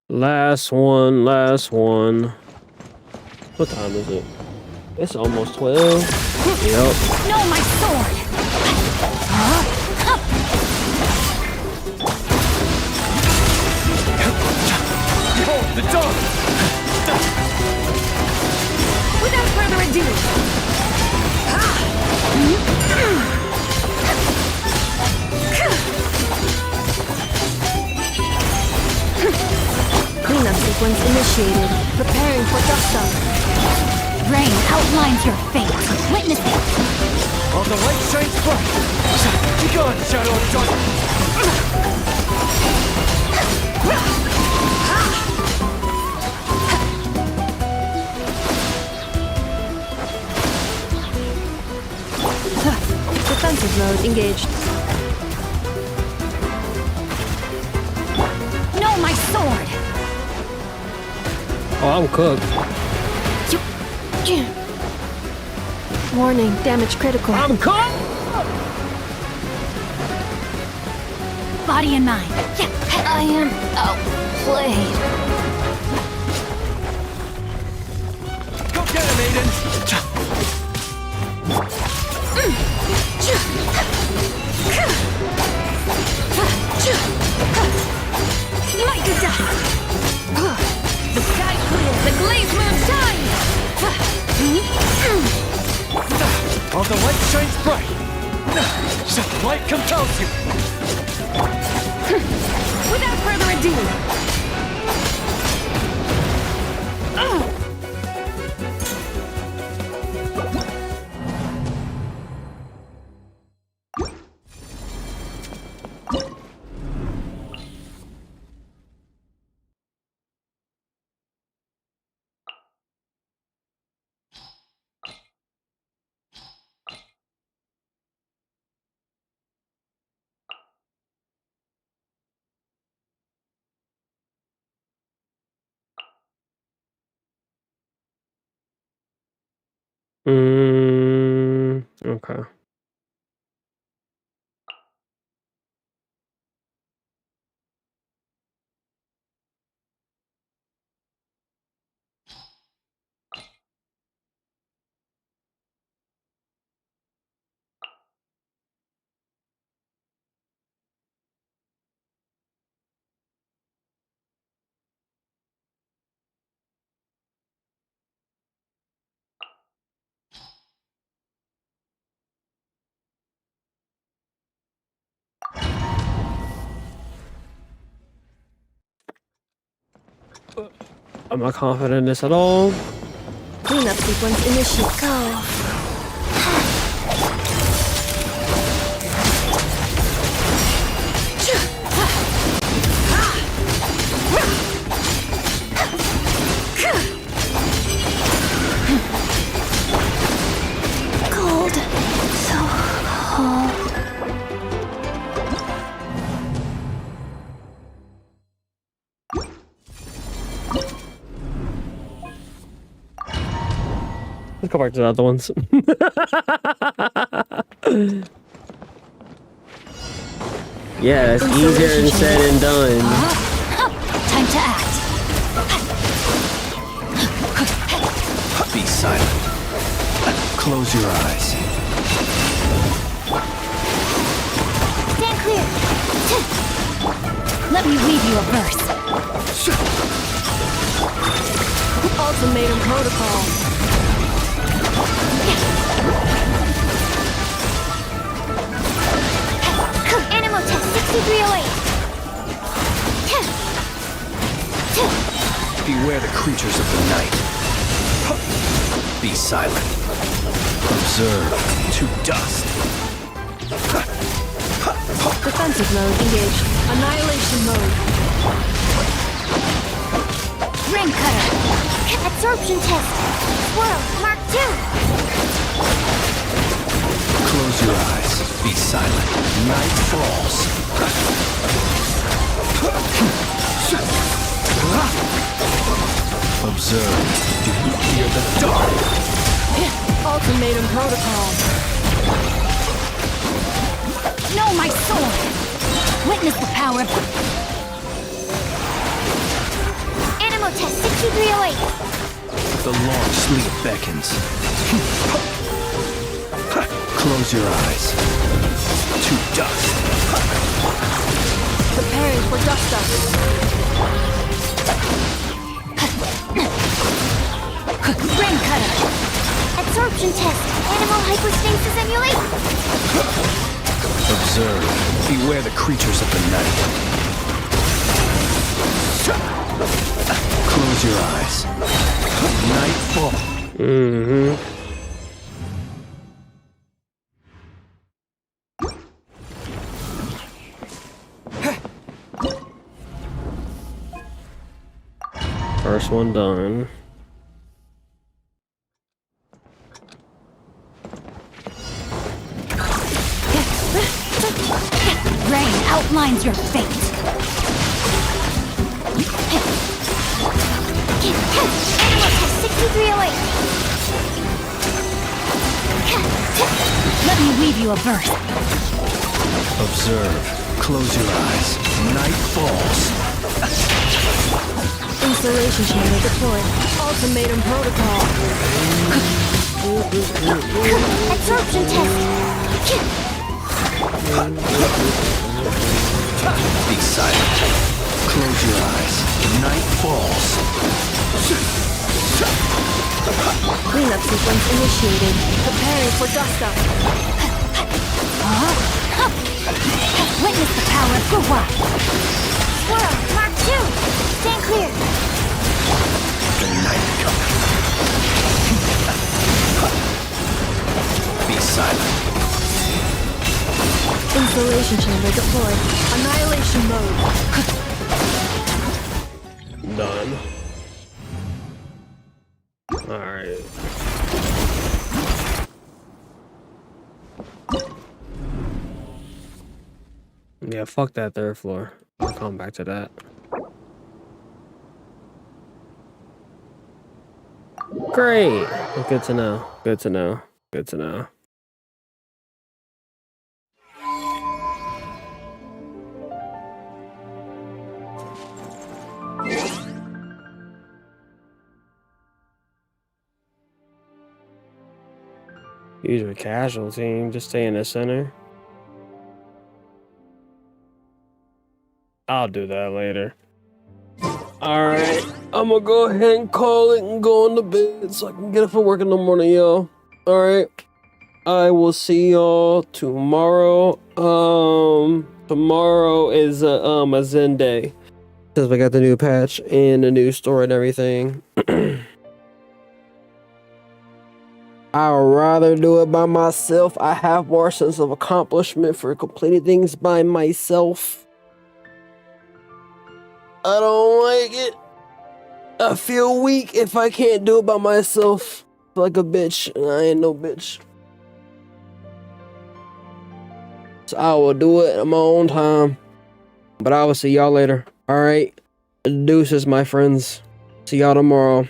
A: Last one, last one. What time is it? It's almost 12. Yep.
R: No, my sword!
K: Behold the dawn!
P: Without further ado,
F: Cleanup sequence initiated. Preparing for dust up.
R: Rain outlines your fate. Witness it.
K: While the light shines bright! Be gone, shadow of darkness!
F: Defensive mode engaged.
R: No, my sword!
A: Oh, I'm cooked.
F: Warning, damage critical.
A: I'm cooked!
R: Body and mind.
J: I am outplayed.
K: Go get him, Aiden!
B: Light the dust. The sky clear. The glazed moon shines.
K: While the light shines bright! Light compels you!
B: Without further ado,
A: Okay. I'm not confident in this at all.
F: Cleanup sequence initiate. Go.
M: Cold. So cold.
A: Let's go back to the other ones. Yeah, it's easier said than done.
R: Time to act.
Q: Be silent. Close your eyes.
R: Stand clear. Let me weave you a verse.
F: Ultimatum protocol.
R: Animal test 6308.
Q: Beware the creatures of the night. Be silent. Observe to dust.
F: Defensive mode engaged. Annihilation mode.
R: Ring cutter. Absorption test. Swirl Mark 2.
Q: Close your eyes. Be silent. Night falls. Observe. Do you fear the dark?
F: Ultimatum protocol.
R: Know my sword. Witness the power of... Animal test 6308.
Q: The long sleep beckons. Close your eyes. To dust.
F: Preparing for dust up.
R: Ring cutter. Absorption test. Animal hypostasis emulate.
Q: Observe. Beware the creatures of the night. Close your eyes. Nightfall.
A: First one done.
R: Rain outlines your fate. Animal test 6308. Let me weave you a verse.
Q: Observe. Close your eyes. Night falls.
F: Installation chamber deployed. Ultimatum protocol.
R: Absorption test.
Q: Be silent. Close your eyes. Night falls.
F: Cleanup sequence initiated. Preparing for dust up.
R: Witness the power of Gurwa. Swirl, Mark 2. Stand clear.
Q: The night
F: Isolation chamber deployed. Annihilation mode.
A: Done. Alright. Yeah, fuck that third floor. I'll come back to that. Great. Good to know. Good to know. Good to know. Use a casual team. Just stay in the center. I'll do that later. Alright. I'm gonna go ahead and call it and go on the bed so I can get up for work in the morning, y'all. Alright. I will see y'all tomorrow. Tomorrow is a Zen day. Because we got the new patch and the new store and everything. I'd rather do it by myself. I have more sense of accomplishment for completing things by myself. I don't like it. I feel weak if I can't do it by myself. I feel like a bitch, and I ain't no bitch. So I will do it at my own time. But I will see y'all later. Alright? Deuces, my friends. See y'all tomorrow.